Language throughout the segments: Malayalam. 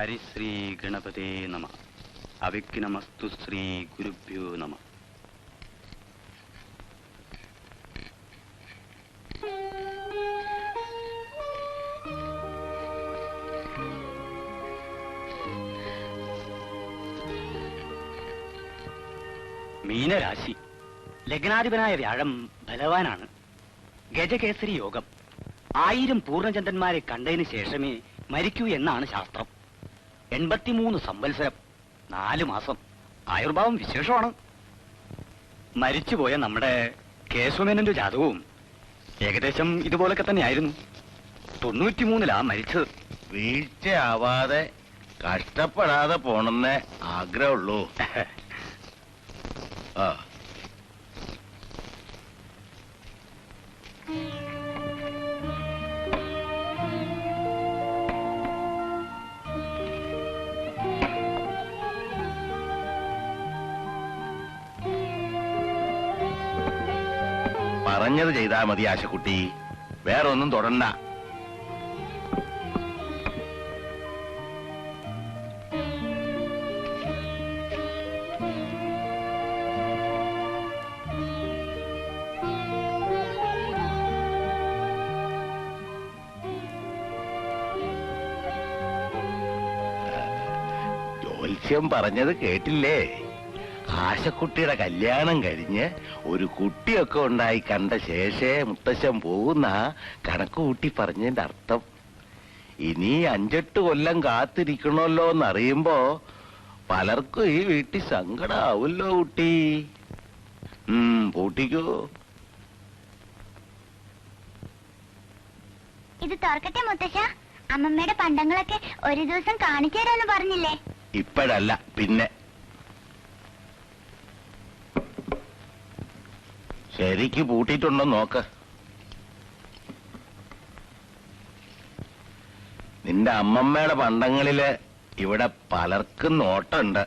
ഹരിശ്രീ ഗണപതേ നമഃ. അവിഘ്നമസ്തു ശ്രീ ഗുരുഭ്യോ നമഃ. മീനരാശി, ലഗ്നാധിപനായ വ്യാഴം ബലവാനാണ്. ഗജകേസരി യോഗം. 1000 പൂർണ്ണചന്ദ്രന്മാരെ കണ്ടതിന് ശേഷമേ മരിക്കൂ എന്നാണ് ശാസ്ത്രം. 83 സംവത്സരം, 4 മാസം. ആയുർഭാവം വിശേഷമാണ്. മരിച്ചുപോയ നമ്മുടെ കേശവമേനന്റെ ജാതകവും ഏകദേശം ഇതുപോലൊക്കെ തന്നെയായിരുന്നു. 93-ലാ മരിച്ചത്. വീഴ്ചയാവാതെ കഷ്ടപ്പെടാതെ പോണെന്നേ ആഗ്രഹമുള്ളൂ. ആ, പറഞ്ഞത് ചെയ്താ മതി ആശക്കുട്ടി, വേറെ ഒന്നും തൊടണ്ട. ജ്യോത്സ്യം പറഞ്ഞത് കേട്ടില്ലേ? ആശക്കുട്ടിയുടെ കല്യാണം കഴിഞ്ഞ് ഒരു കുട്ടിയൊക്കെ ഉണ്ടായി കണ്ട ശേഷേ മുത്തശ്ശൻ പോകുന്ന കണക്ക് കൂട്ടി പറഞ്ഞതിന്റെ അർത്ഥം. ഇനി 5-8 കൊല്ലം കാത്തിരിക്കണമല്ലോ എന്നറിയുമ്പോ പലർക്കും ഈ വീട്ടിൽ സങ്കടാവല്ലോ കുട്ടി. പൂട്ടിക്കോ. ഇത് തുറക്കട്ടെ മുത്തശ്ശ? അമ്മമ്മയുടെ പണ്ടങ്ങളൊക്കെ ഒരു ദിവസം കാണിച്ചു തരാന്ന് പറഞ്ഞില്ലേ? ഇപ്പോഴല്ല, പിന്നെ. ശരിക്ക് പൂട്ടിയിട്ടുണ്ടോ നോക്ക്. നിന്റെ അമ്മമ്മയുടെ പണ്ടങ്ങളില് ഇവിടെ പലർക്കും നോട്ടുണ്ട്.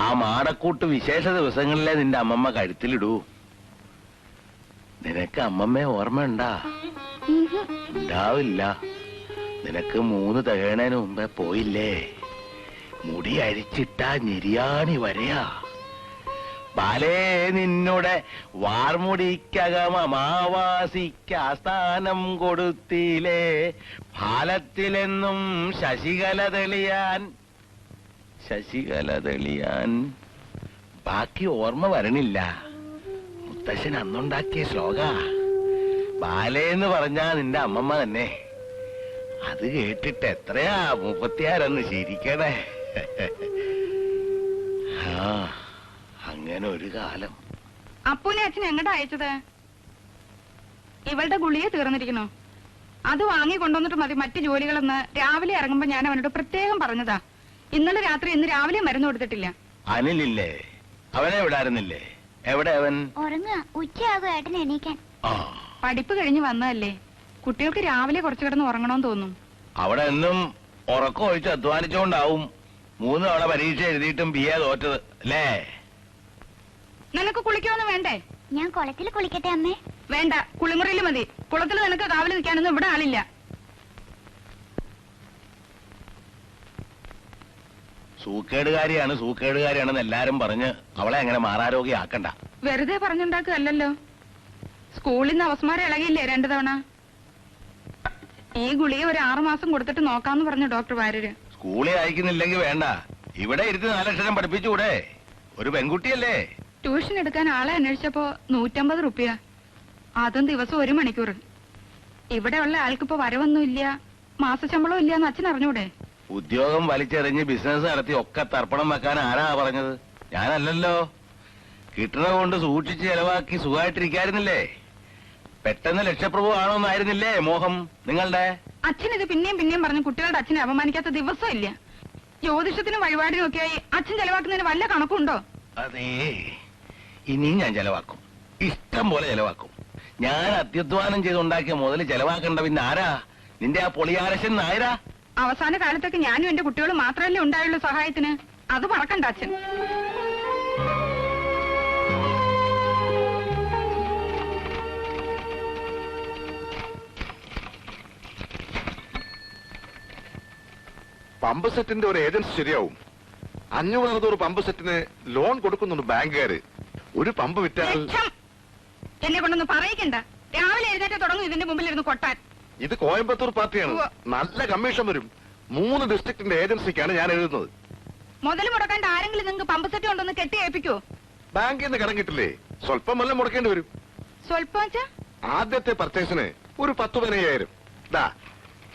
ആ മാടക്കൂട്ട് വിശേഷ ദിവസങ്ങളിലെ നിന്റെ അമ്മമ്മ കഴുത്തിലിടൂ. നിനക്ക് അമ്മമ്മയെ ഓർമ്മയുണ്ടാ? ഉണ്ടാവില്ല. നിനക്ക് 3 തികയണേന് മുമ്പേ പോയില്ലേ? മുടി അരിച്ചിട്ടാ ഞെരിയാണി വരെയാ. ബാലേ, നിന്നുടെ വാർമുടിക്കകം അമാവാസിക്ക് ആസ്ഥാനം കൊടുത്തില്ലേ? ഫാലത്തിലെന്നും ശശികല തെളിയാൻ. ബാക്കി ഓർമ്മ വരണില്ല. മുത്തശ്ശൻ അന്നുണ്ടാക്കിയ ശ്ലോക. ബാലേന്ന് പറഞ്ഞാ നിന്റെ അമ്മമ്മ തന്നെ. അത് കേട്ടിട്ട് എത്രയാ 36 ശരിക്കണേ. അങ്ങനെ ഒരു കാലം. അപ്പൂനെ അച്ഛൻ എങ്ങോട്ടാ അയച്ചത്? ഇവളുടെ ഗുളിയെ തീർന്നിരിക്കണോ? അത് വാങ്ങി കൊണ്ടുവന്നിട്ട് മതി മറ്റു ജോലികളെന്ന് രാവിലെ ഇറങ്ങുമ്പോ ഞാൻ അവനോട് പ്രത്യേകം പറഞ്ഞതാ. ഇന്നലെ രാത്രി ഇന്ന് രാവിലെ മരുന്ന് കൊടുത്തിട്ടില്ല. അനിലില്ലേ? അവനെ വിടാറുന്നില്ലേ? എവിടെ അവൻ? ഉറങ്ങുക. ഉച്ചയാകും ഏട്ടൻ എണീക്കാൻ. പഠിപ്പ് കഴിഞ്ഞ് വന്നതല്ലേ, കുട്ടികൾക്ക് രാവിലെ കുറച്ചു കിടന്ന് ഉറങ്ങണമെന്ന് തോന്നും. അവിടെ എന്നും ഉറക്കം ഒഴിച്ച് അധ്വാനിച്ചോണ്ടാവും 3 തവണ പരീക്ഷ എഴുതിയിട്ടും BA തോറ്റത് അല്ലേ? നിനക്ക് കുളിക്കൊന്നും വേണ്ടേ? ഞാൻ കുളത്തിൽ കുളിക്കട്ടെ അമ്മേ? വേണ്ട, കുളിമുറിയിൽ മതി. കുളത്തിൽ നിനക്ക് കാവല് നിൽക്കാനൊന്നും ഇവിടെ ആളില്ല. സൂക്കേടുകാരിയാണെന്ന് എല്ലാരും പറഞ്ഞ് അവളെ അങ്ങനെ മാറാരോഗ്യാക്കണ്ട. വെറുതെ പറഞ്ഞുണ്ടാക്കുകയല്ലോ. സ്കൂളിൽ നിന്ന് അവസ്മാരം ഇളകിയില്ലേ 2 തവണ? ഈ ഗുളിയെ ഒരു 6 മാസം കൊടുത്തിട്ട് നോക്കാന്ന് പറഞ്ഞു ഡോക്ടർ വാര്യര്. സ്കൂളിൽ അയക്കുന്നില്ലെങ്കിൽ വേണ്ട, ഇവിടെ ഇരുത്തി 4 അക്ഷരം പഠിപ്പിച്ചുകൂടെ? ഒരു പെൺകുട്ടിയല്ലേ? ട്യൂഷൻ എടുക്കാൻ ആളെ അന്വേഷിച്ചപ്പോ 150 റുപ്യ, അതും ദിവസം 1 മണിക്കൂർ. ഇവിടെ ഉള്ള ആൾക്കിപ്പോ വരവൊന്നുമില്ല, മാസശമ്പളം ഇല്ലാന്ന് അച്ഛൻ അറിഞ്ഞൂടെ? ഉദ്യോഗം വലിച്ചെറിഞ്ഞ് ബിസിനസ് നടത്തി ഒക്കെ തർപ്പണം വെക്കാൻ ആരാ പറഞ്ഞത്? ഞാനല്ലല്ലോ. കിട്ടണ കൊണ്ട് സൂക്ഷിച്ച് ചെലവാക്കി സുഖമായിട്ടിരിക്കായിരുന്നില്ലേ? പെട്ടെന്ന് ലക്ഷപ്രഭു ആണോന്നായിരുന്നില്ലേ മോഹം നിങ്ങളുടെ? അച്ഛൻ ഇത് പിന്നെയും പറഞ്ഞ് കുട്ടികളുടെ അച്ഛനെ അപമാനിക്കാത്ത ദിവസം ഇല്ല. ജ്യോതിഷത്തിനും വഴിപാടിനും ഒക്കെയായി അച്ഛൻ ചെലവാക്കുന്നതിന് വല്ല കണക്കുണ്ടോ? അതേ, ഇനിയും ഞാൻ ചെലവാക്കും, ഇഷ്ടം പോലെ ചെലവാക്കും. ഞാൻ അത്യധ്വാനം ചെയ്തുണ്ടാക്കിയ മുതൽ ചെലവാക്കണ്ട പിന്നെ ആരാ? നിന്റെ ആ പൊളിയാരശൻ നായരാ? അവസാന കാലത്തൊക്കെ ഞാനും എന്റെ കുട്ടികളും മാത്രമല്ലേ ഉണ്ടായുള്ളൂ സഹായത്തിന്. അത് മറക്കണ്ട അച്ഛൻ. പമ്പ് സെറ്റിന്റെ ഒരു ഏജൻസി ശരിയാവും. 500 പമ്പ് സെറ്റിന് ലോൺ കൊടുക്കുന്നുണ്ട് ബാങ്കുകാര്. ഒരു പമ്പ് വിറ്റാൽ ലക്ഷം. എന്നെ കൊണ്ടൊന്ന് പറയിക്കണ്ട. രാവിലെ എഴുന്നേറ്റ് തുടങ്ങും ഇതിന്റെ മുമ്പിൽ ഇരുന്ന് കൊട്ടാൻ. ഇത് കോയമ്പത്തൂർ പാർട്ടിയാണ്. ഉവ്വ. നല്ല കമ്മീഷൻ വരും. 3 ഡിസ്ട്രിക്റ്റിന്റെ ഏജൻസിക്കാണ് ഞാൻ എഴുതുന്നത്. മുതൽ മുടക്കാണ്ട് ആരെങ്കിലും നിങ്ങൾക്ക് പമ്പ് സെറ്റ് കൊണ്ടൊന്ന് കെട്ടി ഏൽപ്പിക്കോ? ബാങ്കിൽ നിന്ന് കടം കിട്ടില്ലേ? സ്വല്പം വല്ലതും മുടക്കേണ്ടി വരും. സ്വല്പം വെച്ചാ ആദ്യത്തെ പർച്ചേസിന് ഒരു 10-15,000. ദാ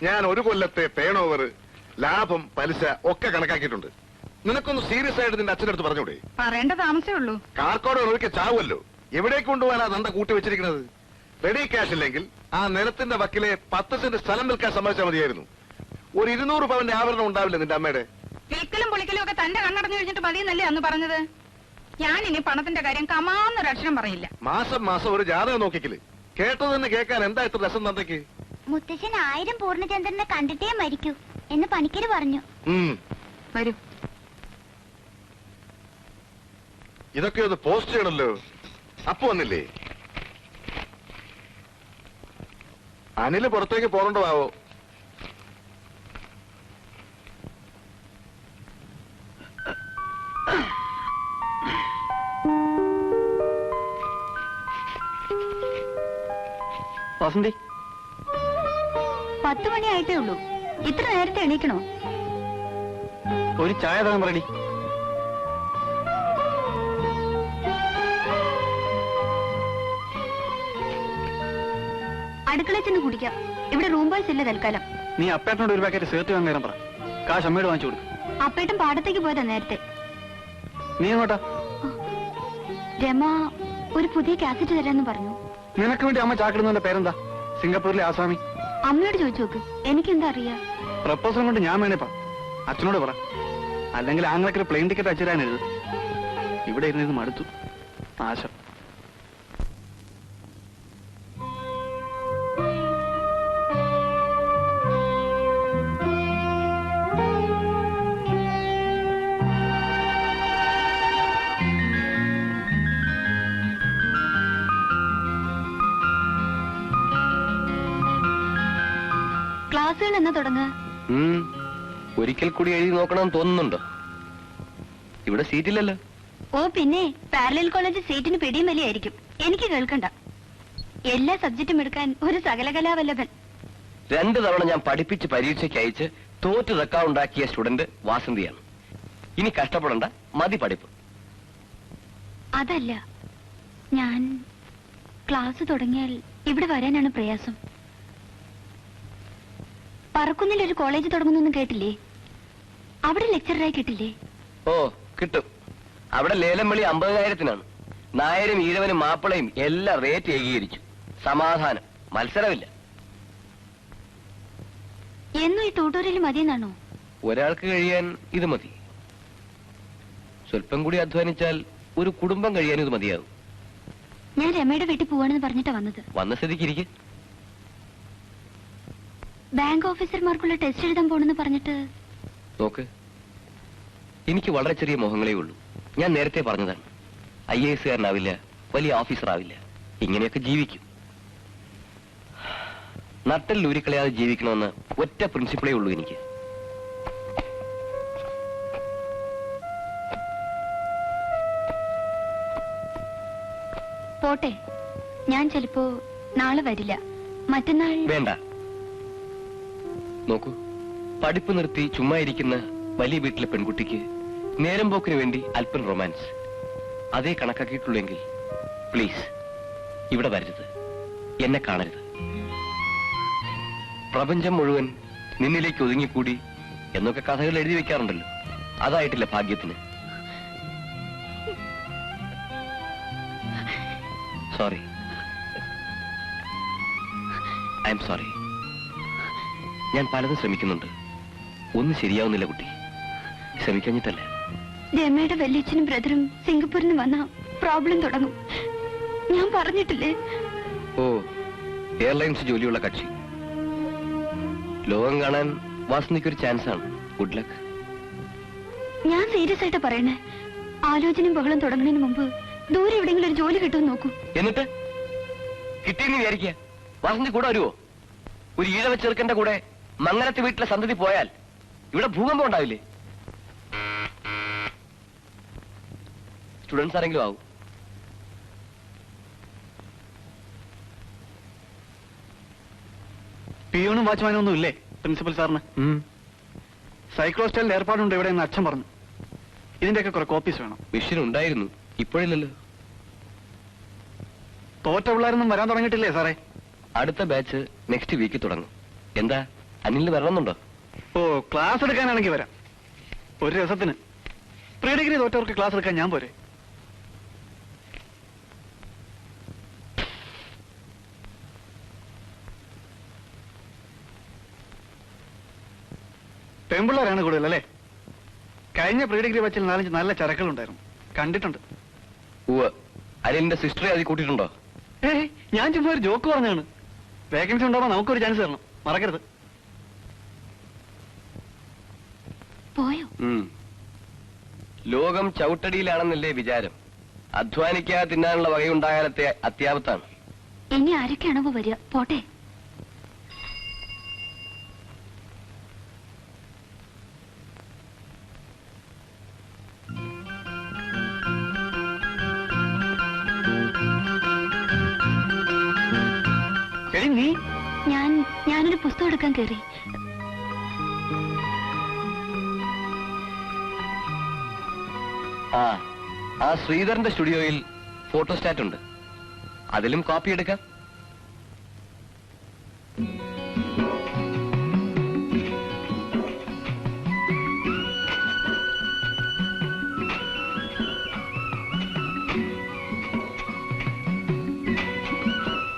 ഞാൻ ഒരു കൊല്ലത്തെ ടേൺ ഓവർ, ലാഭം, പലിശ ഒക്കെ കണക്കാക്കിയിട്ടുണ്ട്. നിനക്കൊന്ന് സീരിയസ് ആയിട്ട് നിന്റെ അച്ഛനടുത്ത് പറഞ്ഞൂടെ? പറയേണ്ട താമസേ ഉള്ളൂ. കാർക്കോട് ഒരിക്കൽ ചാവുമല്ലോ. എവിടേക്ക് കൊണ്ടുപോകാനാ നന്ദ കൂട്ടി വെച്ചിരിക്കുന്നത്? റെഡി ക്യാഷ് ഇല്ലെങ്കിൽ ആ നിലത്തിന്റെ വക്കിലെ 10 സെന്റ് സ്ഥലം വിൽക്കാൻ സമ്മതിച്ചാൽ മതിയായിരുന്നു. ഒരു 200 പവന്റെ ആഭരണം ഉണ്ടാവില്ല നിന്റെ അമ്മയുടെ? വിൽക്കലും പൊളിക്കലും ഒക്കെ തന്റെ കണ്ണടഞ്ഞു കഴിഞ്ഞിട്ട് മതിയെന്നല്ലേ അന്ന് പറഞ്ഞത്? ഞാൻ ഇനി പണത്തിന്റെ കാര്യം കമാന്നൊരു അക്ഷരം പറയില്ല. മാസം മാസം ഒരു ജാതകം നോക്കിക്കല്. കേട്ടത് തന്നെ കേൾക്കാൻ എന്താ ഇത്ര രസം തന്തയ്ക്ക്? മുത്തശ്ശൻ 1000 പൂർണ്ണചന്ദ്രനെ കണ്ടിട്ടേ മരിക്കൂ എന്ന് പണിക്കര് പറഞ്ഞു. വരൂ. ഇതൊക്കെ ഒന്ന് പോസ്റ്റ് ചെയ്യണല്ലോ. അപ്പൊ വന്നില്ലേ? അനില് പുറത്തേക്ക് പോകണ്ടോ? വസന്തി, 10 മണിയായിട്ടേ ഉള്ളൂ. ഇത്ര നേരത്തെ എണീക്കണോ? ഒരു ചായ തരാൻ പറയടി. അടുക്കളയിൽ ചെന്ന് കുടിക്കാം. ഇവിടെ റൂം ബോയ്സ് ഇല്ല തൽക്കാലം. നീ അപ്പേട്ടനോട് ഒരു പാക്കറ്റ് സേർട്ട് വാങ്ങാൻ നേരം പറ. കാശ് അമ്മയോട് വാങ്ങിച്ചു കൊടുക്കും. അപ്പേട്ടൻ പാടത്തേക്ക് പോയതാ നേരത്തെ. നീ എങ്ങോട്ടാ? രമ ഒരു പുതിയ കാസറ്റ് തരാന്ന് പറഞ്ഞു. നിനക്ക് വേണ്ടി അമ്മ ചാക്കിടുന്നതിന്റെ പേരെന്താ? സിംഗപ്പൂരിലെ ആസാമി. അമ്മയോട് ചോദിച്ചു നോക്ക്. എനിക്കെന്താ അറിയാ? പ്രപ്പോസൽ കൊണ്ട് ഞാൻ വേണേപ്പാ. അച്ഛനോട് പറ. അല്ലെങ്കിൽ ആങ്ങളൊക്കെ ഒരു പ്ലെയിൻ ടിക്കറ്റ് അയച്ചിരാനെഴുത്. ഇവിടെ ഇരുന്ന് മടുത്തു. ആശം. ക്ലാസ്സുകൾ എന്നാ തുടങ്ങുക? ഒരിക്കൽ കൂടി എഴുതി നോക്കണമെന്ന് തോന്നുന്നുണ്ടോ? ഇവിടെ സീറ്റില്ലല്ലോ. ഓ പിന്നെ പാരലൽ കോളേജ് സീറ്റിന് പിടിയും വലിയായിരിക്കും. എനിക്ക് കേൾക്കണ്ട. എല്ലാ സബ്ജക്റ്റും എടുക്കാൻ ഒരു സകലകലാവല്ലഭൻ. 2 തവണ ഞാൻ പഠിപ്പിച്ച് പരീക്ഷയ്ക്ക് അയച്ച് തോറ്റു റെക്കോർഡുണ്ടാക്കിയ സ്റ്റുഡന്റ് വാസന്തിയാണ്. ഇനി കഷ്ടപ്പെടണ്ട, മതി പഠിപ്പ്. അതല്ല, ഞാൻ ക്ലാസ് തുടങ്ങിയാൽ ഇവിടെ വരാനാണ് പ്രയാസം. പറക്കുന്നിൽ ഒരു കോളേജ് തുടങ്ങുന്നൊന്നും കേട്ടില്ലേ? അവിടെ ലെക്ചറായി കിട്ടില്ലേ? ഓ കിട്ടും. അവിടെ ലേലം വിളി 50,000-നാണ്. നായരും ഈഴവനും മാപ്പിളയും എല്ലാം റേറ്റ് ഏകീകരിച്ചു. സമാധാനം, മത്സരമില്ല. എന്നും ഈ ട്യൂട്ടോറിയൽ മതിയെന്നാണോ? ഒരാൾക്ക് കഴിയാൻ ഇത് മതി. സ്വല്പം കൂടി അധ്വാനിച്ചാൽ ഒരു കുടുംബം കഴിയാൻ ഇത് മതിയാകും. ഞാൻ രമയുടെ വീട്ടിൽ പോവാണെന്ന് പറഞ്ഞിട്ടാ വന്നത്. വന്ന സ്ഥിതിക്ക് ഇരിക്കെ. ബാങ്ക് ഓഫീസർമാർക്കുള്ള ടെസ്റ്റ് എഴുതാൻ പോണെന്ന് പറഞ്ഞിട്ട്. നോക്ക്, എനിക്ക് വളരെ ചെറിയ മോഹങ്ങളേ ഉള്ളൂ. ഞാൻ നേരത്തെ പറഞ്ഞതാണ്. IAS കാരനാവില്ല, വലിയ ഓഫീസർ ആവില്ല. ഇങ്ങനെയൊക്കെ ജീവിക്കും. നട്ടൽ ഊരിക്കളയാതെ ജീവിക്കണമെന്ന് ഒറ്റ പ്രിൻസിപ്പിളേ ഉള്ളൂ എനിക്ക്. പോട്ടെ, ഞാൻ ചിലപ്പോ നാളെ വരില്ല. മറ്റന്നാൾ. വേണ്ട. നോക്കൂ, പഠിപ്പ് നിർത്തി ചുമ്മാ ഇരിക്കുന്ന വലിയ വീട്ടിലെ പെൺകുട്ടിക്ക് നേരം പോക്കിന് വേണ്ടി അല്പം റൊമാൻസ് അതേ കണക്കാക്കിയിട്ടുള്ളെങ്കിൽ പ്ലീസ് ഇവിടെ വരരുത്, എന്നെ കാണരുത്. പ്രപഞ്ചം മുഴുവൻ നിന്നിലേക്ക് ഒതുങ്ങിക്കൂടി എന്നൊക്കെ കഥകൾ എഴുതി വെക്കാറുണ്ടല്ലോ, അതായിട്ടില്ല ഭാഗ്യത്തിന്. Sorry, I am sorry. ഞാൻ പലതും ശ്രമിക്കുന്നുണ്ട്, ഒന്നും ശരിയാവുന്നില്ല കുട്ടി. ശ്രമിക്കഞ്ഞിട്ടല്ല. രമയുടെ വല്യച്ഛനും ബ്രദറും സിംഗപ്പൂരിൽ നിന്ന് വന്ന പ്രോബ്ലം തുടങ്ങും. ഞാൻ പറഞ്ഞിട്ടില്ലേ? ഓ, എയർലൈൻസ് ജോലിയുള്ള കക്ഷി. ലോകം കാണാൻ വാസന്തിക്കൊരു ചാൻസ് ആണ്. Good luck. ഞാൻ സീരിയസ് ആയിട്ട് പറയണേ. ആലോചനയും ബഹളം തുടങ്ങുന്നതിന് മുമ്പ് ദൂരെ എവിടെയെങ്കിലും ഒരു ജോലി കിട്ടുമെന്ന് നോക്കൂ. എന്നിട്ട് കിട്ടിയെന്ന് വിചാരിക്കുക. വാസന്തി കൂടെ വരുവോ? ഒരു ഈഴവ ചെറുക്കന്റെ കൂടെ മംഗലത്ത് വീട്ടിലെ സന്തതി പോയാൽ ഇവിടെ ഭൂകമ്പം ഉണ്ടാവില്ലേ? സ്റ്റുഡൻസ് ആരെങ്കിലും ആവും. പിയൂണും വാച്ച്മാനും ഒന്നും ഇല്ലേ പ്രിൻസിപ്പൽ സാറിന്? സൈക്ലോസ്റ്റൈലിൽ ഏർപ്പാടുണ്ട് ഇവിടെ എന്ന് അച്ഛൻ പറഞ്ഞു. ഇതിന്റെയൊക്കെ കുറെ കോപ്പീസ് വേണം. മിഷൻ ഉണ്ടായിരുന്നു, ഇപ്പോഴില്ലല്ലോ. തോറ്റ പിള്ളേരൊന്നും വരാൻ തുടങ്ങിയിട്ടില്ലേ സാറേ? അടുത്ത ബാച്ച് നെക്സ്റ്റ് വീക്ക് തുടങ്ങും. എന്താ അനിലിന് വരണമെന്നുണ്ടോ? ഓ, ക്ലാസ് എടുക്കാനാണെങ്കിൽ വരാം. ഒരു രസത്തിന്. പ്രീ ഡിഗ്രി തോറ്റവർക്ക് ക്ലാസ് എടുക്കാൻ ഞാൻ പോരെ? പെൺപിള്ളേരാണ് കൂടുതൽ അല്ലേ? കഴിഞ്ഞ പ്രീ ഡിഗ്രി ബാച്ചിൽ 4-5 നല്ല ചരക്കുകളുണ്ടായിരുന്നു, കണ്ടിട്ടുണ്ട്. ഉവ്വ്. അനിലിന്റെ സിസ്റ്ററെ അതിൽ കൂട്ടിയിട്ടുണ്ടോ? ഞാൻ ചുമ്മാ ഒരു ജോക്ക് പറഞ്ഞാണ്. വേക്കൻസി ഉണ്ടാവുമ്പോ നമുക്കൊരു ചാൻസ് തരണം, മറക്കരുത്. പോയോ? ലോകം ചവിട്ടടിയിലാണെന്നല്ലേ വിചാരം. അധ്വാനിക്കാതെ തിന്നാനുള്ള വകയുണ്ടായാലത്തെ അത്യാപത്താണ്. ഇനി ആരൊക്കെയാണോ വരിക? പോട്ടെ. എടി നീ? ഞാനൊരു പുസ്തകം എടുക്കാൻ കയറി. ആ ശ്രീധരന്റെ സ്റ്റുഡിയോയിൽ ഫോട്ടോസ്റ്റാറ്റ് ഉണ്ട്, അതിലും കോപ്പി എടുക്കാം.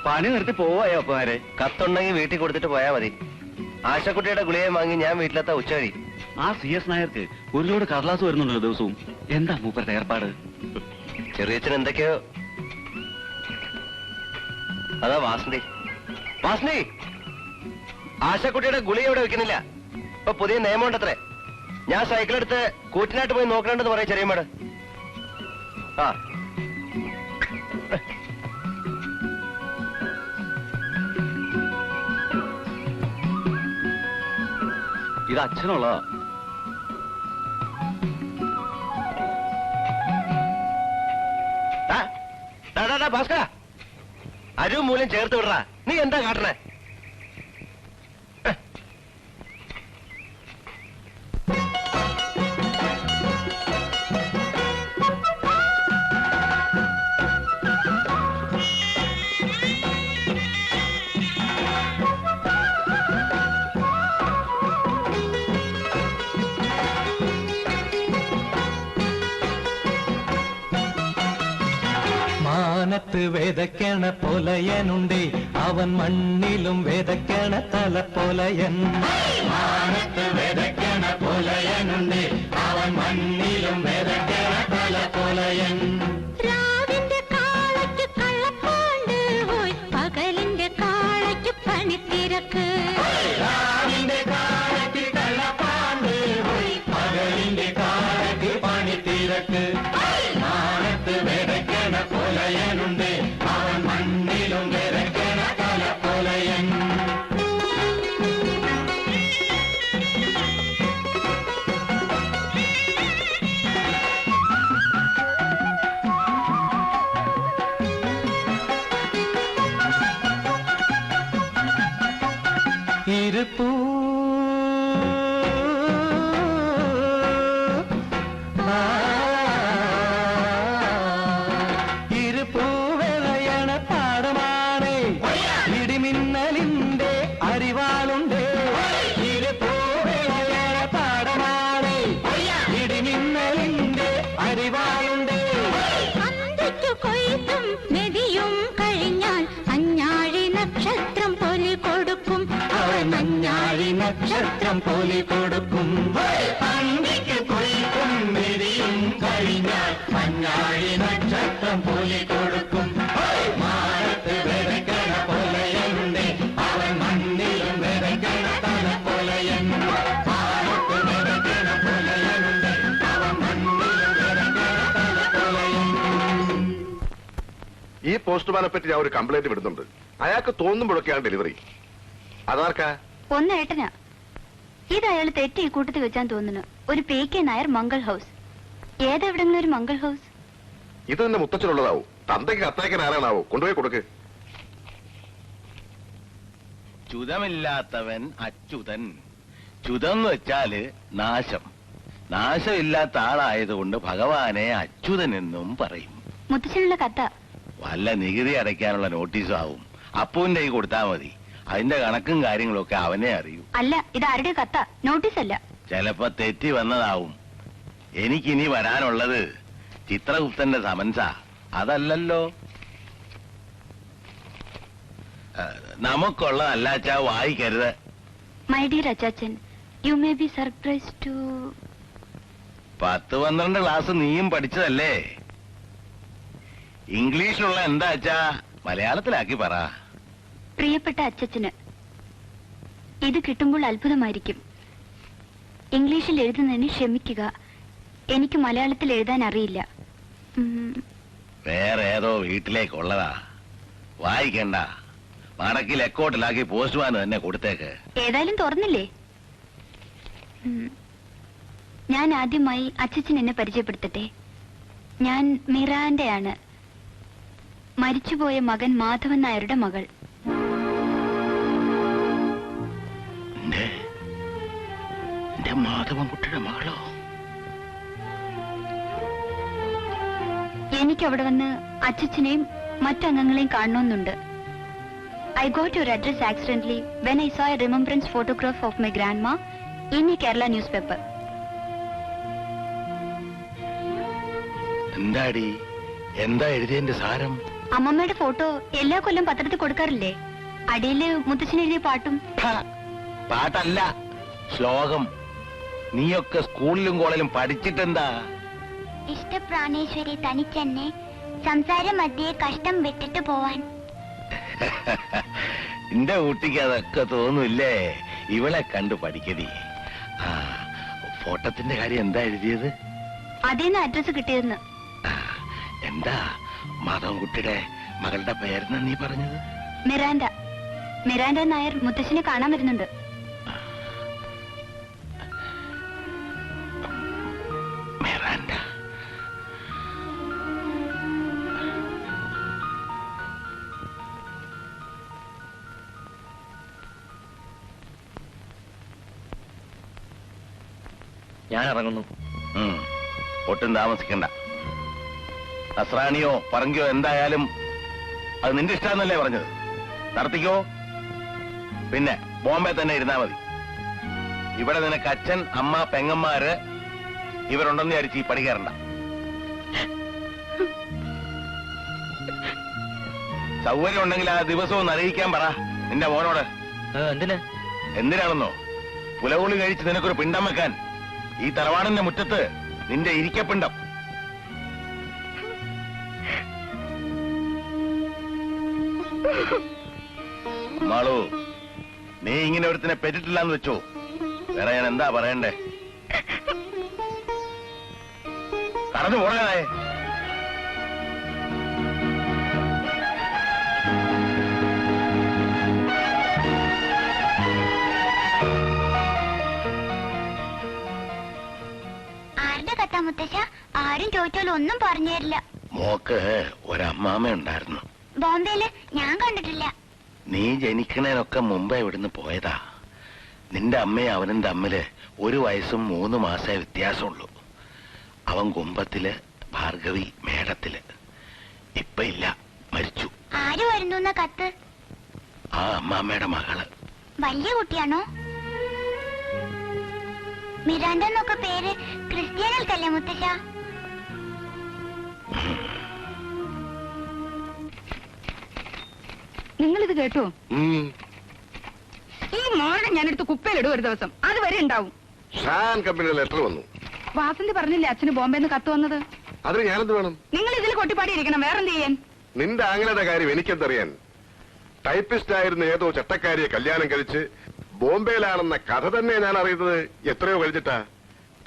പണി നിർത്തി പോവായോ അപ്പമാരെ? കത്തുണ്ടെങ്കിൽ വീട്ടിൽ കൊടുത്തിട്ട് പോയാൽ മതി. ആശക്കുട്ടിയുടെ ഗുളികയും വാങ്ങി ഞാൻ വീട്ടിലെത്താ ഉച്ചവഴി. ആ CS നായർക്ക് ഒരു ലോഡ് കടലാസ് വരുന്നുണ്ടല്ലോ ദിവസവും. എന്താ മൂപ്പരുടെ ഏർപ്പാട്? ചെറിയച്ഛൻ എന്തൊക്കെയോ. അതാ വാസന്തി. വാസന്തി, ആശക്കുട്ടിയുടെ ഗുളിക ഇവിടെ വെക്കുന്നില്ല. ഇപ്പൊ പുതിയ നിയമമുണ്ടത്രേ. ഞാൻ സൈക്കിളെടുത്ത് കൂറ്റിനായിട്ട് പോയി നോക്കണമെന്ന് പറയാം ചെറിയമ്മേട്. ആ ഇത് അച്ഛനുള്ളതാ. ഭാസ്കര, അരു മൂലം ചേർത്ത് വിടറാ. നീ എന്താ കാട്ടണേ? മാനത്ത് വിതയ്ക്കണ പൊലയനുണ്ടേ, അവൻ മണ്ണിലും വിതയ്ക്കണ തലപ്പൊലയൻ. മാനത്ത് വിതയ്ക്കണ പൊലയനുണ്ടേ, അവൻ മണ്ണിലും വിതയ്ക്കണ തലപ്പൊലയൻ. രാവിന്റെ കാളയ്ക്ക് കള്ളപ്പാണ്ട് പോയി, പകലിന്റെ കാളയ്ക്ക് പണിത്തിരക്ക്. രാവിന്റെ കാലയ്ക്ക് കള്ളപ്പാണ്ട് പോയി, പകലിന്റെ കാലയ്ക്ക് പണിത്തിരക്ക്. മാനത്ത് വിതയ്ക്കണ പൊലയനുണ്ടേ, അവൻ മണ്ണിലും വിതയ്ക്കണ തലപ്പൊലയൻ. ഇരുപ്പൂ ഇരുപ്പൂവിളയണ പാടമാണേ, ഇടിമിന്നലിന്റെ അരിവാളുണ്ടേ. ഇരുപ്പൂവിളയണ പാടമാണേ, ഇടിമിന്നലിന്റെ അരിവാളുണ്ടേ. അന്തിക്കു കൊയ്ത്തും മെതിയും കഴിഞ്ഞാൽ അഞ്ഞാഴി നക്ഷത്രം പൊലി കൊടുക്കും. അവൻ അഞ്ഞാഴി നക്ഷത്രം പോലെ കൊടുക്കും. പണ്ടിക്ക് കൊയ്ത്തും മെതിയും കഴിഞ്ഞാൽ അഞ്ഞാഴി നക്ഷത്രം പോലെ കൊടുക്കും. മാനത്ത് വിതയ്ക്കണ പൊലയനുണ്ടേ, അവൻ മണ്ണിലും വിതയ്ക്കണ തലപ്പൊലയൻ. മാനത്ത് വിതയ്ക്കണ പൊലയനുണ്ടേ, അവൻ മണ്ണിലും വിതയ്ക്കണ തലപ്പൊലയൻ. ഈ പോസ്റ്റ്മാനെ പറ്റി ഞാൻ ഒരു കംപ്ലൈന്റ് വിടുന്നുണ്ട്. അയാൾക്ക് തോന്നുമ്പോഴൊക്കെയാണ് ഡെലിവറി. അതാർക്കാ? ഒന്ന് ഏട്ടനാ. ഇത് അയാൾ തെറ്റി ഈ കൂട്ടത്തിൽ വെച്ചാൻ തോന്നുന്നു. ഒരു PK നായർ മംഗൾ ഹൗസ്. ഏതെവിടെങ്കിലും ഒരു മംഗൾ ഹൗസ്? ഇത് തന്നെ മുത്തച്ഛനുള്ളതാവും. തന്തയ്ക്ക് കത്തയക്കാൻ ആരാണാവോ? കൊണ്ടുപോയി കൊടുക്ക്. ചുതമില്ലാത്തവൻ അച്യുതൻ. ചുതം എന്ന് വെച്ചാല് നാശം. നാശമില്ലാത്ത ആളായതുകൊണ്ട് ഭഗവാനെ അച്യുതൻ എന്നും പറയും. മുത്തച്ഛനുള്ള കത്ത. വല്ല നികുതി അടയ്ക്കാനുള്ള നോട്ടീസും ആവും. അപ്പുവിന്റെ കൈ കൊടുത്താൽ മതി. അതിന്റെ കണക്കും കാര്യങ്ങളും ഒക്കെ അവനെ അറിയൂ. അല്ല, ഇത് ആരുടെ കത്ത? നോട്ടീസ് അല്ല. ചിലപ്പോ തെറ്റി വന്നതാവും. എനിക്കിനി വരാനുള്ളത് ചിത്രഗുപ്തന്റെ സമൻസാ. അതല്ലല്ലോ. നമുക്കുള്ളതല്ലാച്ചാ വായിക്കരുത്. മൈ ഡിയർ അച്ചാച്ചൻ, you may be surprise to. 10-12 class നീയും പഠിച്ചതല്ലേ? ഇംഗ്ലീഷിലുള്ള എന്താ അച്ഛാ മലയാളത്തിലാക്കി പറ. പ്രിയപ്പെട്ട അച്ചച്ചന്, ഇത് കിട്ടുമ്പോൾ അത്ഭുതമായിരിക്കും. ഇംഗ്ലീഷിൽ എഴുതുന്നതിന് ക്ഷമിക്കുക. എനിക്ക് മലയാളത്തിൽ എഴുതാൻ അറിയില്ല. വേറെ ഏതോ വീട്ടിലേക്കുള്ളതാ. വായിക്കണ്ട. മടക്കി ലെക്കോട്ടിലാക്കി പോസ്റ്റ്മാന് തന്നെ കൊടുത്തേക്ക്. ഏതായാലും തുറന്നില്ലേ? ഞാൻ ആദ്യമായി അച്ചച്ചൻ എന്നെ പരിചയപ്പെടുത്തട്ടെ. ഞാൻ മിറാന്റെയാണ്, മരിച്ചുപോയ മകൻ മാധവൻ നായരുടെ മകൾ. മാധവൻകുട്ടിയുടെ മകളോ? എനിക്ക് അവിടെ വന്ന് അച്ചച്ചനെയും മറ്റംഗങ്ങളെയും കാണണമെന്നുണ്ട്. I got your address accidentally when I saw a remembrance photograph of my grandma in a Kerala newspaper. എന്താടി, എന്താ എഴുതിയതിന്റെ സാരം? അമ്മമ്മയുടെ ഫോട്ടോ എല്ലാ കൊല്ലം പത്രത്തിൽ കൊടുക്കാറില്ലേ? അടിയില് മുത്തച്ഛൻ എഴുതിയ പാട്ടും. പാട്ടല്ല, ശ്ലോകം. നീയൊക്കെ സ്കൂളിലും കോളേജിലും പഠിച്ചിട്ടെന്താ? ഇഷ്ടപ്രാണേശ്വരി തനിച്ചെന്നെ സംസാര മധ്യേ കഷ്ടം വിട്ടിട്ട് പോവാൻ. എന്റെ കുട്ടിക്ക് അതൊക്കെ തോന്നൂല്ലേ? ഇവളെ കണ്ടു പഠിക്കടി. ഫോട്ടത്തിന്റെ കാര്യം എന്താ എഴുതിയത്? അതേന്ന് അഡ്രസ് കിട്ടിയെന്ന്. എന്താ മാധവൻകുട്ടിയുടെ മകളുടെ പേരെന്ന് നീ പറഞ്ഞത്? മിറാൻഡ. മിറാൻഡ നായർ മുത്തശ്ശനെ കാണാൻ വരുന്നുണ്ട്. മിറാൻഡ. ഞാൻ ഇറങ്ങുന്നു. ഒട്ടും താമസിക്കണ്ട. നസ്രാണിയോ പറങ്കിയോ എന്തായാലും അത് നിന്റെ ഇഷ്ടാന്നല്ലേ പറഞ്ഞത്? നടത്തിക്കോ. പിന്നെ ബോംബെ തന്നെ ഇരുന്നാ മതി. ഇവിടെ നിനക്ക് അച്ഛൻ, അമ്മ, പെങ്ങന്മാര് ഇവരുണ്ടെന്ന് വിചാരിച്ച് ഈ പണി കയറണ്ട. സൗകര്യം ഉണ്ടെങ്കിൽ ആ ദിവസവും അറിയിക്കാൻ പറ നിന്റെ മോനോട്. എന്തിനാണെന്നോ? പുലകുളി കഴിച്ച് നിനക്കൊരു പിണ്ടം വെക്കാൻ ഈ തറവാടിന്റെ മുറ്റത്ത് നിന്റെ ഇരിക്കപ്പിണ്ടം. മാളു, നീ ഇങ്ങനെ ഒരുത്തിനെ പെറ്റിട്ടില്ലാന്ന് വെച്ചോ. വേറെ ഞാൻ എന്താ പറയണ്ടേ? കടന്നു പോടാനായേ. ആരും ചോദിച്ചാലും ഒന്നും പറഞ്ഞു തരില്ല. മോക്ക് ഒരമ്മാമ ഉണ്ടായിരുന്നു. ബോംബെയില് ഞാൻ കണ്ടിട്ടില്ല. നീ ജനിക്കണേനൊക്കെ മുമ്പേ ഇവിടുന്ന് പോയതാ. നിന്റെ അമ്മയും അവനും തമ്മില് 1 വയസ്സും 3 മാസേ വ്യത്യാസമുള്ളൂ. അവൻ കുമ്പത്തില്, ഭാർഗവി മേടത്തില്. ഇപ്പൊ ഇല്ല, മരിച്ചു. ആര് വരുന്നു കത്ത്? ആ അമ്മാമ്മയുടെ മകള്. വലിയ കുട്ടിയാണോ? മിറാൻഡ എന്നൊക്കെ പേര് ക്രിസ്ത്യാനികൾക്കല്ലേ മുത്തശ്ശ? നിങ്ങളിത് കേട്ടോ? ഈ മോളെ ഞാനെടുത്ത് കുപ്പയിലിടും ഒരു ദിവസം. അതുവരെ ഉണ്ടാവും. ഷാൻ കമ്പനിയുടെ ലെറ്റർ വന്നു. വാസന്തി പറഞ്ഞില്ലേ അച്ഛന് ബോംബെന്ന് കത്ത് വന്നത്? അതിന് ഞാനെന്ത് വേണം? നിങ്ങൾ ഇതിൽ കൊട്ടിപ്പാടിയിരിക്കണം. വേറെന്ത് ചെയ്യാൻ? നിന്റെ ആങ്ങളുടെ കാര്യം എനിക്കെന്തറിയാൻ? ടൈപ്പിസ്റ്റ് ആയിരുന്ന ഏതോ ചട്ടക്കാരിയെ കല്യാണം കഴിച്ച് ബോംബെയിലാണെന്ന കഥ തന്നെ ഞാൻ അറിയുന്നത് എത്രയോ കഴിച്ചിട്ടാ.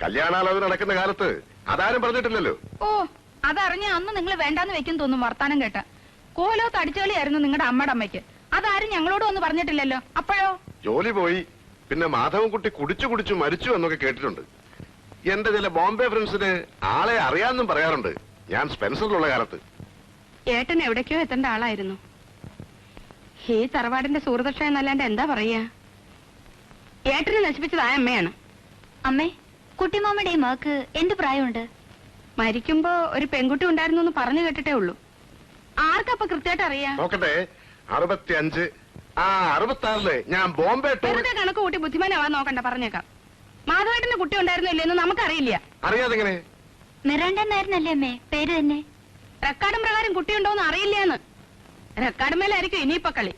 കല്യാണാലോചന നടക്കുന്ന കാലത്ത് അതാരും പറഞ്ഞിട്ടില്ലല്ലോ. ഓ, അതറിഞ്ഞ അന്ന് നിങ്ങൾ വേണ്ടാന്ന് വെക്കും തോന്നും വർത്താനം കേട്ട. കോലോ തടിച്ചുകളിയായിരുന്നു നിങ്ങളുടെ അമ്മയുടെ അമ്മയ്ക്ക്. അതാരും ഞങ്ങളോട് ഒന്ന് പറഞ്ഞിട്ടില്ലല്ലോ. അപ്പോഴോ? ജോലി പോയി, പിന്നെ മാധവൻകുട്ടി കുടിച്ചു കുടിച്ചു മരിച്ചു എന്നൊക്കെ കേട്ടിട്ടുണ്ട്. എന്റെ ചില ബോംബെ ഫ്രണ്ട്സിന് ആളെ അറിയാമെന്നും പറയാറുണ്ട്, ഞാൻ സ്പെൻസറിലുള്ള കാലത്ത്. ഏട്ടൻ എവിടേക്കോ എത്തേണ്ട ആളായിരുന്നു. ഈ തറവാടിന്റെ സുഹൃതക്ഷ എന്നല്ലാണ്ട് എന്താ പറയാ? ഏട്ടനെ നശിപ്പിച്ചത് ആ അമ്മയാണ്. അമ്മേ, കുട്ടിമാമയുടെ മകക്ക് എന്ത് പ്രായമുണ്ട്? മരിക്കുമ്പോ ഒരു പെൺകുട്ടി ഉണ്ടായിരുന്നു എന്ന് പറഞ്ഞു കേട്ടിട്ടേ ഉള്ളൂ. ആർക്കപ്പൊ കൃത്യമായിട്ട് അറിയാ? നോക്കട്ടെ, 65. 66 ഞാൻ ബോംബെ ടൂർ. വെറുതെ കണക്ക് കൂട്ടി ബുദ്ധിമാനാവാൻ നോക്കണ്ട, പറഞ്ഞേക്കാം. മാധവേട്ടന്റെ കുട്ടി ഉണ്ടായിരുന്നോ ഇല്ലെന്ന് നമുക്കറിയില്ല. അറിയാതെങ്ങനെ? മിറാണ്ട എന്നായിരുന്നല്ലേ അമ്മേ പേര് തന്നെ? റെക്കാർഡും പ്രകാരം കുട്ടിയുണ്ടോന്ന് അറിയില്ലെന്ന്. റെക്കാർഡുമേലായിരിക്കും ഇനിയിപ്പൊ കളി.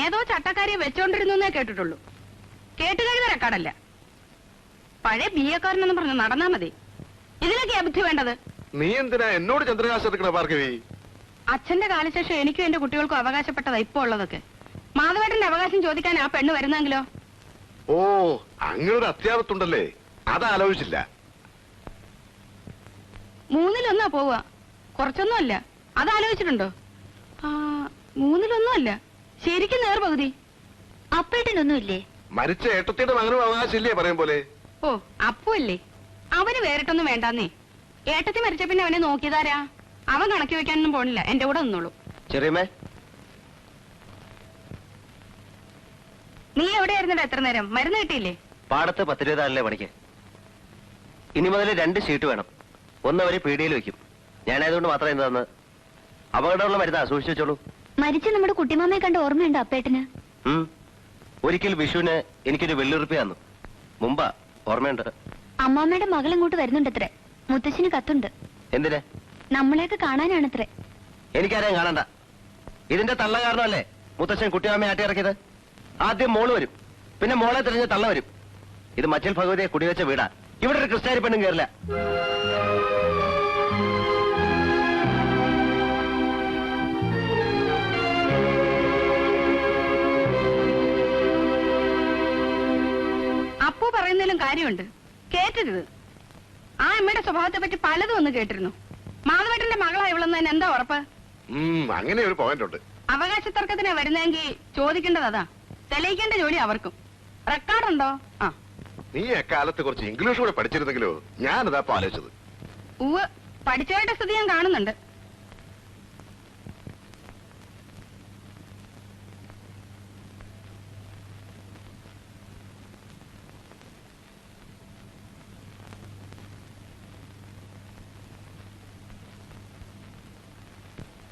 ഏതോ ചട്ടക്കാരിയെ വെച്ചോണ്ടിരുന്നേ കേട്ടിട്ടുള്ളൂ. കേട്ടുകഴിഞ്ഞ റെക്കാർഡല്ല. പഴയ ബിഎക്കാരനെന്ന് പറഞ്ഞു നടന്നാ മതി. ഇതിലൊക്കെയാ ബുദ്ധി വേണ്ടത്. നീ എന്തിനാ എന്നോട് ചന്ദ്രകാശം എടുക്കണ ഭാർഗവി? അച്ഛന്റെ കാലശേഷം എനിക്കും എന്റെ കുട്ടികൾക്കും അവകാശപ്പെട്ടതാ ഇപ്പൊ ഉള്ളതൊക്കെ. മാധവേട്ടന്റെ അവകാശം ചോദിക്കാൻ ആ പെണ്ണ് വരുന്നെങ്കിലോ? ഓ, അങ്ങനൊരു അത്യാവത്തുണ്ടല്ലേ, അതാലോചിച്ചില്ല. 3-1 പോവുക, കുറച്ചൊന്നും അല്ല. അതാലോചിച്ചിട്ടുണ്ടോ? 3-1 അല്ല, ശരിക്കും നേർപകുതി. അപ്പേട്ടനൊന്നുമില്ലേ? മരിച്ച ഏട്ടത്തിയുടെ മകനും അവകാശമില്ലേ പറയും പോലെ? ഓ, അപ്പല്ലേ, അവന് വേറിട്ടൊന്നും വേണ്ടാന്നേ. ഏട്ടത്തി മരിച്ച പിന്നെ അവനെ നോക്കിയതാരാ? അവൻ കണക്കി വെക്കാനൊന്നും പോണില്ല, എന്റെ കൂടെ നിന്നോളൂ. ചെറിയമ്മേ, നീ എവിടെയായിരുന്നടാ എത്ര നേരം? മരുന്ന് കിട്ടിയില്ലേ? പാടത്ത് 10 രൂപ പണിക്ക്. ഇനി മുതൽ 2 ഷീറ്റ് വേണം. ഒന്ന് അവര് പീടികയിൽ വെക്കും. ഞാനായതുകൊണ്ട് മാത്രം എന്താന്ന് അപകടമുള്ള മരുന്നാ, സൂക്ഷിച്ചു വെച്ചോളൂ. മരിച്ച നമ്മുടെ കുട്ടിമാമയെ കണ്ട ഓർമ്മയുണ്ടോ അപ്പേട്ടന്? ഒരിക്കൽ വിഷുവിന് എനിക്കൊരു വെള്ളുറുപ്പി തന്നു. മുമ്പാ, ഓർമ്മയുണ്ട്. അമ്മാമ്മയുടെ മകൾ ഇങ്ങോട്ട് വരുന്നുണ്ടത്രേ. മുത്തശ്ശിന് കത്തുണ്ട്. എന്തിന്? നമ്മളെയൊക്കെ കാണാനാണത്രേ. എനിക്കാരെയും കാണണ്ട. ഇതിന്റെ തള്ള കാരണമല്ലേ മുത്തച്ഛൻ കുട്ടിയമ്മയെ ആട്ടി ഇറക്കിയത്. ആദ്യം മോള് വരും, പിന്നെ മോളെ തിരിഞ്ഞ് തള്ള വരും. ഇത് മച്ചിൽ ഭഗവതിയെ കുടിവെച്ച വീടാ. ഇവിടെ ഒരു ക്രിസ്ത്യാനി പെണ്ണും കയറില്ല. അപ്പു പറയുന്നതിലും കാര്യമുണ്ട്, കേട്ടരുത്. ആ അമ്മയുടെ സ്വഭാവത്തെ പറ്റി പലതും ഒന്ന് കേട്ടിരുന്നു. മാധവേട്ടന്റെ മകളാ ഇവളെന്ന് എന്താ ഉറപ്പ്? അങ്ങനെ ഒരു പോയിന്റ് ഉണ്ട്. അവകാശ തർക്കത്തിനാ വരുന്നെങ്കിൽ ചോദിക്കേണ്ടത് അതാ. തെളിയിക്കേണ്ട ജോലി അവർക്കും. റെക്കോർഡുണ്ടോ? നീ എക്കാലത്ത് കുറച്ച് ഇംഗ്ലീഷ് കൂടെ പഠിച്ചിരുന്നെങ്കിലോ? ഞാനതാ ആലോചിച്ചത്. ഉവ്, പഠിച്ചവരുടെ സ്ഥിതി ഞാൻ കാണുന്നുണ്ട്.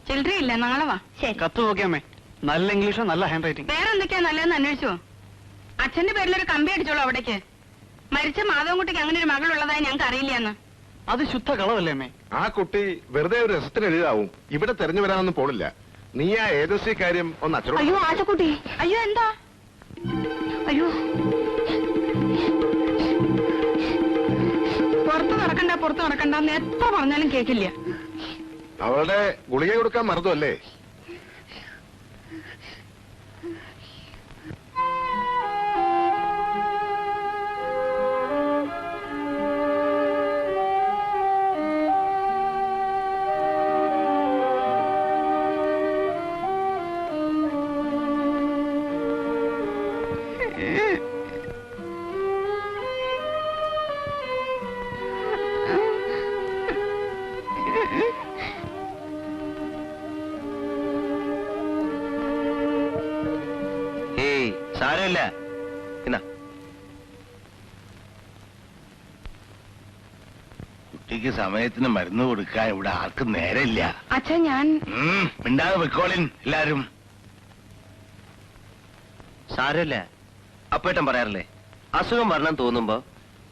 ചില്ലറയില്ല, നാളെ വാ. ശരി. കത്ത് നോക്കിയമ്മേ, നല്ല ഇംഗ്ലീഷോ, നല്ല ഹാൻഡ് റൈറ്റിംഗ്. വേറെ എന്തൊക്കെയാ നല്ലതെന്ന് അന്വേഷിച്ചോ? അച്ഛന്റെ പേരിലൊരു കമ്പി അടിച്ചോളൂ അവിടേക്ക്. മരിച്ച മാധവൻകുട്ടിക്ക് അങ്ങനെ ഒരു മകളുള്ളതായി ഞങ്ങൾക്ക് അറിയില്ലെന്ന്. അത് ശുദ്ധ കളവല്ലേ അമ്മേ? ആ കുട്ടി വെറുതെ ഒരു രസത്തിന് എഴുതാവും, ഇവിടെ തെരഞ്ഞു വരാനൊന്നും പോണില്ല. നീ ആ ഏജൻസി കാര്യം ഒന്ന് അച്ഛനോട്. അയ്യോ ആശക്കുട്ടി, അയ്യോ എന്താ? അയ്യോ, പുറത്ത് നടക്കണ്ടെന്ന് എത്ര പറഞ്ഞാലും കേക്കില്ല. അവളുടെ ഗുളിക കൊടുക്കാൻ മറന്നു അല്ലേ? സാരമില്ല. എന്നാ കുട്ടിക്ക് സമയത്തിന് മരുന്ന് കൊടുക്കാൻ ഇവിടെ ആർക്കും നേരമില്ല. അച്ഛൻ ഞാൻ മിണ്ടാതെ വെക്കോളിൻ എല്ലാരും. സാരമില്ല. അപ്പേട്ടൻ പറയാറില്ലേ, അസുഖം വരണം തോന്നുമ്പോ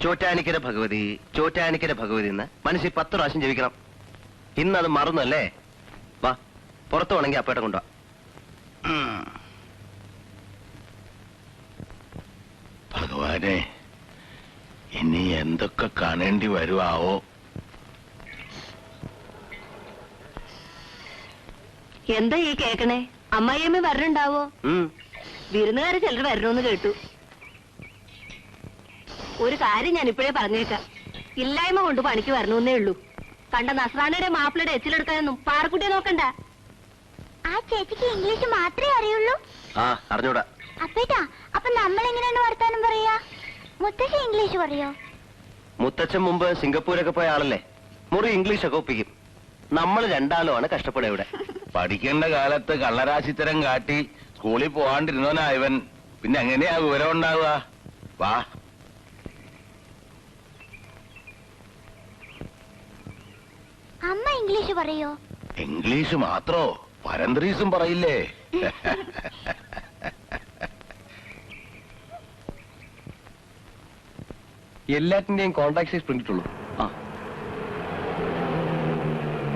ചോറ്റാനിക്കര ഭഗവതി എന്ന് മനസ്സിൽ 10 പ്രാവശ്യം ജപിക്കണം. ഇന്നത് മറന്നല്ലേ? വാ, പുറത്തു വേണമെങ്കിൽ അപ്പേട്ടൻ കൊണ്ടുവാ. ഭഗവാനെ, ഇനി എന്തൊക്കെ കാണേണ്ടി വരുവാവോ? എന്താ ഈ കേക്കണേ? അമ്മായിയമ്മ വരണുണ്ടാവോ? വിരുന്നുകാര് ചിലർ വരണോന്ന് കേട്ടു. ഒരു കാര്യം ഞാൻ ഇപ്പോഴേ പറഞ്ഞേക്കാം, ഇല്ലായ്മ കൊണ്ട് പണിക്ക് വരണമെന്നേ ഉള്ളൂ. കണ്ട നസ്രാനയുടെ മാപ്പിളയുടെ എച്ചിലെടുക്കാനൊന്നും പാറക്കുട്ടിയെ നോക്കണ്ട. ആ ചേച്ചിക്ക് ഇംഗ്ലീഷ് മാത്രമേ അറിയുള്ളൂ. അറിഞ്ഞൂടാ. അപ്പേട്ടാ, അപ്പൊ നമ്മൾ എങ്ങനെയാണ് വർത്താനം പറയാ? മുത്തശ്ശി ഇംഗ്ലീഷ് പറയോ? മുത്തച്ഛൻ മുമ്പ് സിംഗപ്പൂരൊക്കെ പോയ ആളല്ലേ, മുറി ഇംഗ്ലീഷൊക്കെ ഒപ്പിക്കും. നമ്മൾ രണ്ടാളുമാണ് കഷ്ടപ്പെടുക ഇവിടെ. പഠിക്കേണ്ട കാലത്ത് കള്ളരാശിത്തരം കാട്ടി സ്കൂളിൽ പോകാണ്ടിരുന്നവനാ ഇവൻ. പിന്നെ എങ്ങനെയാ വിവരം ഉണ്ടാവുക? വാ. അമ്മ ഇംഗ്ലീഷ് പറയോ? ഇംഗ്ലീഷ് മാത്രോ, പരന്ത്രീസും പറയില്ലേ? എല്ലാറ്റിന്റെയും കോൺടാക്ട് പ്രിന്റിട്ടുള്ളൂ. ആ,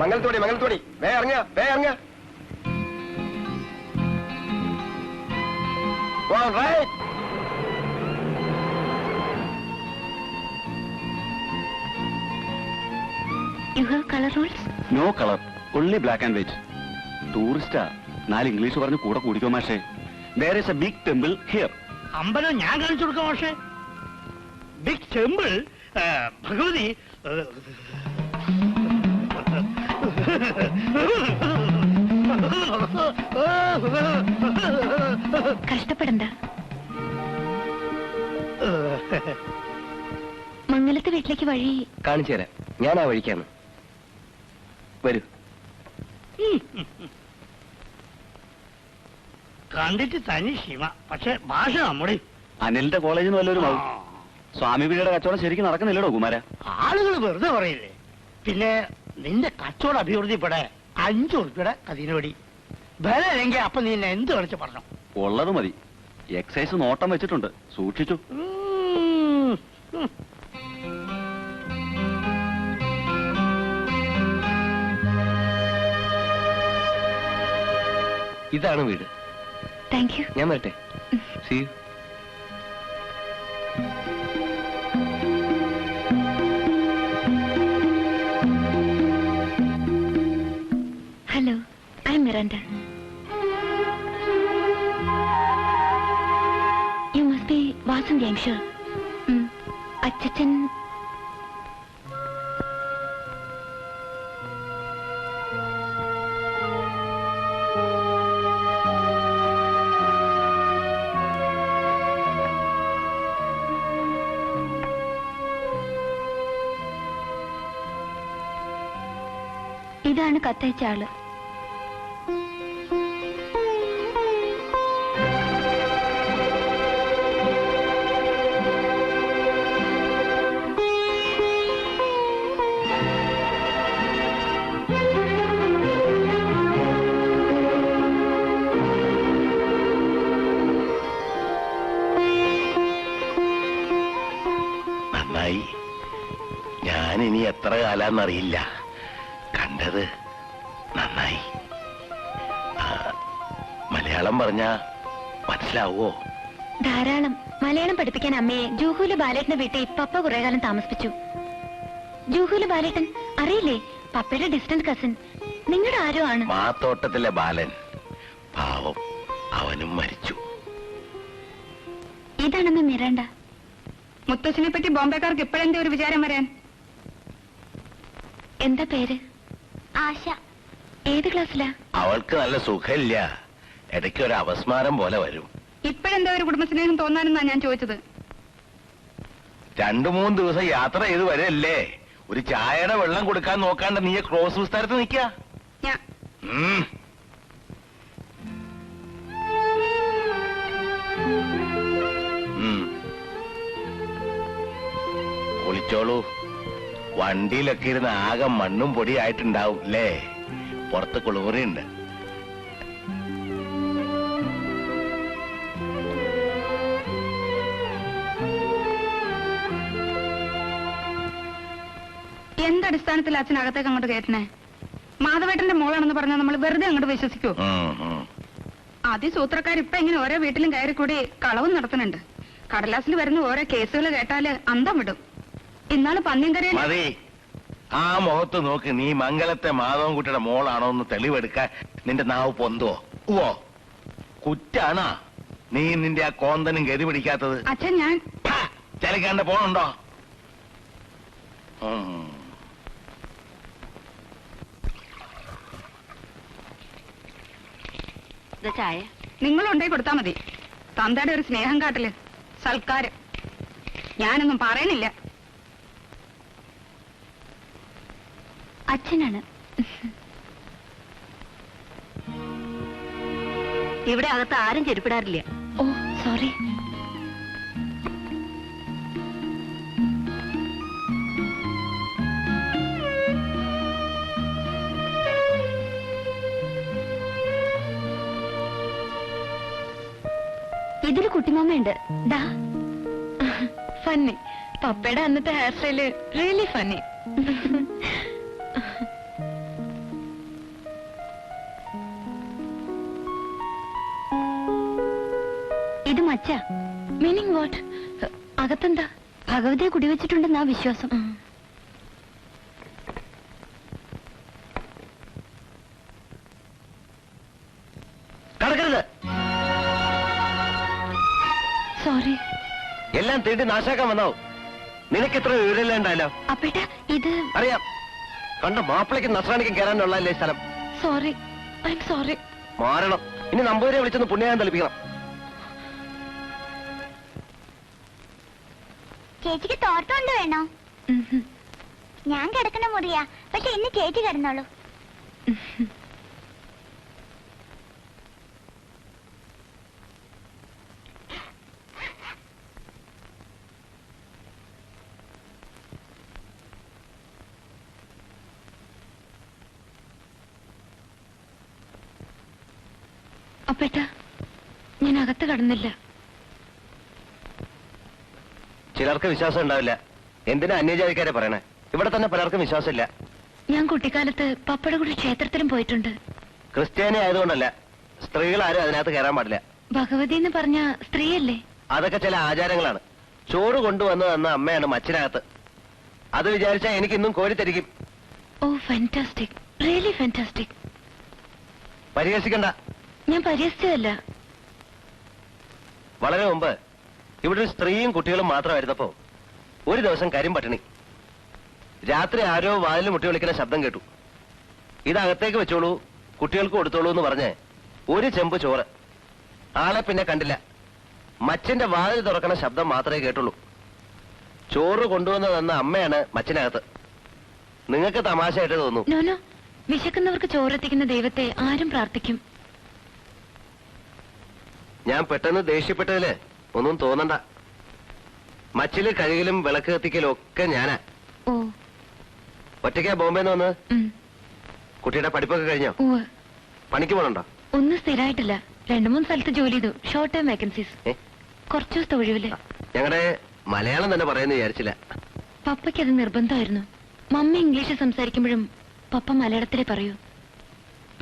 മംഗലത്തോടി വേ ഇറങ്ങ. You have color rules? No colour, only black and white. ടൂറിസ്റ്റാ, 4 ഇംഗ്ലീഷ് പറഞ്ഞ് കൂടെ കൂടിക്കോ മാഷേ. There is a big temple here. അമ്പലം ഞാൻ കാണിച്ചു കൊടുക്കാം പക്ഷേ. Big temple, Bhagavathi. കഷ്ടപ്പെടണ്ട. മംഗലത്തെ വീട്ടിലേക്ക് വഴി കാണിച്ചു തരാം. ഞാൻ ആ വഴിക്കാണ്. വരൂ. കണ്ടിട്ട് തനി ശിവ, പക്ഷെ ഭാഷ നമ്മുടെ. അനിലിന്റെ കോളേജിൽ നിന്ന് വല്ലവരും ആവും. സ്വാമി വീടിയുടെ കച്ചവടം ശരിക്കും നടക്കുന്നില്ലടോ കുമാര. ആളുകൾ വെറുതെ പറയില്ലേ. പിന്നെ നിന്റെ കച്ചവടം അഭിവൃദ്ധിപ്പെടെ 5 ഉറുപ്പിയുടെ കതിനോടി വില അല്ലെങ്കിൽ അപ്പൊ നീ എന്നെ എന്ത് കളിച്ച് പറഞ്ഞു? ഉള്ളത് മതി. എക്സൈസ് നോട്ടം വെച്ചിട്ടുണ്ട്, സൂക്ഷിച്ചു. ഇതാണ് വീട്. Thank you. ഞാൻ വരട്ടെ. See you. Hello, I M Miranda. You must be Vasanthi, I am sure. അച്ഛൻ ഇതാണ് കത്തയച്ച ആള്. നന്നായി. ഞാൻ ഇനി എത്ര കാലാന്നറിയില്ല. കണ്ടത് നന്നായി. മലയാളം പറഞ്ഞ മനസ്സിലാവോ? ധാരാളം. മലയാളം പഠിപ്പിക്കാൻ അമ്മയെ ജൂഹൂല് ബാലേട്ടനെ വീട്ടിൽ പപ്പ കുറെ കാലം താമസിപ്പിച്ചു. ജൂഹൂല് ബാലേട്ടൻ അറിയില്ലേ? പപ്പയുടെ ഡിസ്റ്റന്റ് കസിൻ. നിങ്ങളുടെ ആരോ ആണ്. മാത്തോട്ടത്തിലെ ബാലൻ. പാവം, അവനും മരിച്ചു. ഇതാണെന്ന് മിറാണ്ട. മുത്തശ്ശിനെ പറ്റി ബോംബെക്കാർക്ക് ഇപ്പോഴെന്താ ഒരു വിചാരം വരാൻ? എന്താ പേര്? ആശ. ഏത് ക്ലാസ്സിലാ? അവൾക്ക് നല്ല സുഖമില്ല. ഇടയ്ക്ക് ഒരു അപസ്മാരം പോലെ വരും. ഇപ്പോഴെന്താ ഒരു കുടുംബസ്നേഹം തോന്നാനെന്നാ ഞാൻ ചോദിച്ചത്. 2-3 ദിവസം യാത്ര ചെയ്ത് വരല്ലേ. ഒരു ചായയുടെ വെള്ളം കൊടുക്കാൻ നോക്കാണ്ട് നീ ക്രോസ് വിസ്താരത്ത് നിൽക്കുക. ഞാൻ കുളിച്ചോളൂ. വണ്ടിയിലൊക്കെ ഇരുന്ന് ആകെ മണ്ണും പൊടിയായിട്ടുണ്ടാവും അല്ലേ? പുറത്ത് കുളിമുറിയുണ്ട്. എന്തടിസ്ഥാനത്തിൽ അച്ഛനകത്തേക്ക് അങ്ങോട്ട് കയറ്റണേ? മാധവേട്ടന്റെ മോളാണെന്ന് പറഞ്ഞാൽ നമ്മൾ വെറുതെ അങ്ങോട്ട് വിശ്വസിക്കൂ? അതിസൂത്രക്കാരിപ്പൊ ഇങ്ങനെ ഓരോ വീട്ടിലും കയറി കൂടി കളവും നടത്തുന്നുണ്ട്. കടലാസിൽ വരുന്ന ഓരോ കേസുകൾ കേട്ടാല് അന്തം വിടും. ഇന്നാള് പന്നിയങ്കരയിൽ മതി. ആ മുഖത്ത് നോക്ക്. നീ മംഗലത്തെ മാധവൻകുട്ടിയുടെ മോളാണോ എന്ന് തെളിവെടുക്കാൻ നിന്റെ നാവ് പൊന്തോ? ഓ, കുറ്റാണാ നീ നിന്റെ ആ കോന്തനും ഗതി പിടിക്കാത്തത്? അച്ഛൻ ഞാൻ ചലിക്കാണ്ട് പോണുണ്ടോ? ചായ നിങ്ങളുണ്ടായി കൊടുത്താ മതി. തന്തയുടെ ഒരു സ്നേഹം കാട്ടല്, സൽക്കാരം. ഞാനൊന്നും പറയണില്ല. അച്ഛനാണ്. ഇവിടെ അകത്ത് ആരും ചെരുപ്പിടാറില്ല. ഓ സോറി. ഇതില് കുട്ടിമാമയുണ്ട്. ദാ ഫന്നി. പപ്പയുടെ അന്നത്തെ ഹെയർ സ്റ്റൈല് റിയലി ഫന്നി. ഇത് മച്ച. Meaning what? അകത്തെന്താ? ഭഗവതിയെ കുടിവെച്ചിട്ടുണ്ടെന്നാ വിശ്വാസം. കടക്കരുത്. സോറി. എല്ലാം തീണ്ടി നാശാക്കാൻ വന്നാവും. നിനക്ക് ഇത്ര വിവരമില്ലാണ്ടല്ലോ. അപ്പേട്ട ഇത് അറിയാം. കണ്ട മാപ്പിളയ്ക്കും നസ്രാണിക്കും കയറാനുള്ളല്ലേ സ്ഥലം. സോറി. I am sorry. മാറണം. ഇനി നമ്പൂതിരെ വിളിച്ചൊന്ന് പുണ്യാൻ തളിപ്പിക്കണം. ചേച്ചിക്ക് തോർത്തുകൊണ്ട് വേണോ? ഞാൻ കിടക്കുന്ന മുറിയാ, പക്ഷെ ഇന്ന് ചേച്ചി കിടന്നോളൂ. അപ്പേട്ട ഞാൻ അകത്ത് കടന്നില്ല. ചിലർക്ക് വിശ്വാസം ഉണ്ടാവില്ല. എന്തിനാ അന്യജാതിക്കാരെ പറയണേ? ഇവിടെ തന്നെ പലർക്കും വിശ്വാസമില്ല. ഞാൻ കുട്ടിക്കാലത്ത് പപ്പയുടെ കൂടി ക്ഷേത്രത്തിലും പോയിട്ടുണ്ട്. ക്രിസ്ത്യാനി ആയതുകൊണ്ടല്ല, സ്ത്രീകൾ ആരും അതിനകത്ത് കയറാൻ പാടില്ല. ഭഗവതി എന്ന് പറഞ്ഞ സ്ത്രീയല്ലേ? അതൊക്കെ ചില ആചാരങ്ങളാണ്. ചോറ് കൊണ്ടുവന്ന് തന്ന അമ്മയാണ് മച്ചിനകത്ത്. അത് വിചാരിച്ചാൽ എനിക്ക് ഇന്നും കോരിത്തരിക്കും. ഓ ഫാന്റാസ്റ്റിക്, റിയലി ഫാന്റാസ്റ്റിക്. പരിഹസിക്കണ്ട. ഞാൻ പരിഹസിച്ചതല്ല. വളരെ മുമ്പ് ഇവിടെ ഒരു സ്ത്രീയും കുട്ടികളും മാത്രമായിരുന്നപ്പോ ഒരു ദിവസം കരിമ്പട്ടിണി. രാത്രി ആരോ വാതിൽ മുട്ടി വിളിക്കുന്ന ശബ്ദം കേട്ടു. ഇതകത്തേക്ക് വെച്ചോളൂ, കുട്ടികൾക്ക് കൊടുത്തോളൂ എന്ന് പറഞ്ഞ് ഒരു ചെമ്പ് ചോറ്. ആളെ പിന്നെ കണ്ടില്ല. മച്ചിന്റെ വാതിൽ തുറക്കണ ശബ്ദം മാത്രമേ കേട്ടുള്ളൂ. ചോറ് കൊണ്ടുവന്ന് തന്ന അമ്മയാണ് മച്ചിനകത്ത്. നിങ്ങൾക്ക് തമാശയായിട്ട് തോന്നുന്നു. നോനോ, വിശക്കുന്നവർക്ക് ചോറെത്തിക്കുന്ന ദൈവത്തെ ആരും പ്രാർത്ഥിക്കും. ഞാൻ പെട്ടെന്ന് ദേഷ്യപ്പെട്ടതില് ഒന്നും തോന്നണ്ട. മച്ചില് കഴുകലും വിളക്ക് കത്തിക്കലും ഒക്കെ ഞാനാ. ഓ ഒറ്റയ്ക്കാ ബോംബെന്ന് വന്ന്. കുട്ടിയുടെ പഠിപ്പൊക്കെ കഴിഞ്ഞോ? പണിക്ക് പോകണുണ്ടോ? ഒന്നും സ്ഥിരമായിട്ടില്ല. 2-3 സ്ഥലത്ത് ജോലി ചെയ്തു. Short time vacancies. കുറച്ചു ദിവസത്തെ ഒഴിവില്. ഞങ്ങളുടെ മലയാളം തന്നെ പറയുന്നു വിചാരിച്ചില്ല. പപ്പയ്ക്ക് അത് നിർബന്ധമായിരുന്നു. മമ്മി ഇംഗ്ലീഷ് സംസാരിക്കുമ്പോഴും പപ്പ മലയാളത്തിലേ പറയൂ.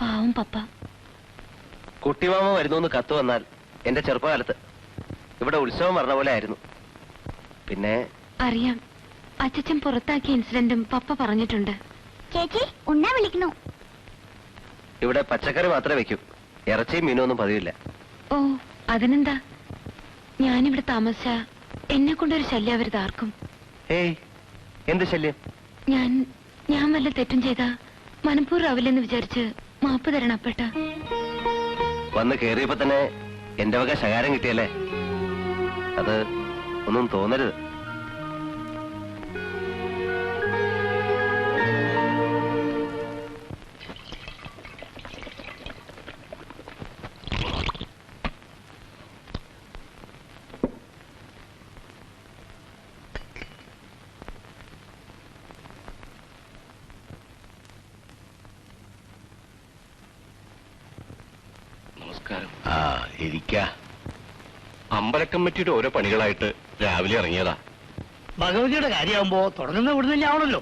പാവം പപ്പ. കുട്ടിമാമ വരുന്നു കത്ത് വന്നാൽ എന്റെ ചെറുപ്പകാലത്ത് ഇവിടെ ഉത്സവം പറഞ്ഞ പോലെ ആയിരുന്നു. പിന്നെ അറിയാം, അച്ഛൻ പുറത്താക്കിയ ഇൻസിഡന്റും പപ്പ പറഞ്ഞിട്ടുണ്ട്. ചേച്ചി ഉണ്ണാ വിളിക്കുന്നു. ഇവിടെ പച്ചക്കറി മാത്രമേ വെക്കൂ. ഇറച്ചിയും മീനും ഒന്നും പതിവില്ല. ഓ അതിനെന്താ, ഞാനിവിടെ താമസിച്ച എന്നെ കൊണ്ടൊരു ശല്യം അവരുത് ആർക്കും. ഏയ്, എന്ത് ശല്യം? ഞാൻ വല്ല തെറ്റും ചെയ്താ മനഃപൂർവ്വമില്ലെന്ന് വിചാരിച്ച് മാപ്പ് തരണം അപ്പേട്ട. വന്ന് കേറിയപ്പോ തന്നെ എന്റെ വക ശകാരം കിട്ടിയല്ലേ? അത് ഒന്നും തോന്നരുത്. നമസ്കാരം. ഇരിക്ക. അമ്പലക്കമ്മിറ്റിയുടെ ഓരോ പണികളായിട്ട് രാവിലെ ഇറങ്ങിയതാ. ഭഗവതിയുടെ കാര്യമാകുമ്പോ തുടങ്ങുന്ന ഇവിടെ തന്നെയാവണല്ലോ.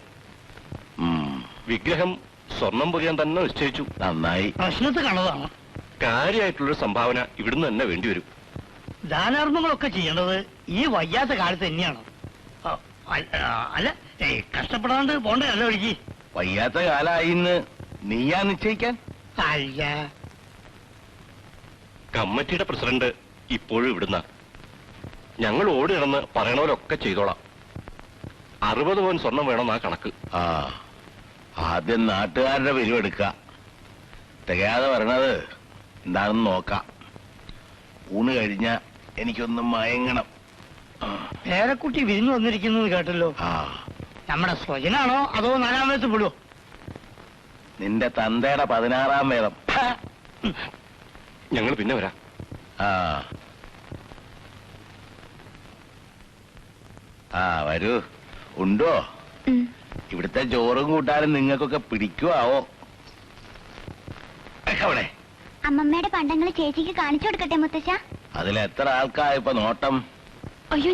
വിഗ്രഹം സ്വർണം പൊതിയാൻ തന്നെ നിശ്ചയിച്ചു. നന്നായി. പ്രശ്നത്തിൽ കാണതാണ്. കാര്യമായിട്ടുള്ളൊരു സംഭാവന ഇവിടുന്ന് തന്നെ വേണ്ടിവരും. ദാനാർമ്മങ്ങളൊക്കെ ചെയ്യേണ്ടത് ഈ വയ്യാത്ത കാലത്ത് തന്നെയാണ്. അല്ല, കഷ്ടപ്പെടാണ്ട് പോണ്ടല്ല ഒഴുകി. വയ്യാത്ത കാലായിന്ന് നീയാ നിശ്ചയിക്കാൻ? അല്ല, കമ്മിറ്റിയുടെ പ്രസിഡന്റ് ഇപ്പോഴും ഇവിടുന്ന. ഞങ്ങൾ ഓടി നടന്ന് പറയണവരൊക്കെ ചെയ്തോളാം. 60 പവൻ സ്വർണം വേണമെന്നാ കണക്ക്. ആദ്യം നാട്ടുകാരുടെ പിരിവെടുക്ക. തികയാതെ വരണത് എന്താണെന്ന് നോക്കാം. ഊണ് കഴിഞ്ഞ എനിക്കൊന്ന് മയങ്ങണം. പേരക്കുട്ടി വിരുന്ന് വന്നിരിക്കുന്നത് കേട്ടല്ലോ. ആ, നമ്മുടെ സ്വജനാണോ അതോ 4-ാം വയസ്സ് വിടുവോ? നിന്റെ തന്തയുടെ 16-ാം വേദം. ഞങ്ങൾ പിന്നെ വരാം. ആ ആ വരൂ. ഉണ്ടോ? ഇവിടുത്തെ ചോറും കൂട്ടാനും നിങ്ങൾക്കൊക്കെ പിടിക്കുവോ? അവിടെ അമ്മമ്മയുടെ പണ്ടങ്ങൾ ചേച്ചിക്ക് കാണിച്ചു കൊടുക്കട്ടെ മുത്തശ്ശ? അതിലെത്ര ആൾക്കായിപ്പോ നോട്ടം? അയ്യോ,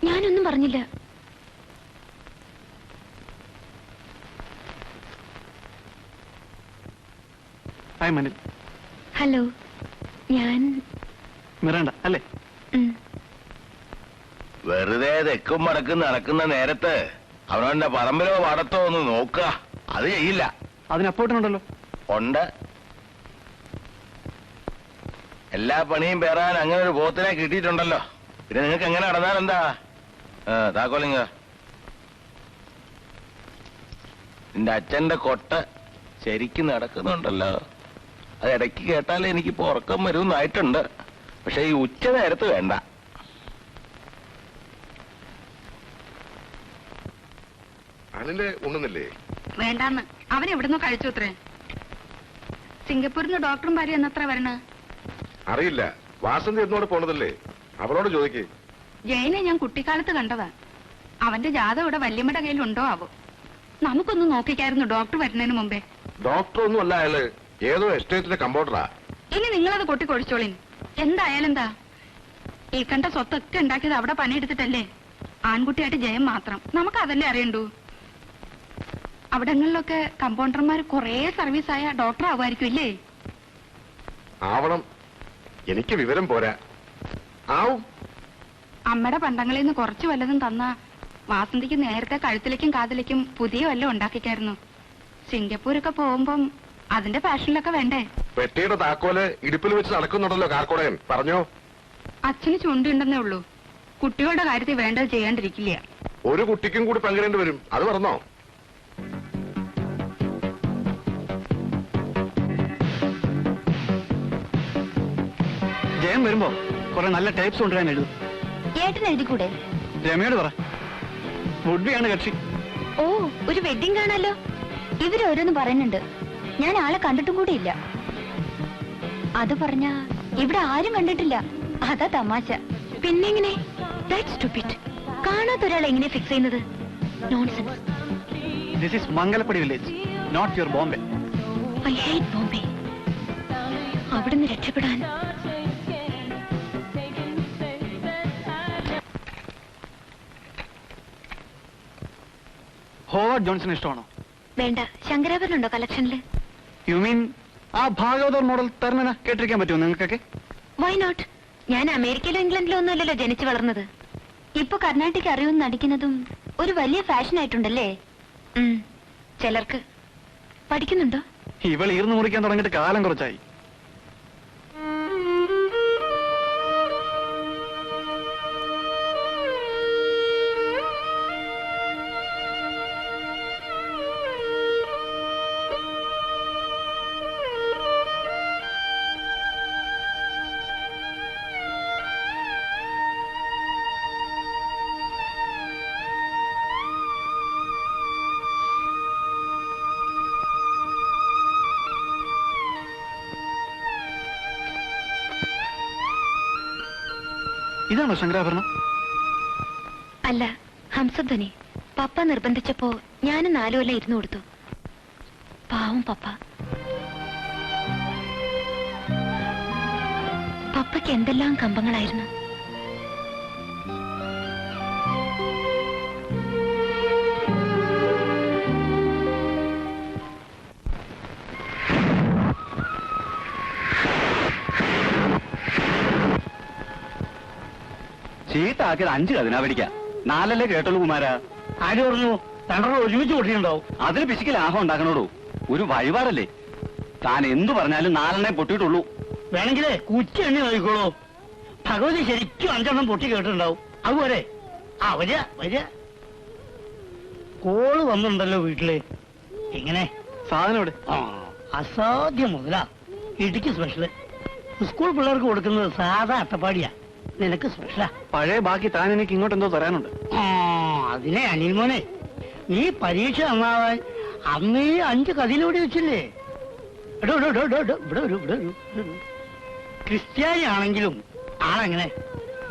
ഞാനൊന്നും പറഞ്ഞില്ല. ഹായ് മനിൽ. ഹലോ, ഞാൻ മിറണ്ട അല്ലേ? വെറുതെ തെക്കും മടക്കും നടക്കുന്ന നേരത്ത് അവനവന്റെ പറമ്പിലോ പാടത്തോ ഒന്ന് നോക്കുക. അത് ചെയ്യില്ല. അതിന് അപ്പോട്ടുണ്ടല്ലോ. ഉണ്ട്. എല്ലാ പണിയും പേറാൻ അങ്ങനെ ഒരു പോത്തിനെ കിട്ടിയിട്ടുണ്ടല്ലോ. പിന്നെ നിങ്ങൾക്ക് എങ്ങനെ നടന്നാൽ എന്താ? താക്കോലിങ്ങ. നിന്റെ അച്ഛന്റെ കൊട്ട ശരിക്കും നടക്കുന്നുണ്ടല്ലോ. അത് ഇടയ്ക്ക് കേട്ടാലേ എനിക്കിപ്പോ ഉറക്കം വരുമെന്നായിട്ടുണ്ട്. പക്ഷെ ഈ ഉച്ച നേരത്ത് വേണ്ട. അനില് ഉണ്ണുന്നില്ലേ? വേണ്ടാന്ന് അവൻ എവിടുന്നോ കഴിച്ചു അത്രേ. സിംഗപ്പൂരിൽ നിന്ന് ഡോക്ടറും ഭാര്യ എന്നത്ര വരണ അറിയില്ല. വാസന്തി എന്നോട് പോണതല്ലേ, അവളോട് ചോദിക്കേ. ജയനെ ഞാൻ കുട്ടിക്കാലത്ത് കണ്ടതാ. അവന്റെ ജാതം ഇവിടെ വല്യമ്മയുടെ കയ്യിലുണ്ടോ ആവോ? നമുക്കൊന്ന് നോക്കിക്കായിരുന്നു ഡോക്ടർ വരുന്നതിന് മുമ്പേ. ഡോക്ടർ ഒന്നും അല്ല അയാള്, ഏതോ എസ്റ്റേറ്റിലെ കമ്പൗണ്ടറാ. ഇനി നിങ്ങളത് കൊട്ടിക്കൊഴിച്ചോളിൻ. എന്തായാലും എന്താ, ഈ കണ്ട സ്വത്തൊക്കെ ഉണ്ടാക്കിയത് അവിടെ പണിയെടുത്തിട്ടല്ലേ. ആൺകുട്ടിയായിട്ട് ജയം മാത്രം. നമുക്ക് അതല്ലേ അറിയണ്ടൂ. അവിടങ്ങളിലൊക്കെ കമ്പൗണ്ടർമാർ കുറേ സർവീസായ ഡോക്ടർ ആവുമായിരിക്കും ഇല്ലേ? ആവണം. എനിക്ക് വിവരം പോരാ. ആവും. അമ്മയുടെ പണ്ടങ്ങളിൽ നിന്ന് കുറച്ച് വല്ലതും തന്ന വാസന്തിക്ക് നേരത്തെ കഴുത്തിലേക്കും കാതിലേക്കും പുതിയ വല്ലതും ഉണ്ടാക്കിക്കായിരുന്നു. സിംഗപ്പൂരൊക്കെ പോകുമ്പം അതിന്റെ ഫാഷനിലൊക്കെ വേണ്ടേ? പെട്ടിയുടെ താക്കോല് ഇടുപ്പിൽ വെച്ച് നടക്കുന്നുണ്ടല്ലോ കാർക്കോടയൻ. പറഞ്ഞോ? അച്ഛന് ചുണ്ടുണ്ടെന്നേ ഉള്ളൂ. കുട്ടികളുടെ കാര്യത്തിൽ വേണ്ടത് ചെയ്യാണ്ടിരിക്കില്ല. ഒരു കുട്ടിക്കും കൂടി പങ്കിടേണ്ടി വരും. അത് പറഞ്ഞോ? ജയം വരുമ്പോ കുറെ നല്ല ടൈപ്സ് കൊണ്ടുവരാൻ എഴുതും. ഏട്ടൻ എഴുതിക്കൂടെ? രമയോട് പറ. വുഡ്ബിയാണ് കക്ഷി. ഓ, ഒരു വെഡിങ് കാണാലോ. ഇവരോരോന്ന് പറയുന്നുണ്ട്. ഞാൻ ആളെ കണ്ടിട്ടും കൂടി ഇല്ല. അത് പറഞ്ഞ ഇവിടെ ആരും കണ്ടിട്ടില്ല. അതാ തമാശ. പിന്നെങ്ങനെ? കാണാത്തൊരാളെ എങ്ങനെ ഫിക്സ് ചെയ്യുന്നത്? Nonsense. This is Mangalappadi village, not your Bombay. I hate Bombay. അവിടുന്ന് രക്ഷപ്പെടാൻ ഹോവാർഡ് ജോൺസൺ ഇഷ്ടമാണോ? വേണ്ട. ശങ്കരാഭരണുണ്ടോ കളക്ഷനില്? യു മീൻ ആ ഭാഗവതർ മോഡൽ തരണ കേട്ടിരിക്കാൻ പറ്റുമോ നിങ്ങൾക്കൊക്കെ? Why not? ഞാൻ അമേരിക്കയിലോ ഇംഗ്ലണ്ടിലോ ഒന്നുമല്ലല്ലോ ജനിച്ചു വളർന്നത്. ഇപ്പൊ കർണാട്ടിക് അറിയുമെന്ന് നടിക്കുന്നതും ഒരു വലിയ ഫാഷൻ ആയിട്ടുണ്ടല്ലേ. ചിലർക്ക്. പഠിക്കുന്നുണ്ടോ? ഇവൾ ഈർന്നു മുറിക്കാൻ തുടങ്ങിയിട്ട് കാലം കുറച്ചായി. ഇതാണോ ശങ്കരാഭരണം? അല്ല, ഹംസധ്വനി. പപ്പ നിർബന്ധിച്ചപ്പോ ഞാനും 4 കൊല്ലം ഇരുന്നു കൊടുത്തു. പാവം പപ്പ. പപ്പയ്ക്ക് എന്തെല്ലാം കമ്പങ്ങളായിരുന്നു. ചീട്ടാക്കിയത് 5 കതിനാ പിടിക്കാം. 4 കേട്ടുള്ളൂ കുമാരാ. ആര് പറഞ്ഞു? 2 ഒരുമിച്ച് പൊട്ടിയിട്ടുണ്ടാവും. അതിന് പിശിക്ക് ലാഭം ഉണ്ടാക്കണോടൂ. ഒരു വഴിപാടല്ലേ. താൻ എന്തു പറഞ്ഞാലും 4 പൊട്ടിയിട്ടുള്ളൂ. വേണമെങ്കിലേ കുച്ച എണ്ണി നോക്കിക്കോളൂ. ഭഗവതി ശരിക്കും 5 പൊട്ടി കേട്ടിട്ടുണ്ടാവും. അതുപോലെ വരിക വരിക. കോള് വന്നിട്ടുണ്ടല്ലോ വീട്ടില്. എങ്ങനെ സാധനം ഇവിടെ? അസാധ്യം മുതലാ. ഇടുക്കി സ്പെഷ്യല്. സ്കൂൾ പിള്ളേർക്ക് കൊടുക്കുന്നത് സാധാ അട്ടപ്പാടിയാ. നിനക്ക് സ്പെഷ്യലാ. പഴയ ബാക്കി താൻ എനിക്ക് ഇങ്ങോട്ട് എന്തോ തരാനുണ്ട്. ആ അതിനെ അനിൽമോനെ, നീ പരീക്ഷ നന്നാവാൻ അന്ന് ഈ 5 കഥയിലൂടെ വെച്ചില്ലേ? എടോ എടോ എടോ എടോ, ഇവിടെ വരൂ, ഇവിടെ വരൂ, ഇവിടെ വരൂ. ക്രിസ്ത്യാനി ആണെങ്കിലും ആളെങ്ങനെ?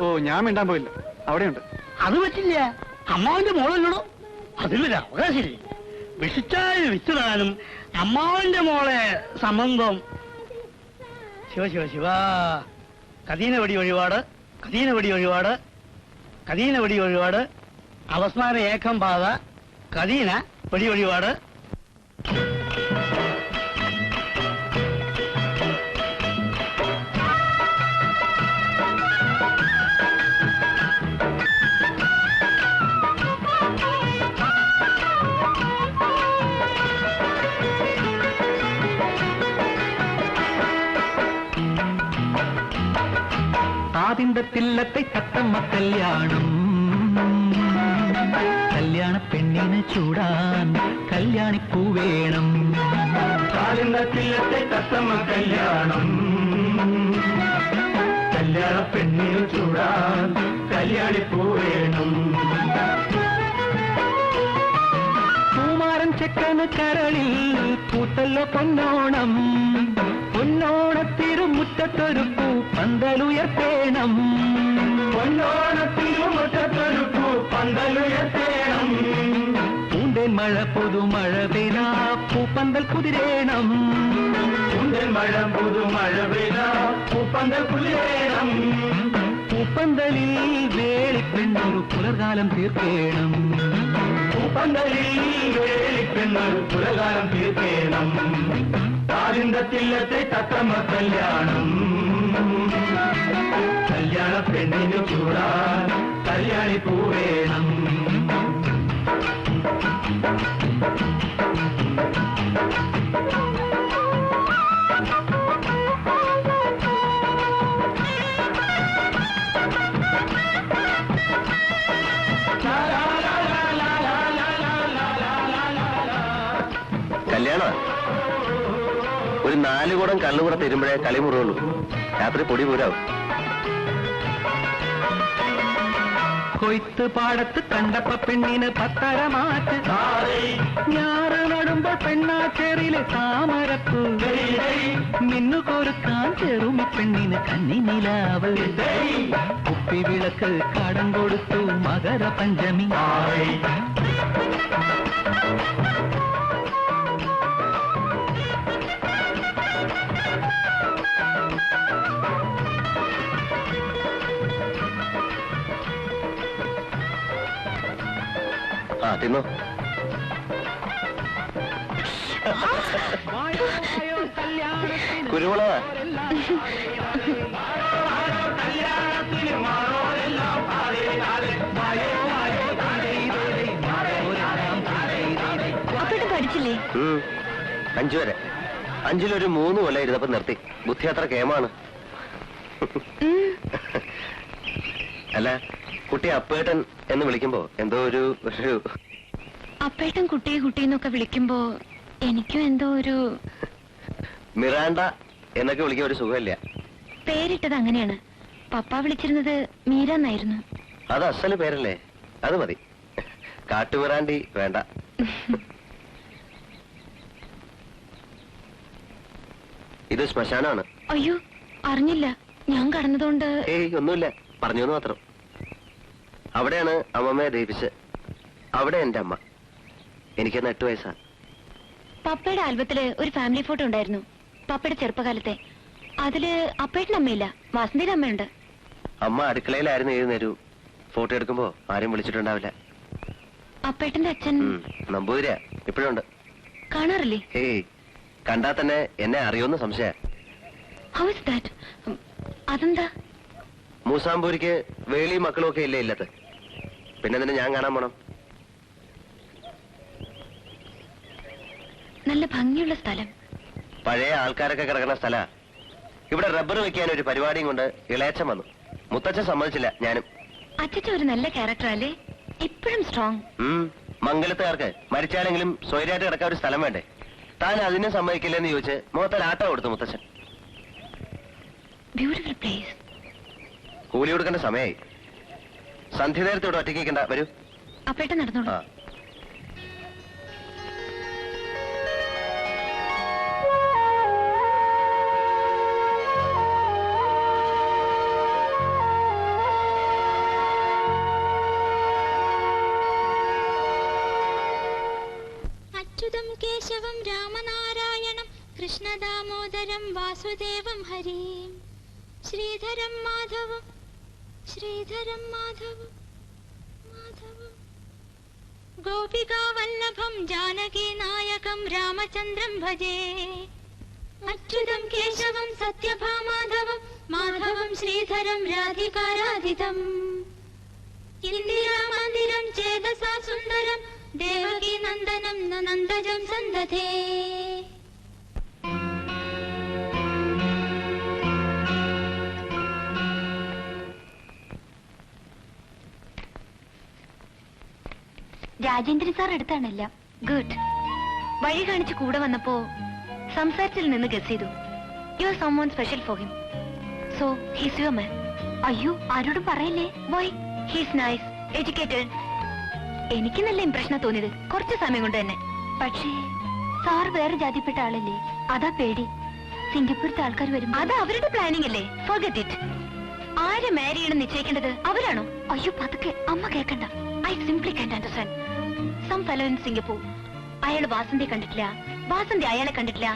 ഓ, ഞാൻ മിണ്ടാൻ പോയില്ല, അവിടെയുണ്ട്. അത് പറ്റില്ല, അമ്മാവന്റെ മോളല്ലോ, അതിലൊരു അവകാശമില്ലേ? വിഷിച്ചാൽ വിത്തുടാനും അമ്മാവന്റെ മോളെ സംബന്ധം. ശിവ ശിവ ശിവ. കദീന വെടി വഴിപാട്, കദീന വെടി വഴിപാട്, കദീന വെടി വഴിപാട്, അവസാന ഏകം പാത, കദീന വെടി വഴിപാട്. ആദിന്തത്തില്ലത്തെ തത്തമ്മ കല്യാണം, കല്യാണ പെണ്ണിന് ചൂടാൻ കല്യാണിപ്പൂ വേണം. ആദിന്തത്തില്ലത്തെ തത്തമ്മ കല്യാണം, കല്യാണ പെണ്ണിന് ചൂടാൻ കല്യാണിപ്പൂ വേണം. പൂമാരൻ ചെക്കന് കരളിൽ പൂത്തല്ലോ പൊന്നോണം, പൊന്നോണത്തിരുമുറ്റത്തൊരു പൂ പന്തലുയർത്തേണം, പൊന്നോണത്തിരുമുറ്റത്തൊരു പൂ പന്തലുയർത്തേണം. പൂന്തേൻ മഴ പുതുമഴ പെയ്താ പൂപ്പന്തൽ കുതിരേണം, പൂന്തേൻ മഴ പുതുമഴ പെയ്താ പൂപ്പന്തൽ കുതിരേണം. പൂപ്പന്തലിൽ വേളിപ്പെണ്ണൊരു പുലർകാലം തീർക്കേണം, പൂപ്പന്തലിൽ വേളിപ്പെണ്ണൊരു പുലർകാലം തീർക്കേണം. ആദിന്തത്തില്ലത്തെ തത്തമ്മ കല്യാണം, കല്യാണ പെണ്ണിന് ചൂടാൻ കല്യാണിപ്പൂ വേണം. കല്യാണ ഒരു 4 കുടം കള്ളുകൂടെ തരുമ്പോഴേ കളിമുറുള്ളൂ. രാത്രി പൊടി പൂരാവും. കൊയ്ത്ത് പാടത്ത് കണ്ടപ്പ പെണ്ണിന് 10 മാറ്റ്, ഞാറ് നടുമ്പോൾ പെണ്ണാച്ചേറിയിലെ താമരപ്പൂ, മിന്നു കോരുക്കാൻ ചെറുമി പെണ്ണിന് കന്നിനിലാവ്, കുപ്പി വിളക്ക് കടം കൊടുത്തു മകര പഞ്ചമി. ആ തിന്നോ. കുരുമുളക അപ്പോഴും പഠിച്ചില്ലേ? 5 വരെ. 5-ലൊരു 3 കൊല്ലം ഇരുന്നപ്പോ നിർത്തി. ബുദ്ധി അത്ര കേമാണ്. അല്ല, കുട്ടി അപ്പേട്ടൻ എന്ന് വിളിക്കുമ്പോ എന്തോ ഒരു അപ്പേട്ടൻ കുട്ടിയെ കുട്ടിന്നൊക്കെ വിളിക്കുമ്പോ എനിക്കും എന്തോ ഒരു മിറാണ്ട എന്നൊക്കെ വിളിക്കാൻ ഒരു സുഖമില്ല. പേരിട്ടത് അങ്ങനെയാണ്. പപ്പ വിളിച്ചിരുന്നത് മീര എന്നായിരുന്നു. അത് അസല് പേരല്ലേ, അത് മതി. കാട്ടുമിറാണ്ടി വേണ്ട. ഇത് ശ്മശാനാണ്. അയ്യോ, അറിഞ്ഞില്ല. ഞാൻ കടന്നതുകൊണ്ട്. ഏയ് ഒന്നുമില്ല, പറഞ്ഞു മാത്രം. അവിടെയാണ് അമ്മമ്മയെ ദഹിപ്പിച്ച്. അവിടെ എന്റെ അമ്മ. എനിക്കന്ന് 8 വയസ്സാ. പപ്പയുടെ ആൽബത്തില് ഒരു ഫാമിലി ഫോട്ടോ ഉണ്ടായിരുന്നു, പപ്പയുടെ ചെറുപ്പകാലത്തെ. അതില് അപ്പേട്ടൻ്റെ അമ്മയില്ല, വാസന്തിയുടെ അമ്മയുണ്ട്. അമ്മ അടുക്കളയിലായിരുന്നു 7 നേരവും. ഫോട്ടോ എടുക്കുമ്പോ ആരും വിളിച്ചിട്ടുണ്ടാവില്ല. അപ്പേട്ടന്റെ അച്ഛൻ നമ്പൂതിരിയാ, ഇപ്പോഴുണ്ട്. കാണാറില്ലേ? ഏയ് കണ്ടാ തന്നെ എന്നെ അറിയുമെന്ന് സംശയ. How is that? അതെന്താ? മൂസാമ്പൂരിക്ക് വേളി മക്കളും ഒക്കെ ഇല്ലേ ഇല്ലത്ത്, പിന്നെ തന്നെ ഞാൻ കാണാൻ പോണം. നല്ല ഭംഗിയുള്ള സ്ഥലം. പഴയ ആൾക്കാരൊക്കെ കിടക്കുന്ന സ്ഥല. ഇവിടെ റബ്ബർ വെക്കാൻ ഒരു പരിപാടിയും കൊണ്ട് ഇളയച്ചൻ വന്നു. മുത്തച്ഛൻ സമ്മതിച്ചില്ല, ഞാനും. അച്ഛൻ ഒരു നല്ല ക്യാരക്ടർ അല്ലേ? ഇപ്പോഴും സ്ട്രോങ്. മംഗലത്തുകാർക്ക് മരിച്ചാലെങ്കിലും സ്വൈരായിട്ട് കിടക്കാൻ ഒരു സ്ഥലം വേണ്ടേ? താൻ അതിനെ സമ്മതിക്കില്ലെന്ന് ചോദിച്ച് മുഖത്തിൽ ആട്ട കൊടുത്തു മുത്തച്ഛൻ. Beautiful place. കൂലി കൊടുക്കേണ്ട സമയമായി. സന്ധ്യ നേരത്തെ ഇവിടെ ഒറ്റയ്ക്ക് നിൽക്കണ്ട, വരൂ. അപ്പേട്ടൻ നടന്നോളൂ. ആ അച്യുതം കേശവം രാമനാരായണം കൃഷ്ണദാമോദരം വാസുദേവം ഹരിം ശ്രീധരം മാധവം മാധവം ഗോപികാവല്ലഭം ജാനകി നായകം രാമചന്ദ്രം ഭജേ അച്യുതം കേശവം സത്യഭാമാധവം മാധവം ശ്രീധരം രാധികാരാധിതം ഇന്ദിരാമന്ദിരം ചേതസാ സുന്ദരം ദേവകീ നന്ദനം നന്ദജം സന്തതേ. രാജേന്ദ്രൻ സാർ അടുത്താണല്ല. ഗുഡ്. വഴി കാണിച്ച് കൂടെ വന്നപ്പോ സംസാരത്തിൽ നിന്ന് ഗസ് ചെയ്തു. You are someone special for him. So he's your man. അയ്യോ, ആരോടും പറയില്ലേ. വൈ? He's nice, educated. എനിക്ക് നല്ല ഇംപ്രഷനാ തോന്നിയത് കുറച്ച് സമയം കൊണ്ട് തന്നെ. പക്ഷേ സാർ വേറെ ജാതിപ്പെട്ട ആളല്ലേ, അതാ പേടി. സിംഗപ്പൂരത്തെ ആൾക്കാർ വരും. അത് അവരുടെ പ്ലാനിംഗ് അല്ലേ, ഫോർഗെറ്റ് ഇറ്റ്. ആരെ മാരി ചെയ്യണം നിശ്ചയിക്കേണ്ടത് അവരാണോ? അയ്യോ പതുക്കെ, അമ്മ കേൾക്കണ്ട. I simply can't understand. Some fellow in Singapore. അയാൾ വാസന്തി കണ്ടിട്ടില്ല, വാസന്തി അയാളെ കണ്ടിട്ടില്ല.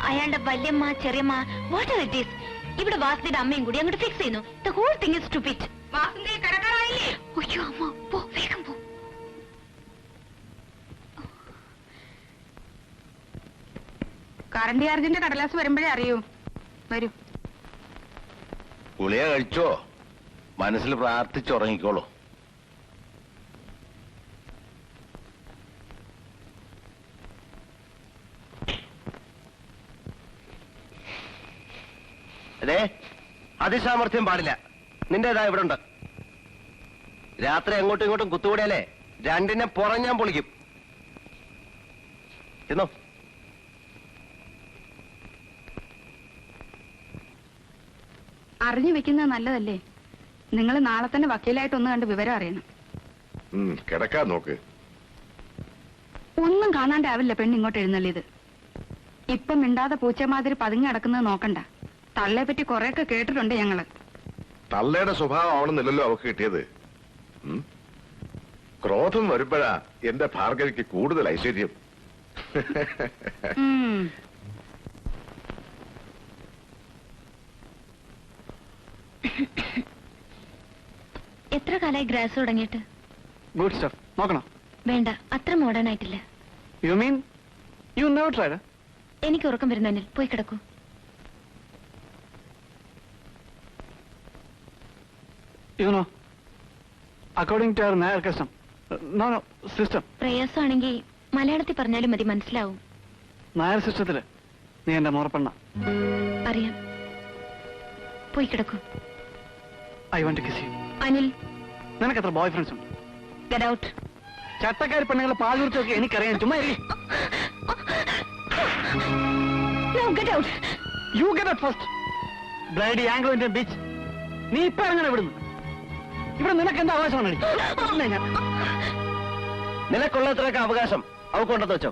അയാളുടെ വല്യമ്മ ചെറിയമ്മ വാട്ട് ആർ ഇറ്റ് ഈസ്. ഇവിടെ വാസന്തിയുടെ അമ്മയും കൂടി അങ്ങോട്ട് ഫിക്സ് ചെയ്യുന്നു. The whole thing is stupid. Vasanthi കടക്കാറായില്ലേ? അയ്യോ അമ്മ, പോ വേഗം പോ. കറണ്ട് ചാർജിന്റെ കടലാസ് വരുമ്പോഴേ അറിയൂ. വരൂ. ഗുളിക കഴിച്ചോ? മനസ്സിൽ പ്രാർത്ഥിച്ചുറങ്ങിക്കോളൂ. അതെ, അതിസാമർഥ്യം പാടില്ല. നിന്റേതാ ഇവിടെ ഉണ്ട്. രാത്രി അങ്ങോട്ടും ഇങ്ങോട്ടും കുത്തുകൂടിയാലേ രണ്ടിനെ പുറഞ്ഞാൻ പൊളിക്കും. തിന്നോ. അറിഞ്ഞു വെക്കുന്നത് നല്ലതല്ലേ. നിങ്ങൾ നാളെ തന്നെ വക്കീലായിട്ട് ഒന്ന് കണ്ട് വിവരം അറിയണം. കിടക്കാൻ നോക്ക്. ഒന്നും കാണാണ്ടാവില്ല പെണ്ണ് ഇങ്ങോട്ട് എഴുന്നള്ളിയത്. ഇപ്പം മിണ്ടാതെ പൂച്ചമാതിരി പതുങ്ങി നടക്കുന്നത് നോക്കണ്ട. തള്ളയെ പറ്റി കൊറേയൊക്കെ കേട്ടിട്ടുണ്ട് ഞങ്ങള്. തള്ളയുടെ സ്വഭാവം ആവണമെന്നില്ലല്ലോ അവക്ക് കിട്ടിയത്. ക്രോധം വരുമ്പോഴാ എന്റെ ഭാർഗവിക്ക് കൂടുതൽ ഐശ്വര്യം. എത്ര കാലായി ഗ്രാസ് തുടങ്ങിയിട്ട്? Good stuff. നോക്കണോ? വേണ്ട, അത്ര മോഡേൺ ആയിട്ടില്ല. You mean you never tried? എനിക്ക് ഉറക്കം വരുന്നതിൽ പോയി കിടക്കൂ. You know, according to our Nair custom, no, system. പ്രയാസമാണെങ്കിൽ മലയാളത്തിൽ പറഞ്ഞാലും മതി, മനസ്സിലാവും. നായർ സിസ്റ്റത്തില് നീ എന്റെ മുറപ്പെണ്ണ. അറിയാം. പോയി കിടക്കൂ. I want to kiss you. Anil, നിനക്ക് എത്ര ബോയ് ഫ്രണ്ട്സ് ഉണ്ട്? Get out. ചട്ടക്കാരി പെണ്ണുങ്ങളെ പാചകത്തൊക്കെ എനിക്കറിയാം. ചുമ്മാ No, get out. You get out first. Bloody Anglo Indian beach. നീ ഇപ്പൊ എങ്ങനെ വിടുന്നു? ഇവിടെ നിനക്ക് എന്താ അവകാശമാണ്? നിനക്കുള്ളത്രയൊക്കെ അവകാശം അവക്കുണ്ടെന്ന് വെച്ചോ.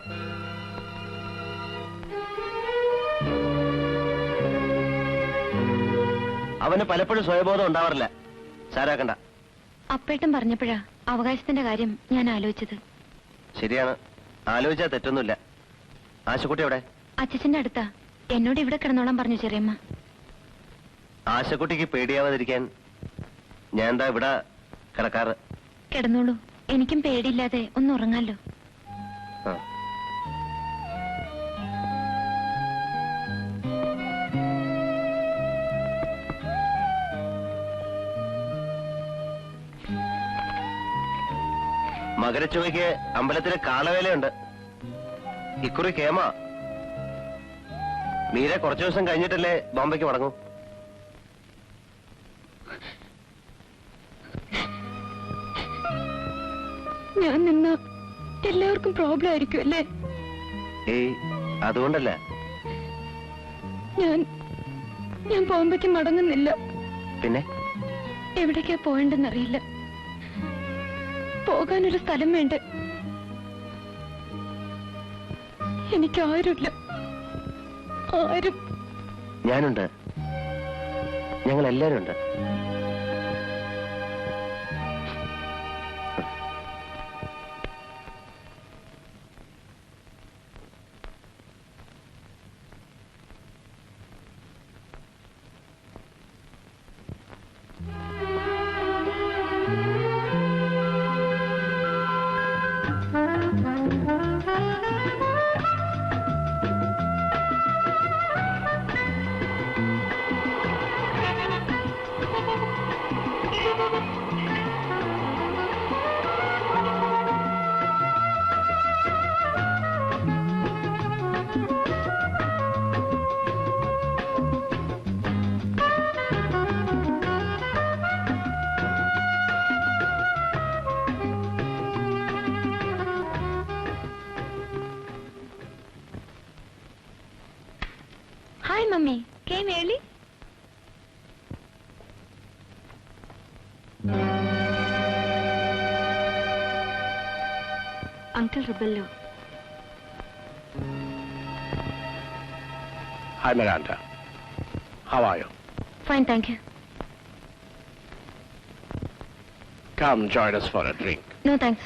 അവന് പലപ്പോഴും സ്വയബോധം ഉണ്ടാവാറില്ല. സാരാക്കണ്ട. അപ്പേട്ടൻ പറഞ്ഞപ്പോഴാ അവകാശത്തിന്റെ കാര്യം ഞാൻ ആലോചിച്ചത്. ശരിയാണ്, ആലോചിച്ചാൽ തെറ്റൊന്നുമില്ല. ആശക്കുട്ടി എവിടെ? അച്ഛന്റെ അടുത്താ. എന്നോട് ഇവിടെ കിടന്നോളാൻ പറഞ്ഞു ചെറിയമ്മ. ആശക്കുട്ടിക്ക് പേടിയാവാതിരിക്കാൻ ഞാൻ എന്താ ഇവിടെ കിടക്കാറ്. കിടന്നോളൂ, എനിക്കും പേടിയില്ലാതെ ഒന്ന് ഉറങ്ങാലോ. ആ. മകരച്ചുവയ്ക്ക് അമ്പലത്തിലെ കാളവേലയുണ്ട്. ഇക്കുറി കേമ. മീര കുറച്ചു ദിവസം കഴിഞ്ഞിട്ടല്ലേ ബോംബെക്ക് മടങ്ങും. ഞാൻ നിന്ന എല്ലാവർക്കും പ്രോബ്ലം ആയിരിക്കും അല്ലേ? ഏയ്, അതുകൊണ്ടല്ല. ഞാൻ ബോംബെക്ക് മടങ്ങുന്നില്ല. പിന്നെ എവിടേക്കാ പോകണ്ടെന്നറിയില്ല. പോകാനൊരു സ്ഥലം വേണ്ട. എനിക്കാരുമില്ല, ആരും. ഞാനുണ്ട്, ഞങ്ങൾ എല്ലാരും ഉണ്ട്. Hi, Mummy. Came early? Uncle Rebello. Hi, Miranda. How are you? Fine, thank you. Come join us for a drink. No, thanks.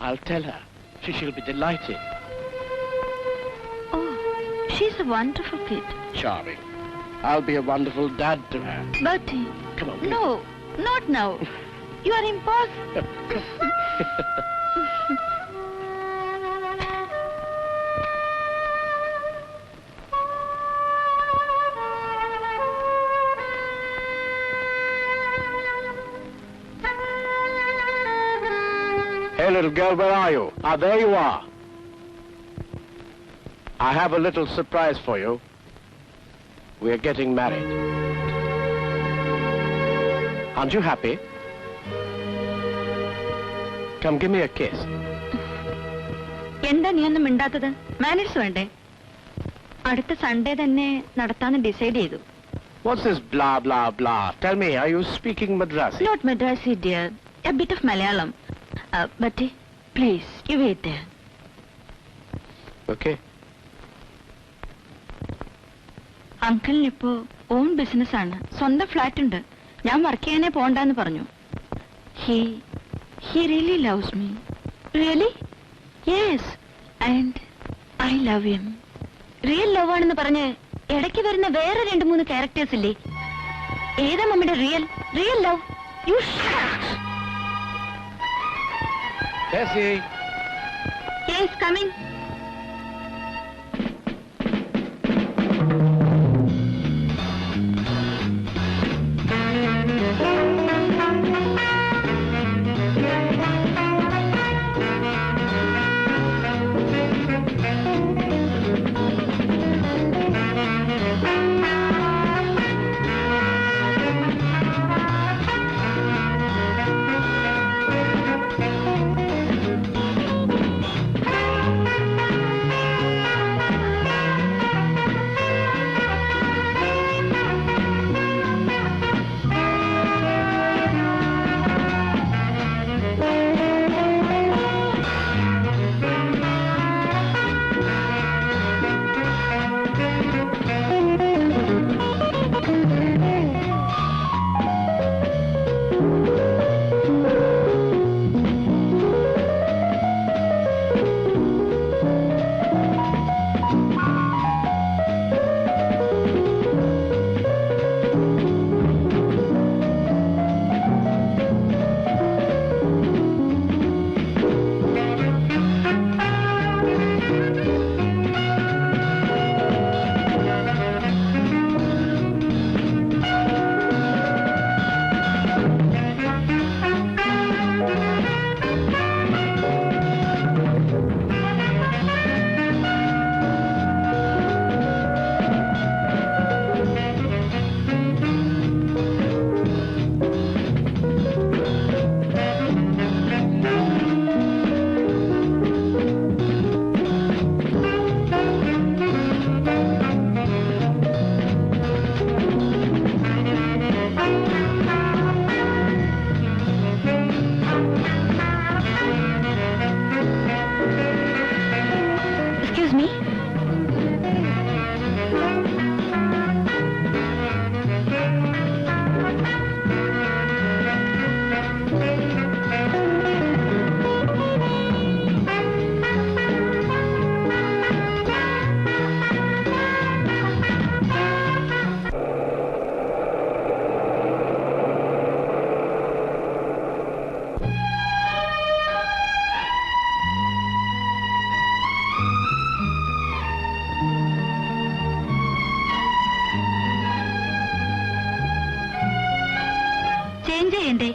I'll tell her. She'll be delighted. Oh, she's a wonderful kid. Charming. I'll be a wonderful dad to her. Bertie. Come on. No, not now. You are impossible. Hey, little girl, where are you? Ah, there you are. I have a little surprise for you. We are getting married. Aren't you happy? Come, give me a kiss. എന്താ നീ ഒന്നും മിണ്ടാത്തത്? മാനേഴ്സ് വേണ്ടേ? അടുത്ത സൺഡേ തന്നെ നടത്താന്ന് ഡിസൈഡ് ചെയ്തു. What's this blah, blah, blah? Tell me, are you speaking Madrasi? Not Madrasi, dear. A bit of Malayalam. Bertie, please, you wait there. Okay. അങ്കിളിനിപ്പോ ഓൺ ബിസിനസ് ആണ്, സ്വന്തം ഫ്ലാറ്റ് ഉണ്ട്. ഞാൻ വർക്ക് ചെയ്യാനേ പോണ്ടെന്ന് പറഞ്ഞു. He really loves me. Really? Yes. And I love him. Real love ആണെന്ന് പറഞ്ഞ് ഇടയ്ക്ക് വരുന്ന വേറെ 2-3 ക്യാരക്ടേഴ്സ് ഇല്ലേ? ഏതാ മമ്മിയുടെ real love? You Tessie. Yes, coming. ചെയ്യണ്ടേ?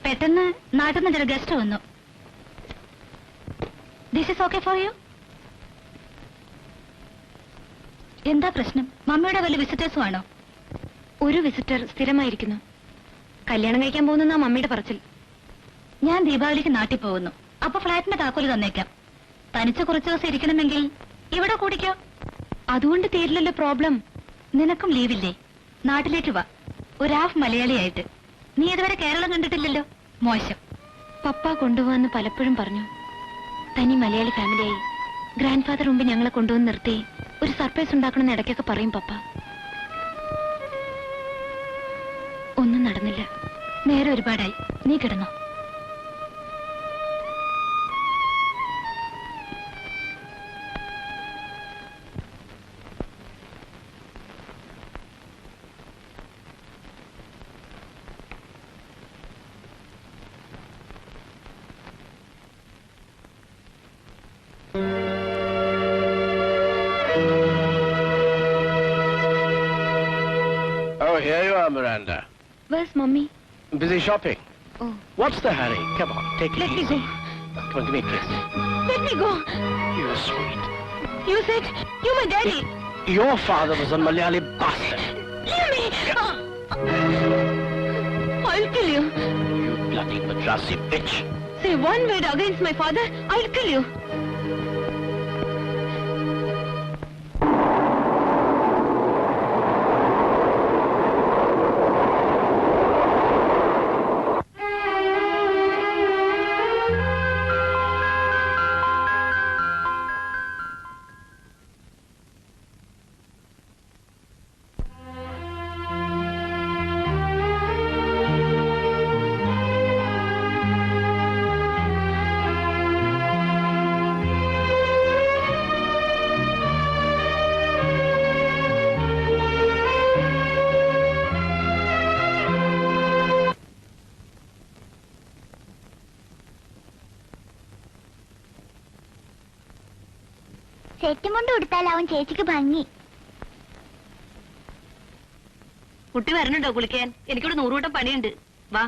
പെട്ടെന്ന് നാട്ടിൽ നിന്ന് ചില ഗസ്റ്റ് വന്നു. This is okay for you? എന്താ പ്രശ്നം? മമ്മിയുടെ വല്ല വിസിറ്റേഴ്സും ആണോ? ഒരു വിസിറ്റർ സ്ഥിരമായിരിക്കുന്നു. കല്യാണം കഴിക്കാൻ പോകുന്ന മമ്മിയുടെ പറച്ചിൽ. ഞാൻ ദീപാവലിക്ക് നാട്ടിൽ പോകുന്നു. അപ്പൊ ഫ്ലാറ്റിന്റെ താക്കോല് തന്നേക്കാം. തനിച്ച് കുറച്ച് ദിവസം ഇരിക്കണമെങ്കിൽ ഇവിടെ കൂടിക്കോ. അതുകൊണ്ട് തീരില്ലല്ലോ പ്രോബ്ലം. നിനക്കും ലീവില്ലേ? നാട്ടിലേക്ക് വാ, ഒരു ഹാഫ് മലയാളിയായിട്ട്. നീ ഇതുവരെ കേരളം കണ്ടിട്ടില്ലല്ലോ. മോശം. പപ്പ കൊണ്ടുപോവാന്ന് പലപ്പോഴും പറഞ്ഞു. തനി മലയാളി ഫാമിലിയായി ഗ്രാൻഡ് ഫാദർ മുമ്പ് ഞങ്ങളെ കൊണ്ടുവന്ന് നിർത്തി ഒരു സർപ്രൈസ് ഉണ്ടാക്കണമെന്ന് ഇടയ്ക്കൊക്കെ പറയും പപ്പ. ഒന്നും നടന്നില്ല. നേരെ ഒരുപാടായി. നീ കിടന്നോ. Oh, here you are, Miranda. Where's mommy? Busy shopping. Oh. What's the hurry? Come on, take it Let me easy. go. Come on, give me a kiss. Let me go. You're sweet. You said you my daddy. Your father was a Malayali bastard. Leave me. I'll kill you. You bloody Madrasi bitch. Say one word against my father, I'll kill you. സെറ്റും കൊണ്ട് കൊടുത്താലാവും ചേച്ചിക്ക് ഭംഗി. കുട്ടി വരണുണ്ടോ കുളിക്കാൻ? എനിക്കിവിടെ 100 വട്ടം പണിയുണ്ട്. വാ.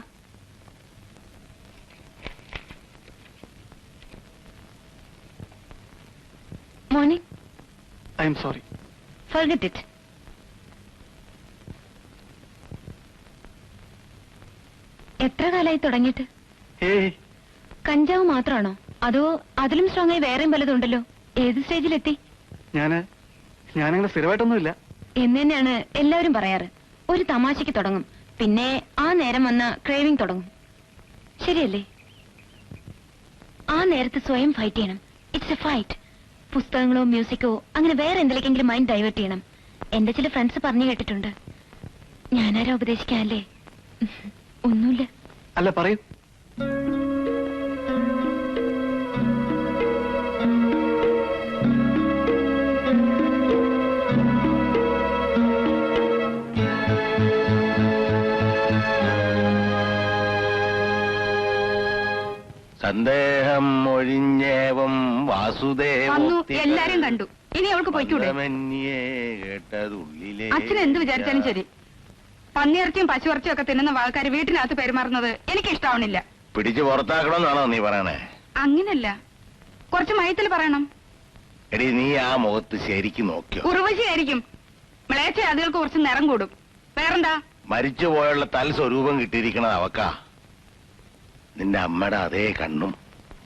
Morning. I am sorry. Forget it. എത്ര കാലായി തുടങ്ങിയിട്ട്? ഏയ്, കഞ്ചാവ് മാത്രമാണോ അതോ അതിലും സ്ട്രോങ് ആയി വേറെയും പലതുണ്ടല്ലോ? ഏത് സ്റ്റേജിലെത്തി? ഞാനങ്ങനെ സ്ഥിരമായിട്ടൊന്നുമില്ല. എന്ന് തന്നെയാണ് എല്ലാവരും പറയാറ്. ഒരു തമാശയ്ക്ക് തുടങ്ങും, പിന്നെ ആ നേരം വന്ന ക്രേവിംഗ് തുടങ്ങും. ശരിയല്ലേ? ആ നേരത്ത് സ്വയം ഫൈറ്റ് ചെയ്യണം. It's a fight. പുസ്തകങ്ങളോ മ്യൂസിക്കോ അങ്ങനെ വേറെ എന്തിലേക്കെങ്കിലും മൈൻഡ് ഡൈവേർട്ട് ചെയ്യണം. എന്റെ ചില ഫ്രണ്ട്സ് പറഞ്ഞു കേട്ടിട്ടുണ്ട്. ഞാനാരാ ഉപദേശിക്കാല്ലേ? ഒന്നുമില്ല. അല്ല, പറയൂ. സന്ദേഹം ഒഴിഞ്ഞേവം വന്നു, വാസുദേവ എല്ലാരും കണ്ടു. ഇനി അവൾക്ക് പോയിക്കൂടെ? കേട്ടതുള്ളിലെ അച്ഛൻ എന്ത് വിചാരിച്ചാലും ശരി, പന്നിയിറച്ചിയും പശുയിറച്ചിയും ഒക്കെ തിന്നുന്ന ആൾക്കാര് വീട്ടിനകത്ത് പെരുമാറുന്നത് എനിക്ക് ഇഷ്ടാവണില്ല. പിടിച്ചു പുറത്താക്കണമെന്നാണോ നീ പറയണേ? അങ്ങനല്ല, കുറച്ച് മയത്തിൽ പറയണം. എടി, നീ ആ മുഖത്ത് ശരിക്കും നോക്കിയോ? ഉറവശിയായിരിക്കും. മിളയച്ച അതുകൾക്ക് കുറച്ച് നിറം കൂടും. വേറെന്താ? മരിച്ചുപോയുള്ള തൽ സ്വരൂപം കിട്ടിയിരിക്കണത് അവക്കാ. നിന്റെ അമ്മയുടെ അതേ കണ്ണും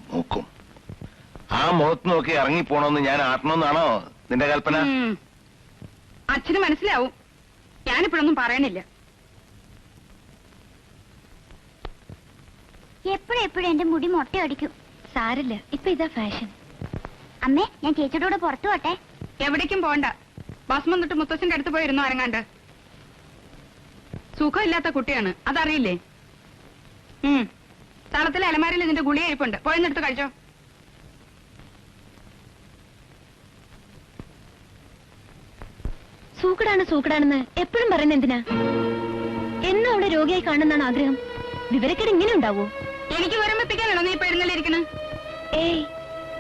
മൂക്കും. ആ മുഖത്ത് നോക്കി ഇറങ്ങിപ്പോണമെന്ന് ഞാൻ ആട്ടണമെന്നാണോ നിന്റെ കൽപ്പന? അച്ഛന് മനസ്സിലാവും. ഞാനിപ്പോഴൊന്നും പറയണില്ല. എപ്പോഴും എന്റെ മുടി മൊട്ടയടിക്കും. സാരില്ല, ഇപ്പൊ ഇതാ ഫാഷൻ. അമ്മേ, ഞാൻ ചേച്ചിയുടെ കൂടെ പുറത്തു പോട്ടെ? എവിടേക്കും പോണ്ട. ബസ് വന്നിട്ട് മുത്തച്ഛന്റെ അടുത്ത് പോയിരുന്നു അരങ്ങാണ്ട്. സുഖമില്ലാത്ത കുട്ടിയാണ്, അതറിയില്ലേ? തളത്തിലെ അലമാരിൽ ഇതിന്റെ ഗുളിക ഇരിപ്പുണ്ട്, പോയെന്നെടുത്ത് കഴിച്ചോ. സൂക്കടാണെന്ന് എപ്പോഴും പറയുന്ന എന്തിനാ? എന്നും അവിടെ രോഗിയായി കാണുന്നതാണ് ആഗ്രഹം. വിവരക്കേട് ഇങ്ങനെ ഉണ്ടാവോ? എനിക്ക് വിവരമെത്തിക്കാനാണോ നീ ഇപ്പൊ എഴുന്നള്ളിരിക്കണ? ഏയ്,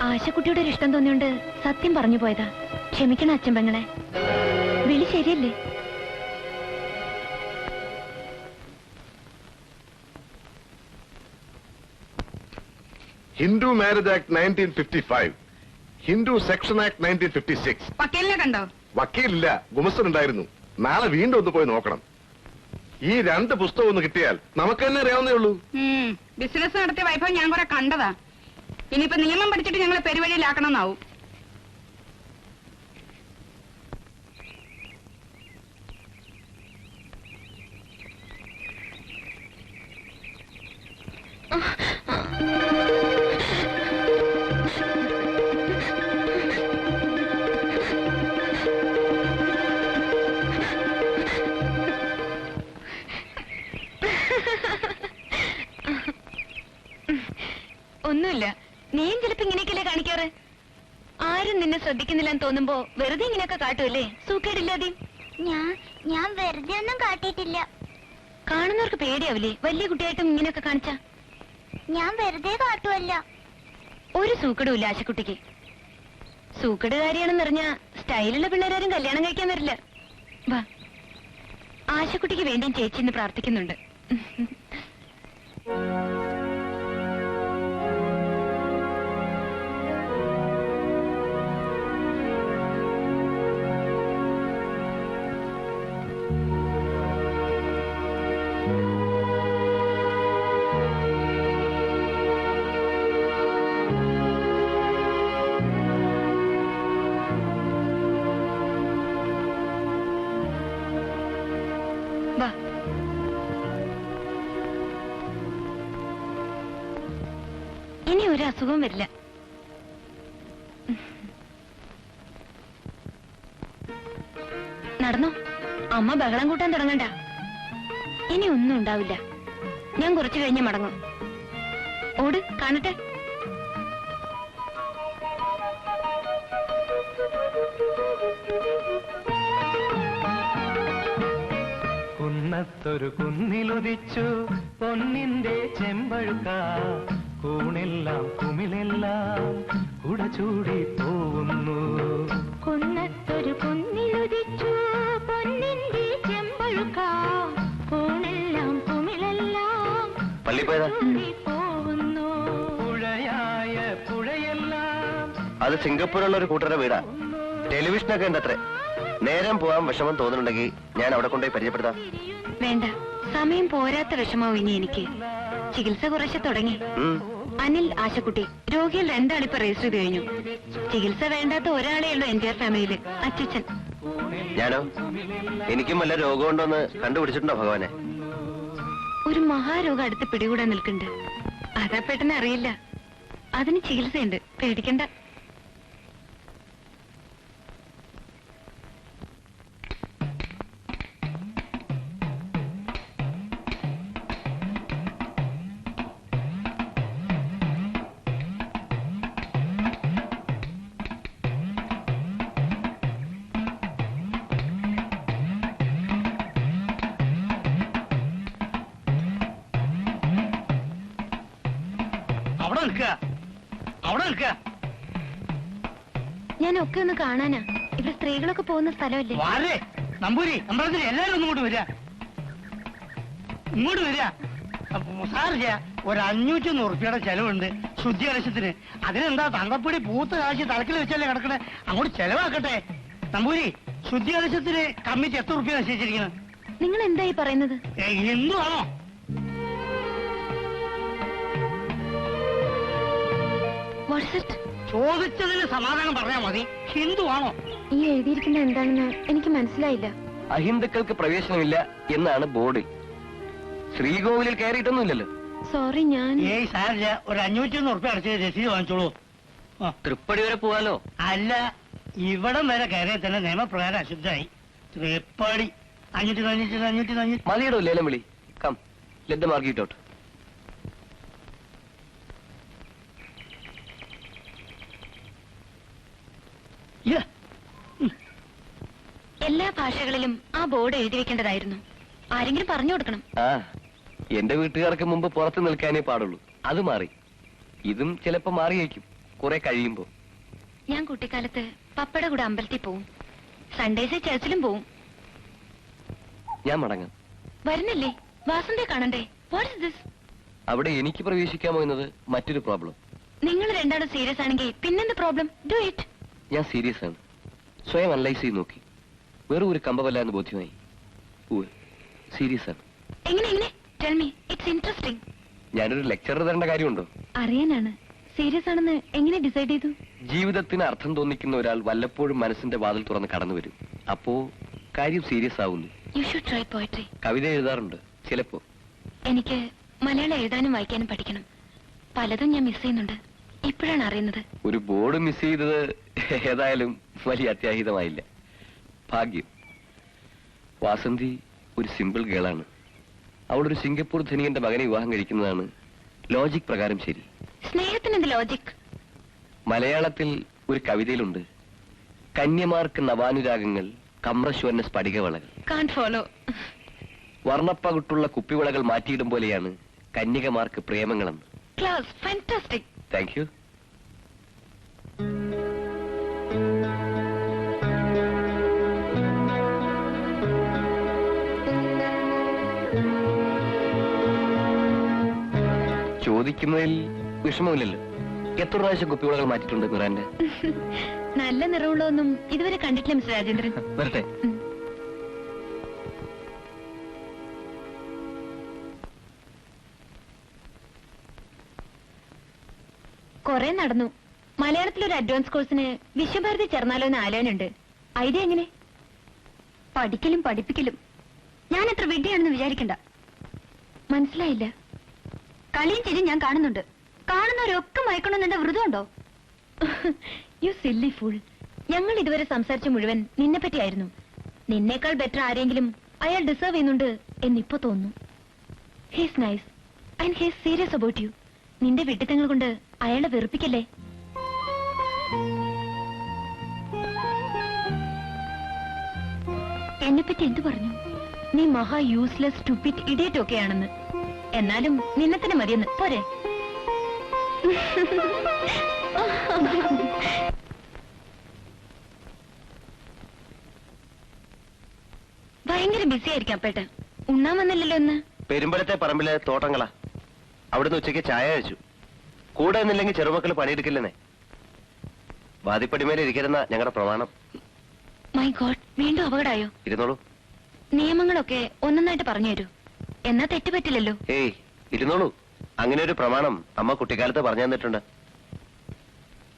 ആശക്കുട്ടിയുടെ ഒരു ഇഷ്ടം തോന്നിയോണ്ട് സത്യം പറഞ്ഞു പോയതാ. ക്ഷമിക്കണം അച്ഛൻ പെങ്ങളെ. വിളി ശരിയല്ലേ? Hindu marriage act 1955, Hindu section act 1956. വക്കീലിനെ കണ്ടോ? വക്കീലില്ല, ഗുമസ്തൻ ഉണ്ടായിരുന്നു. നാളെ വീണ്ടും ഒന്ന് പോയി നോക്കണം. ഈ 2 പുസ്തകം ഒന്ന് കിട്ടിയാൽ നമുക്ക് തന്നെ അറിയാവുന്നേ ഉള്ളൂ. ബിസിനസ് നടത്തിയ വൈഭവം ഞാൻ കുറെ കണ്ടതാ. ഇനിയിപ്പോ നിയമം പഠിച്ചിട്ട് ഞങ്ങളെ പെരുവഴിയിലാക്കണമെന്നാവും. ഒന്നുമില്ല, നീയും ചിലപ്പോ ഇങ്ങനെയൊക്കെയല്ലേ കാണിക്കാറ്. ആരും നിന്നെ ശ്രദ്ധിക്കുന്നില്ലെന്ന് തോന്നുമ്പോ വെറുതെ ഇങ്ങനെയൊക്കെ കാട്ടുമല്ലേ, സൂക്കേടില്ലാതെ. ഞാൻ വെറുതെ ഒന്നും കാട്ടിയിട്ടില്ല. കാണുന്നവർക്ക് പേടിയാവില്ലേ വലിയ കുട്ടിയായിട്ടും ഇങ്ങനെയൊക്കെ കാണിച്ചാ? ഞാൻ വെറുതെ കാട്ടുമല്ല. ഒരു സൂക്കടുമില്ല ആശക്കുട്ടിക്ക്. സൂക്കടുകാരിയാണെന്നറിഞ്ഞാ സ്റ്റൈലുള്ള പിള്ളേരാരും കല്യാണം കഴിക്കാൻ വരില്ല. വാ, ആശക്കുട്ടിക്ക് വേണ്ടിയും ചേച്ചി ഇന്ന് പ്രാർത്ഥിക്കുന്നുണ്ട്. വാ, ഇനി ഒരു അസുഖവും വരില്ല. നടന്നോ, അമ്മ ബഹളം കൂട്ടാൻ തുടങ്ങണ്ട. ഇനി ഒന്നും ഉണ്ടാവില്ല. ഞാൻ കുറച്ചു കഴിഞ്ഞ് മടങ്ങും. ഓട്, കാണട്ടെ. കുന്നത്തൊരു കുന്നിലുദിച്ചു പൊന്നിന്റെ ചെമ്പഴുക്ക, കൂണെല്ലാം കുമിളെല്ലാം കുടചൂടി പോകുന്നു. കുന്നത്തൊരു കുന്നിലുദിച്ചു പൊന്നിന്റെ ചെമ്പഴുക്ക, കൂണെല്ലാം കുമിളെല്ലാം പള്ളി പോയതാ? പോകുന്നു. പുഴയായ പുഴയെല്ലാം. അത് സിംഗപ്പൂരുള്ള ഒരു കൂട്ടരുടെ വീടാ. ടെലിവിഷനൊക്കെ ഉണ്ടത്രേ. നേരം പോവാൻ വിഷമം തോന്നുന്നുണ്ടെങ്കിൽ ഞാൻ അവിടെ കൊണ്ടുപോയി പരിചയപ്പെടുത്താം. വേണ്ട, സമയം പോരാത്ത വിഷമാവും ഇനി എനിക്ക്. ചികിത്സ കുറച്ച് തുടങ്ങി. അനിൽ, ആശക്കുട്ടി, രോഗികൾ 2 ആളിപ്പോ രജിസ്റ്റർ ചെയ്ത് കഴിഞ്ഞു. ചികിത്സ വേണ്ടാത്ത ഒരാളേ ഉള്ളൂ എന്റെ ഫാമിലിയില്, അച്ഛൻ. ഞാനോ? എനിക്കും വല്ല രോഗമുണ്ടോന്ന് കണ്ടുപിടിച്ചിട്ടുണ്ടോ ഭഗവാനെ? ഒരു മഹാരോഗം അടുത്ത് പിടികൂടാൻ നിൽക്കുന്നുണ്ട്. അതാ പെട്ടെന്ന് അറിയില്ല. അതിന് ചികിത്സയുണ്ട്, പേടിക്കണ്ട. അവിടെ നിൽക്കുക. ഞാനൊക്കെ ഒന്ന് കാണാനാ. ഇവിടെ സ്ത്രീകളൊക്കെ പോകുന്ന സ്ഥലമല്ലേ? വാരേ നമ്പൂരി, അമ്പലത്തിൽ എല്ലാരും ഒന്നും ഇങ്ങോട്ട് വരിക. സാറില്ല, ഒരു 500 ഉറുപ്പിയുടെ ചെലവുണ്ട് ശുദ്ധി കലശത്തിന്. അതിനെന്താ തങ്കപ്പൊടി പൂത്ത് കാശ് തലക്കിൽ വെച്ചല്ലേ കിടക്കണേ, അങ്ങോട്ട് ചെലവാക്കട്ടെ. നമ്പൂരി, ശുദ്ധി കലശത്തിന് കമ്മിറ്റി എത്ര ഉറുപ്പിക നിശ്ചയിച്ചിരിക്കുന്നത്? നിങ്ങൾ എന്തായി പറയുന്നത്? ഹിന്ദുവാണോ? ചോദിച്ചതിന് സമാധാനം പറഞ്ഞാൽ മതി. ഹിന്ദുവാണോ? ഈ എഴുതിയിരിക്കുന്നത് എന്താണെന്ന് എനിക്ക് മനസ്സിലായില്ല. അഹിന്ദുക്കൾക്ക് പ്രവേശനമില്ല എന്നാണ് ബോർഡിൽ. ശ്രീകോവിലിൽ കയറിയിട്ടൊന്നുമില്ലല്ലോ. സോറി, ഞാൻ സാറില്ല, ഒരു 501 ഉറുപ്പിക അടച്ച് രസീത് വാങ്ങിച്ചോളൂ. തൃപ്പടി വരെ പോവാലോ? അല്ല, ഇവിടം വരെ കയറിയ തന്നെ നിയമപ്രകാരം അശുദ്ധായി. തൃപ്പടി 500 മതിയിടോ ലേലം വിളി. Come, let the market out. എല്ലാ ഭാഷകളിലും ആ ബോർഡ് എഴുതി വെക്കേണ്ടതായിരുന്നു. ആരെങ്കിലും പറഞ്ഞു കൊടുക്കണം. ആ, എന്റെ വീട്ടുകാർക്ക് മുമ്പ് പുറത്ത് നിൽക്കാനേ പാടുള്ളൂ. അത് മാറി. ഇതും ചിലപ്പോ മാറിയേക്കും കുറെ കഴിയുമ്പോ. ഞാൻ കുട്ടിക്കാലത്ത് പപ്പയുടെ കൂടെ അമ്പലത്തിൽ പോവും. സൺഡേസ് ചർച്ചിലും പോവും. ഞാൻ മടങ്ങാം. വരുന്നില്ലേ? വാസന്തയെ കാണണ്ടേ? What's this? അവിടെ എനിക്ക് പ്രവേശിക്കാമോ എന്നത് മറ്റൊരു പ്രോബ്ലം. നിങ്ങൾ രണ്ടാളും സീരിയസ് ആണെങ്കിൽ പിന്നെന്ത് പ്രോബ്ലം? Do it. ഞാൻ സീരിയസ് ആണ്. സ്വയം അനലൈസ് ചെയ്ത് നോക്കി. വെറും ഒരു കമ്പമല്ല എന്ന് ബോധ്യമായി. സീരിയസ് ആണ്. എങ്ങനെ എങ്ങനെ? Tell me. It's interesting. ഞാനൊരു ലെക്ചർ തരേണ്ട കാര്യമുണ്ടോ? അറിയാനാണ്. സീരിയസ് ആണെന്ന് എങ്ങനെ ഡിസൈഡ് ചെയ്തു? ജീവിതത്തിന് അർത്ഥം തോന്നിക്കുന്ന ഒരാൾ വല്ലപ്പോഴും മനസ്സിന്റെ വാതിൽ തുറന്ന് കടന്നു വരും. അപ്പോ കാര്യം സീരിയസ് ആവുന്നു. You should try poetry. കവിത എഴുതാറുണ്ട് ചിലപ്പോ. എനിക്ക് മലയാളം എഴുതാനും വായിക്കാനും പഠിക്കണം. പലതും ഞാൻ മിസ് ചെയ്യുന്നുണ്ട്. ഇപ്പോഴാണ് അറിയുന്നത്. ഒരു ബോർഡ് മിസ് ചെയ്തത് ഏതായാലും വലിയ അത്യാഹിതമായില്ല. ഭാഗ്യം. വാസന്തി ഒരു സിമ്പിൾ ഗേളാണ്. അവളൊരു സിംഗപ്പൂർ ധനികന്റെ മകനെ വിവാഹം കഴിക്കുന്നതാണ് ലോജിക് പ്രകാരം ശരി. സ്നേഹത്തിന് എന്ത് ലോജിക്? മലയാളത്തിൽ ഒരു കവിതയിലുണ്ട്, കന്യമാർക്ക് നവാനുരാഗങ്ങൾ, കമ്രശ്വരന് സ്ഫടികവളകൾ. Can't follow. വർണ്ണപ്പകുട്ടുള്ള കുപ്പിവളകൾ മാറ്റിയിടും പോലെയാണ് കന്യകമാർക്ക് പ്രേമങ്ങളെന്ന്. Class fantastic. Thank you. ചോദിക്കുന്നതിൽ വിഷമമില്ലല്ലോ. എത്ര പ്രാവശ്യം കുപ്പിവളകൾ മാറ്റിയിട്ടുണ്ട് മിറാന്റെ? നല്ല നിറമുള്ളതൊന്നും ഇതുവരെ കണ്ടിട്ടില്ല മിസ്റ്റർ രാജേന്ദ്രൻ. വരട്ടെ. കൊറേ നടന്നു. മലയാളത്തിലൊരു അഡ്വാൻസ് കോഴ്സിന് വിശ്വഭാരതി ചേർന്നാലോ എന്ന് ആലോചനയുണ്ട്. ഐഡിയ എങ്ങനെ? പഠിക്കലും പഠിപ്പിക്കലും. ഞാൻ എത്ര വിഡ്ഢിയാണെന്ന് വിചാരിക്കണ്ട. മനസ്സിലായില്ല. കളിയും ചിരിയും ഞാൻ കാണുന്നുണ്ട്. കാണുന്നവരൊക്കെ മയക്കണമെന്നെ വ്രതമുണ്ടോ? You silly fool. ഞങ്ങൾ ഇതുവരെ സംസാരിച്ച മുഴുവൻ നിന്നെ പറ്റിയായിരുന്നു. നിന്നേക്കാൾ ബെറ്റർ ആരെങ്കിലും അയാൾ ഡിസേർവ് ചെയ്യുന്നുണ്ട് എന്നിപ്പോ തോന്നുന്നു. He's nice and he's serious about you. നിന്റെ വിഡ്ഢിത്തങ്ങൾ കൊണ്ട് അയാളെ വെറുപ്പിക്കല്ലേ. എന്നെപ്പറ്റി എന്തു പറഞ്ഞു? നീ മഹാ യൂസ്ലെസ് സ്റ്റുപ്പിഡ് ഇഡിയറ്റ് ഒക്കെയാണെന്ന്. എന്നാലും നിന്നെ തന്നെ മതിയെന്ന് പോരെ? ഭയങ്കര ബിസി ആയിരിക്കാം അപ്പേട്ട. ഉണ്ണാൻ വന്നില്ലല്ലോ ഇന്ന്. പെരുമ്പലത്തെ പറമ്പിലെ തോട്ടങ്ങളാ. അവിടുന്ന് ഉച്ചയ്ക്ക് ചായ കഴിച്ചു. കൂടെ നിന്നില്ലെങ്കിൽ ചെറുമക്കൾ പണിയെടുക്കില്ലെന്നേ. വാദിപ്പടിമേലെ ഇരിക്കരുന്ന ഞങ്ങളുടെ പ്രമാണം. മൈ ഗോഡ്, വീണ്ടും അപകടമായോ? ഇരുന്നോളൂ. നിയമങ്ങളൊക്കെ ഒന്നൊന്നായിട്ട് പറഞ്ഞു തരൂ. എന്നാ തെറ്റുപറ്റില്ലല്ലോ. ഏയ് ഇരുന്നോളൂ. അങ്ങനെ ഒരു പ്രമാണം അമ്മ കുട്ടിക്കാലത്ത് പറഞ്ഞു തന്നിട്ടുണ്ട്.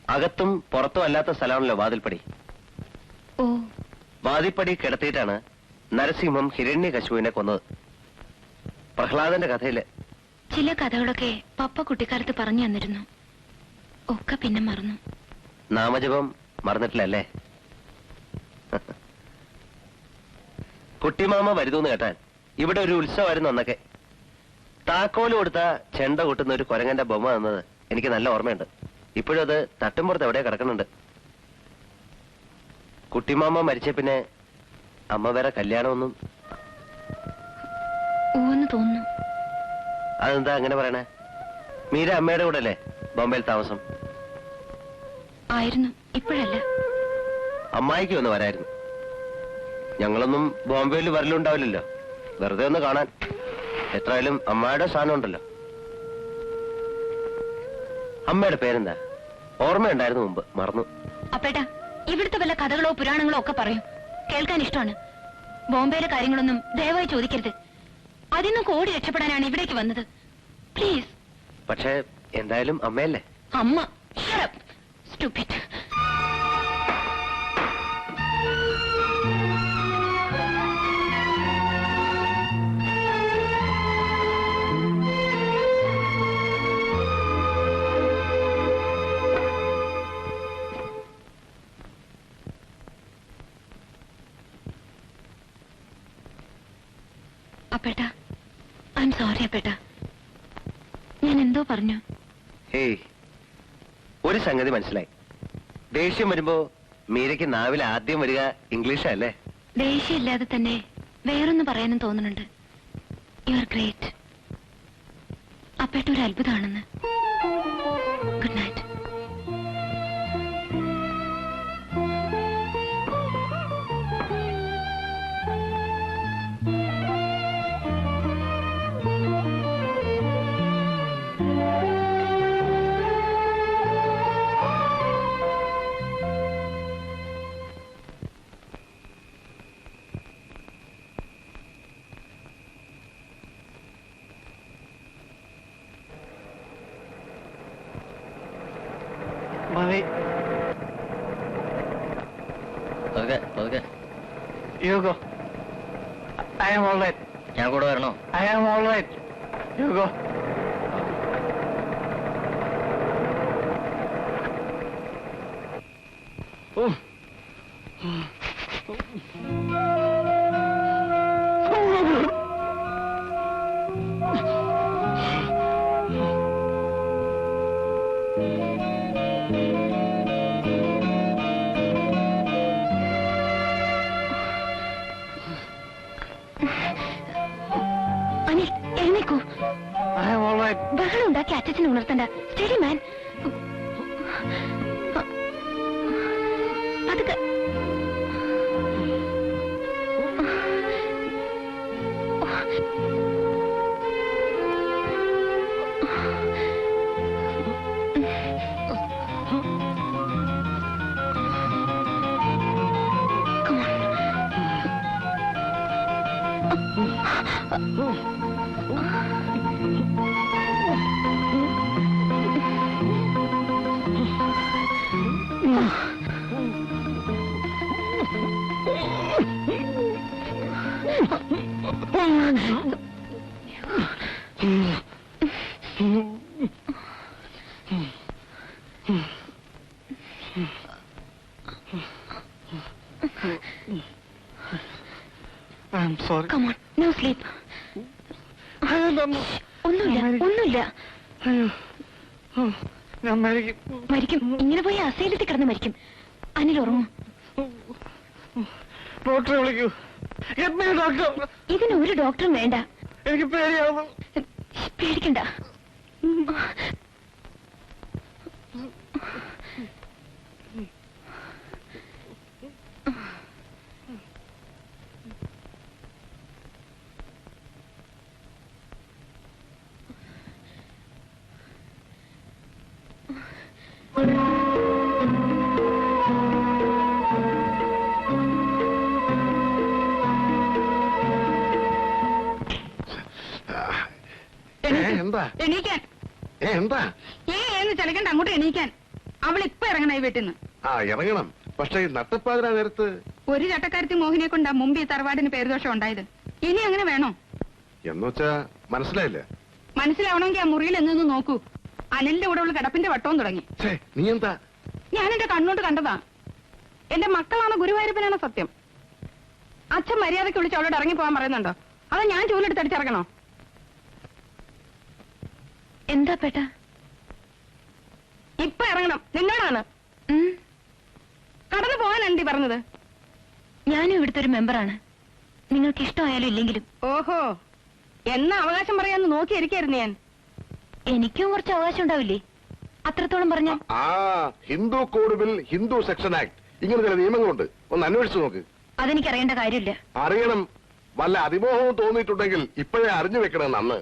അകത്തും പുറത്തും അല്ലാത്ത സ്ഥലമാണല്ലോ വാതിൽപ്പടി. ഓ. വാതിൽപ്പടി കിടത്തിയിട്ടാണ് നരസിംഹം ഹിരണ്യകശുവിനെ കൊന്നത്. പ്രഹ്ലാദന്റെ കഥയില്. ചില കഥകളൊക്കെ പപ്പ കുട്ടിക്കാലത്ത് പറഞ്ഞു തന്നിരുന്നു. ഒക്കെ പിന്നെ മറന്നു. നാമജപം മറന്നിട്ടില്ലല്ലേ? കുട്ടിമാമ വരുതൂന്ന് കേട്ടാൻ ഇവിടെ ഒരു ഉത്സവമായിരുന്നു അന്നൊക്കെ. താക്കോല് കൊടുത്ത ചെണ്ട കൊട്ടുന്ന ഒരു കുരങ്ങന്റെ ബൊമ്മ തന്നത് എനിക്ക് നല്ല ഓർമ്മയുണ്ട്. ഇപ്പോഴും അത് തട്ടുംപുറത്ത് എവിടെ കിടക്കുന്നുണ്ട്. കുട്ടിമാമ മരിച്ച പിന്നെ അമ്മ വേറെ കല്യാണമൊന്നും. ഓന്ന് തോന്നുന്നു. അതെന്താ അങ്ങനെ പറയണേ? മീര അമ്മയുടെ കൂടെ അല്ലേ ബോംബെയിൽ താമസം? ആയിരുന്നു, ഇപ്പോഴല്ല. അമ്മായിക്ക് ഒന്ന് വരായിരുന്നു. ഞങ്ങളൊന്നും ബോംബെയിൽ വരലുണ്ടാവില്ലല്ലോ, വെറുതെ ഒന്ന് കാണാൻ. എത്രയായാലും അമ്മായിയുടെ സ്ഥാനം ഉണ്ടല്ലോ. അമ്മയുടെ പേരെന്താ? ഓർമ്മയുണ്ടായിരുന്നു മുമ്പ്, മറന്നു. അപ്പേട്ടാ, ഇവിടുത്തെ വല്ല കഥകളോ പുരാണങ്ങളോ ഒക്കെ പറയും, കേൾക്കാൻ ഇഷ്ടമാണ്. ബോംബെയിലെ കാര്യങ്ങളൊന്നും ദയവായി ചോദിക്കരുത്. അതിൽ ഓടി രക്ഷപ്പെടാനാണ് ഇവിടേക്ക് വന്നത്. പ്ലീസ്. പക്ഷേ എന്തായാലും അമ്മയല്ലേ? അമ്മ. സ്റ്റുപ്പിഡ്. അപ്പേട്ട, ഐ എം സോറി അപ്പേട്ട. ഞാൻ എന്തോ പറഞ്ഞു. ഏയ്, ഒരു സംഗതി മനസ്സിലായി. ദേഷ്യം വരുമ്പോ മീരയ്ക്ക് നാവിൽ ആദ്യം വരിക ഇംഗ്ലീഷല്ലേ? ദേഷ്യമില്ലാതെ തന്നെ വേറൊന്ന് പറയാനും തോന്നുന്നുണ്ട്. You are great. അപ്പേട്ട ഒരു അത്ഭുതമാണെന്ന്. Good night. You go. I am all right. ഞാൻ കൂടെ വരണോ? I am all right. You go. Oh. Anil എഴുന്നേക്കൂ. I am all right. ബഹളം ഉണ്ടാക്കി അച്ഛനെ ഉണർത്തണ്ട. സ്റ്റഡി മാൻ. പതുക്കെ. I'm sorry. Come on, no sleep. ഒന്നുമില്ല. ഞാൻ മരിക്കും. മരിക്കും. ഇങ്ങനെ പോയി അസൈലത്തിൽ കിടന്ന് മരിക്കും. അനിൽ ഉറങ്ങും. ഡോക്ടറെ വിളിക്കൂ. ഡോക്ടർ. ഇതിന് ഒരു ഡോക്ടറും വേണ്ട. എനിക്ക് പേടിയാവുന്നു. പേടിക്കണ്ട. എന്താ എണീക്കാൻ. എന്താ എന്ന് ചലിക്കണ്ട, അങ്ങോട്ട് എണീക്കാൻ. അവൾ ഇപ്പൊ ഇറങ്ങണ ഈ വീട്ടിൽ നിന്ന്. ആ ഇറങ്ങണം. പക്ഷെ ഈ നട്ടപ്പാതിരാ നേരത്ത് ഒരു ചട്ടക്കാരത്തി മോഹിനെ കൊണ്ടാ മുമ്പ് ഈ തറവാടിന് പേരുദോഷം ഉണ്ടായത്. ഇനി അങ്ങനെ വേണോ? എന്നുവെച്ചാ മനസ്സിലായില്ല. മനസ്സിലാവണമെങ്കിൽ ആ മുറിയിൽ എന്നൊന്ന് നോക്കൂ. അനിലിന്റെ കൂടെ ഉള്ള കിടപ്പിന്റെ വട്ടവും തുടങ്ങി. നീ എന്താ? ഞാൻ എന്റെ കണ്ണോട്ട് കണ്ടതാ. എന്റെ മക്കളാണ് ഗുരുവായൂരപ്പനാണ് സത്യം. അച്ഛൻ മര്യാദയ്ക്ക് വിളിച്ച് അവളോട് ഇറങ്ങി പോകാൻ പറയുന്നുണ്ടോ? അതോ ഞാൻ ചൂലെടുത്ത് അടിച്ചിറങ്ങണോ? എന്താ പേട്ട? ഇപ്പൊ ഇറങ്ങണം. നിന്നോടാണ്. കടന്നു പോകാനാണ് പറഞ്ഞത്. ഞാനും ഇവിടുത്തെ ഒരു മെമ്പറാണ്. നിങ്ങൾക്ക് ഇഷ്ടമായാലും ഇല്ലെങ്കിലും. ഓഹോ, എന്നാ അവകാശം പറയാന്ന് നോക്കിയിരിക്കായിരുന്നു ഞാൻ. എനിക്കും കുറച്ച് അവകാശം ഉണ്ടാവില്ലേ? അത്രത്തോളം പറഞ്ഞ Hindu code bill, Hindu section act, ഇങ്ങനെ ചില നിയമങ്ങളുണ്ട്. ഒന്ന് അന്വേഷിച്ചു നോക്ക്. അതെനിക്കറിയേണ്ട കാര്യമില്ല. അറിയണം. വല്ല അതിമോഹവും തോന്നിയിട്ടുണ്ടെങ്കിൽ ഇപ്പോഴേ അറിഞ്ഞു വെക്കണം. അന്ന്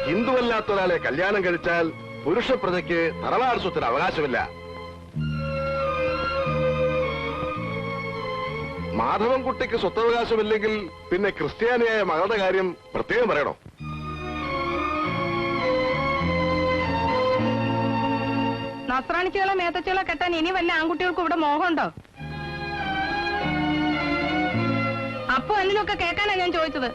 ഹിന്ദുവല്ലാത്ത ഒരാളെ കല്യാണം കഴിച്ചാൽ പുരുഷ പ്രജയ്ക്ക് തറവാട് സ്വത്തിന് അവകാശമില്ല. മാധവൻകുട്ടിക്ക് സ്വത്തവകാശമില്ലെങ്കിൽ പിന്നെ ക്രിസ്ത്യാനിയായ മകളുടെ കാര്യം പ്രത്യേകം പറയണോ? നസ്രാണിച്ചുകളോ മേത്തച്ചുകളോ കെട്ടാൻ ഇനി വല്ല ആൺകുട്ടികൾക്കും ഇവിടെ മോഹമുണ്ടോ? അപ്പൊ അനിലൊക്കെ കേൾക്കാനാ ഞാൻ ചോദിച്ചത്.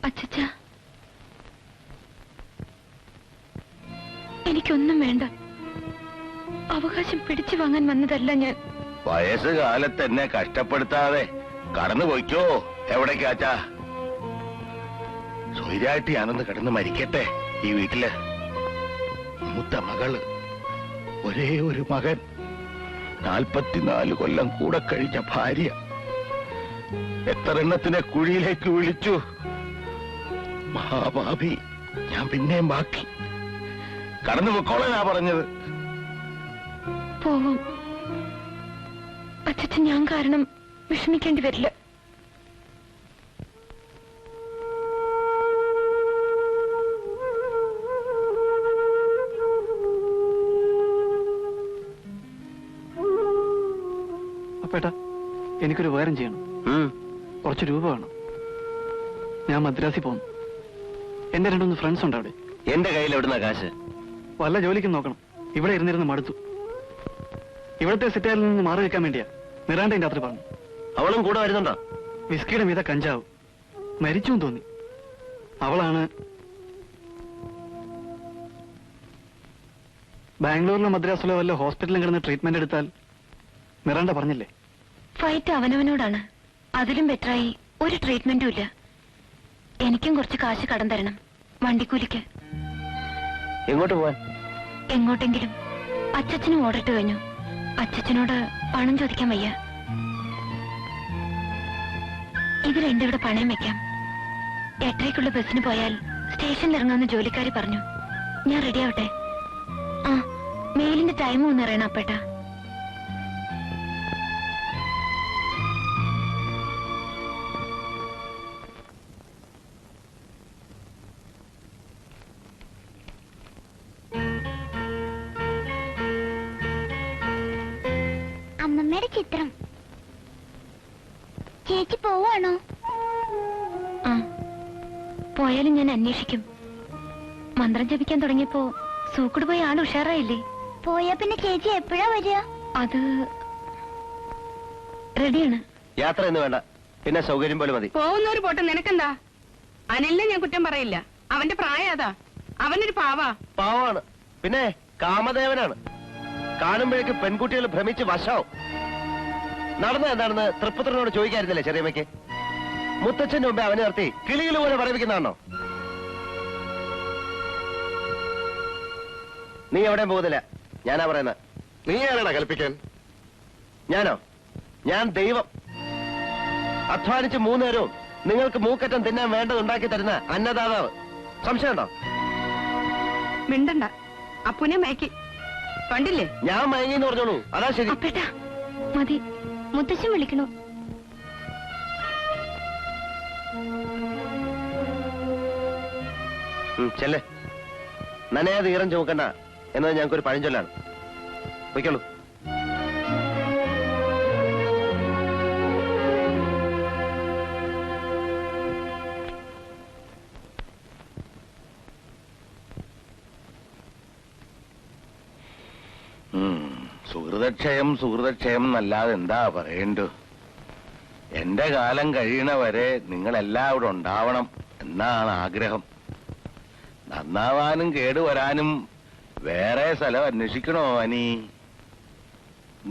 അച്ഛാ, എനിക്കൊന്നും വേണ്ട. അവകാശം പിടിച്ചു വാങ്ങാൻ വന്നതല്ല ഞാൻ. വയസ്സുകാലത്ത് എന്നെ കഷ്ടപ്പെടുത്താതെ കടന്നു പോയിക്കോ. എവിടേക്കാച്ചാ? സ്വൈരായിട്ട് ഞാനൊന്ന് കിടന്ന് മരിക്കട്ടെ ഈ വീട്ടില്. മൂത്ത മകള്, ഒരേ ഒരു മകൻ, 44 കൊല്ലം കൂടെ കഴിഞ്ഞ ഭാര്യ. എത്ര എണ്ണത്തിനെ കുഴിയിലേക്ക് വിളിച്ചു. മഹാഭാവി ഞാൻ പിന്നെയും ബാക്കി. കടന്നു പൊക്കോളാ പറഞ്ഞത്. പോവും. അച്ഛൻ ഞാൻ കാരണം വിഷമിക്കേണ്ടി വരില്ല. എനിക്കൊരു ഉപകാരം ചെയ്യണം. കുറച്ച് രൂപ വേണം. ഞാൻ മദ്രാസിൽ പോകുന്നു. എന്റെ 2-3 ഫ്രണ്ട്സ് ഉണ്ട് അവിടെ. എന്റെ കയ്യിൽ എവിടുന്ന കാശ്? വല്ല ജോലിക്കും നോക്കണം. ഇവിടെ ഇരുന്നിരുന്ന് മടുത്തു. ഇവിടുത്തെ സിറ്റാരിൽ നിന്ന് മാറി വെക്കാൻ വേണ്ടിയാ നിറാണ്ടേന്റെ രാത്രി പറഞ്ഞു. അവളും കൂടെ വരുന്നുണ്ടോ? വിസ്കിയുടെ മീത കഞ്ചാവ് മരിച്ചു തോന്നി. അവളാണ് ബാംഗ്ലൂരിലോ മദ്രാസിലോ വല്ല ഹോസ്പിറ്റലിൽ കിടന്ന് ട്രീറ്റ്മെന്റ് എടുത്താൽ നിറാണ്ട പറഞ്ഞില്ലേ, ഫൈറ്റ് അവനവനോടാണ്. അതിലും ബെറ്ററായി ഒരു ട്രീറ്റ്മെന്റും ഇല്ല. എനിക്കും കുറച്ച് കാശ് കടം തരണം, വണ്ടിക്കൂലിക്ക്. എങ്ങോട്ട് പോവാൻ? എങ്ങോട്ടെങ്കിലും. അച്ഛനും ഓർഡറിട്ട് കഴിഞ്ഞു. അച്ഛനോട് പണം ചോദിക്കാൻ വയ്യ. ഇത് രണ്ടും ഇവിടെ പണയം വെക്കാം. 8:30 ബസ്സിന് പോയാൽ സ്റ്റേഷനിൽ ഇറങ്ങാമെന്ന് ജോലിക്കാരി പറഞ്ഞു. ഞാൻ റെഡി ആവട്ടെ? ആ, മെയിലിന്റെ ടൈം ഒന്ന് അറിയണം അപ്പേട്ടാ. അമ്മമ്മയുടെ ചിത്രം. ചേച്ചി പോവാണോ? ആ, പോയാലും ഞാൻ അന്വേഷിക്കും. മന്ത്രം ജപിക്കാൻ തുടങ്ങിയപ്പോ സൂക്കട് പോയ ആൾ ഉഷാറായില്ലേ? പോയാ പിന്നെ ചേച്ചി എപ്പോഴാ വരിക? അത് റെഡിയാണ്. യാത്ര എന്ന് വേണ്ട, പിന്നെ സൗകര്യം പോലെ മതി. പോകുന്നവര് പോട്ടെ, നിനക്കെന്താ? അനിലിനെ ഞാൻ കുറ്റം പറയില്ല. അവന്റെ പ്രായം അതാ. അവനൊരു പാവാ. പാവാണ്, പിന്നെ കാമദേവനാണ്. കാണുമ്പോഴേക്ക് പെൺകുട്ടികൾ ഭ്രമിച്ച് വശാവും. നടന്ന എന്താണെന്ന് തൃപ്പുത്രനോട് ചോദിക്കായിരുന്നില്ലേ ചെറിയമ്മയ്ക്ക്? മുത്തച്ഛന്റെ മുമ്പേ അവനെ നിർത്തി കിളികൾ പോലെ പറയിപ്പിക്കുന്നതാണോ? നീ എവിടെയും പോകുന്നില്ല, ഞാനാ പറയുന്നത്. നീ ആരാടാ കൽപ്പിക്കാൻ? ഞാനോ? ഞാൻ ദൈവം. അധ്വാനിച്ച് 3 നേരവും നിങ്ങൾക്ക് മൂക്കറ്റം തിന്നാൻ വേണ്ടത് ഉണ്ടാക്കി തരുന്ന അന്നദാതാവ്. സംശയമുണ്ടോ? മിണ്ടണ്ട, അപ്പുനെ മയക്കി. കണ്ടില്ലേ? ഞാൻ മയങ്ങിന്ന് പറഞ്ഞോളൂ, അതാ ശരി. അപ്പേട്ടാ മതി, മുത്തശ്ശൻ വിളിക്കണു. ചെല്ലേ, നനയാതെ ഈറം ചുമക്കണ്ട എന്നത് ഞങ്ങൾക്കൊരു പഴഞ്ചൊല്ലാണ്. പൊയ്ക്കോളൂ. സുഹൃതക്ഷയം എന്നല്ലാതെ എന്താ പറയണ്ടു. എന്റെ കാലം കഴിയണവരെ നിങ്ങളെല്ലാവരും ഉണ്ടാവണം എന്നാണ് ആഗ്രഹം. നന്നാവാനും കേടുവരാനും വേറെ സ്ഥലം അന്വേഷിക്കണോ അനി?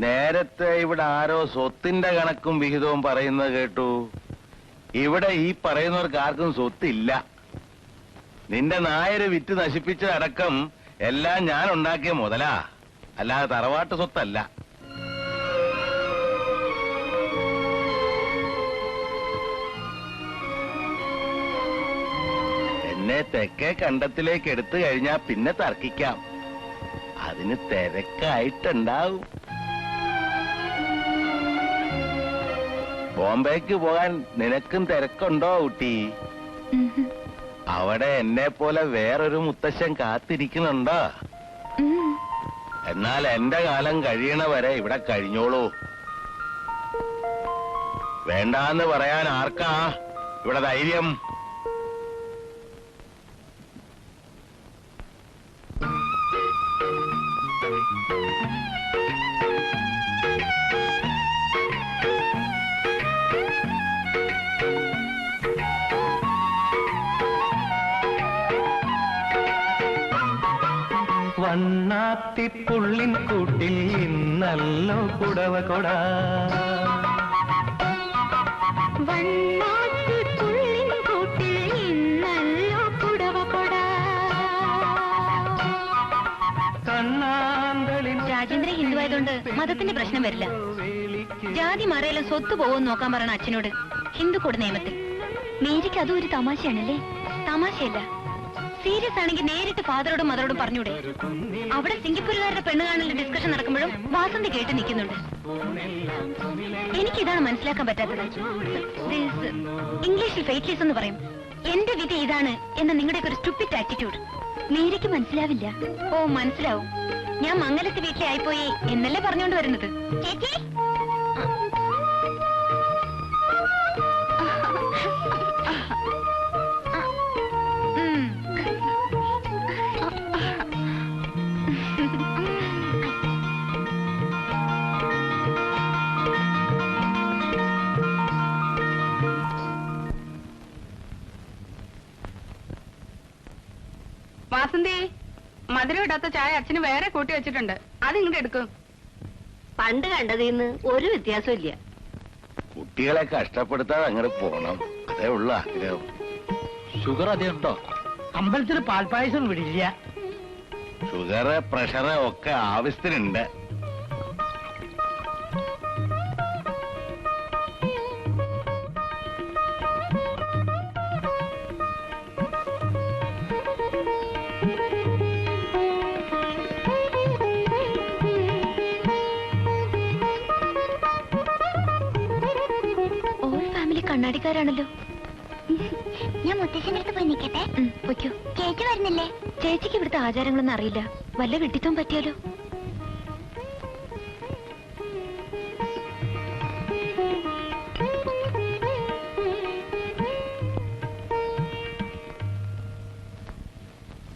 നേരത്തെ ഇവിടെ ആരോ സ്വത്തിന്റെ കണക്കും വിഹിതവും പറയുന്നത് കേട്ടു. ഇവിടെ ഈ പറയുന്നവർക്ക് ആർക്കും സ്വത്തില്ല. നിന്റെ നായര് വിറ്റ് നശിപ്പിച്ചതടക്കം എല്ലാം ഞാൻ ഉണ്ടാക്കിയ മുതലാ, അല്ലാതെ തറവാട്ട് സ്വത്തല്ല. എന്നെ തെക്കേ കണ്ടത്തിലേക്ക് എടുത്തു കഴിഞ്ഞാ പിന്നെ തർക്കിക്കാം. അതിന് തിരക്കായിട്ടുണ്ടാവും. ബോംബേക്ക് പോകാൻ നിനക്കും തിരക്കുണ്ടോ കുട്ടി? അവിടെ എന്നെ പോലെ വേറൊരു മുത്തശ്ശൻ കാത്തിരിക്കുന്നുണ്ടോ? എന്നാൽ എന്റെ കാലം കഴിയണവരെ ഇവിടെ കഴിഞ്ഞോളൂ. വേണ്ടാന്ന് പറയാൻ ആർക്കാ ഇവിടെ ധൈര്യം? വണ്ണാത്തിപ്പുള്ളിൻ കൂട്ടിൽ ഇന്നല്ലോ കുടവ കൊട. വണ്ണാത്തിപ്പുള്ളിൻ കൂട്ടിൽ ഇന്നല്ലോ കുടവ കൊട. കണ്ണാന്തളിൻ രാജേന്ദ്രൻ ഹിന്ദു ആയതുകൊണ്ട് മതത്തിന്റെ പ്രശ്നം വരില്ല. ജാതി മാറിയാലും സ്വത്ത് പോകുമെന്ന് നോക്കാൻ പറയണ അച്ഛനോട് ഹിന്ദുക്കൂട് നിയമത്തിൽ. മേരിക്ക് അതും ഒരു തമാശയാണല്ലേ? തമാശയല്ല, സീരിയസ് ആണെങ്കിൽ നേരിട്ട് ഫാദറോടും മദറോടും പറഞ്ഞൂടെ? അവിടെ സിംഗപ്പൂരുകാരുടെ പെണ്ണ് കാണലിന്റെ ഡിസ്കഷൻ നടക്കുമ്പോഴും വാസന്തി കേട്ട് നിൽക്കുന്നുണ്ട്. എനിക്കിതാണ് മനസ്സിലാക്കാൻ പറ്റാത്തത്. ഇംഗ്ലീഷിൽ ഫെയ്റ്റ്ലെസ് എന്ന് പറയും. എന്റെ വിധി ഇതാണ് എന്ന നിങ്ങളുടെയൊക്കെ ഒരു സ്റ്റുപ്പിഡ് ആറ്റിറ്റ്യൂഡ് മേരിക്ക് മനസ്സിലാവില്ല. ഓ, മനസ്സിലാവും. ഞാൻ മംഗലത്ത് വീട്ടിലെ ആയിപ്പോയി എന്നല്ലേ പറഞ്ഞുകൊണ്ട് വരുന്നത്. ചേച്ചി വാസന്തി, മധുരം ഇടാത്ത ചായ അച്ഛന് വേറെ കൂട്ടി വെച്ചിട്ടുണ്ട്, അത് ഇങ്ങോട്ട് എടുക്കും. പണ്ട് കണ്ടതിന്ന് ഒരു വ്യത്യാസവും ഇല്ല. കുട്ടികളെ കഷ്ടപ്പെടുത്താതെ അങ്ങോട്ട് പോണം, അതേ ഉള്ള ആഗ്രഹം. ഷുഗർ അധികം ഉണ്ടോ? അമ്പലത്തിൽ പാൽപ്പായസം വിടില്ല. ഷുഗറ് പ്രഷറ് ഒക്കെ ആവശ്യത്തിനുണ്ട്. കണ്ണാടിക്കാരാണല്ലോ. ഞാൻ മുത്തശ്ശന്റെ അടുത്ത് പോയി നിൽക്കട്ടെ. പൊയ്ക്കോ. ചേച്ചി വരുന്നില്ലേ? ചേച്ചിക്ക് ഇവിടുത്തെ ആചാരങ്ങളൊന്നും അറിയില്ല. വല്ല വെട്ടിത്തം പറ്റിയാലോ?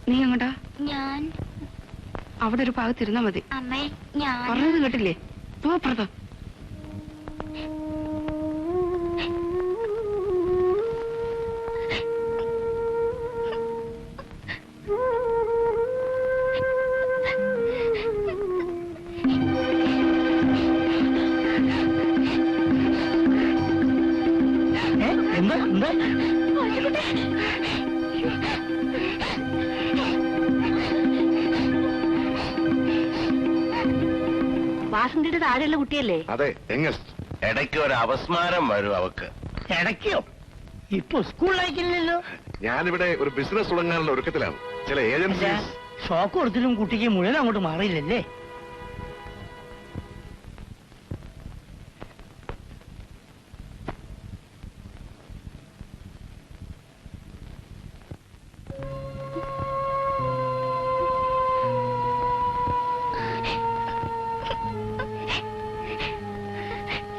നീ എങ്ങോട്ടാ? ഞാൻ അവിടെ ഒരു ഭാഗത്തിരുന്നാ മതി. അമ്മേ, ഞാൻ പറഞ്ഞത് കേട്ടില്ലേ? പോ പുറത്ത്. എന്താ എന്താ വാസന്തിയുടെ താഴെയുള്ള കുട്ടിയല്ലേ? അതെ, യങ്ങസ്റ്റ്. ഇടയ്ക്ക് ഒരു അപസ്മാരം വരും അവക്ക്. ഇടയ്ക്കോ? ഇപ്പൊ സ്കൂളിലായിക്കില്ലല്ലോ. ഞാനിവിടെ ഒരു ബിസിനസ് തുടങ്ങാനുള്ള ഒരുക്കത്തിലാണ്. ചില ഏജൻസീസ് ഷോക്ക് കൊടുത്തിട്ടും കുട്ടിക്ക് മുഴുവൻ അങ്ങോട്ട് മാറിയില്ലല്ലേ?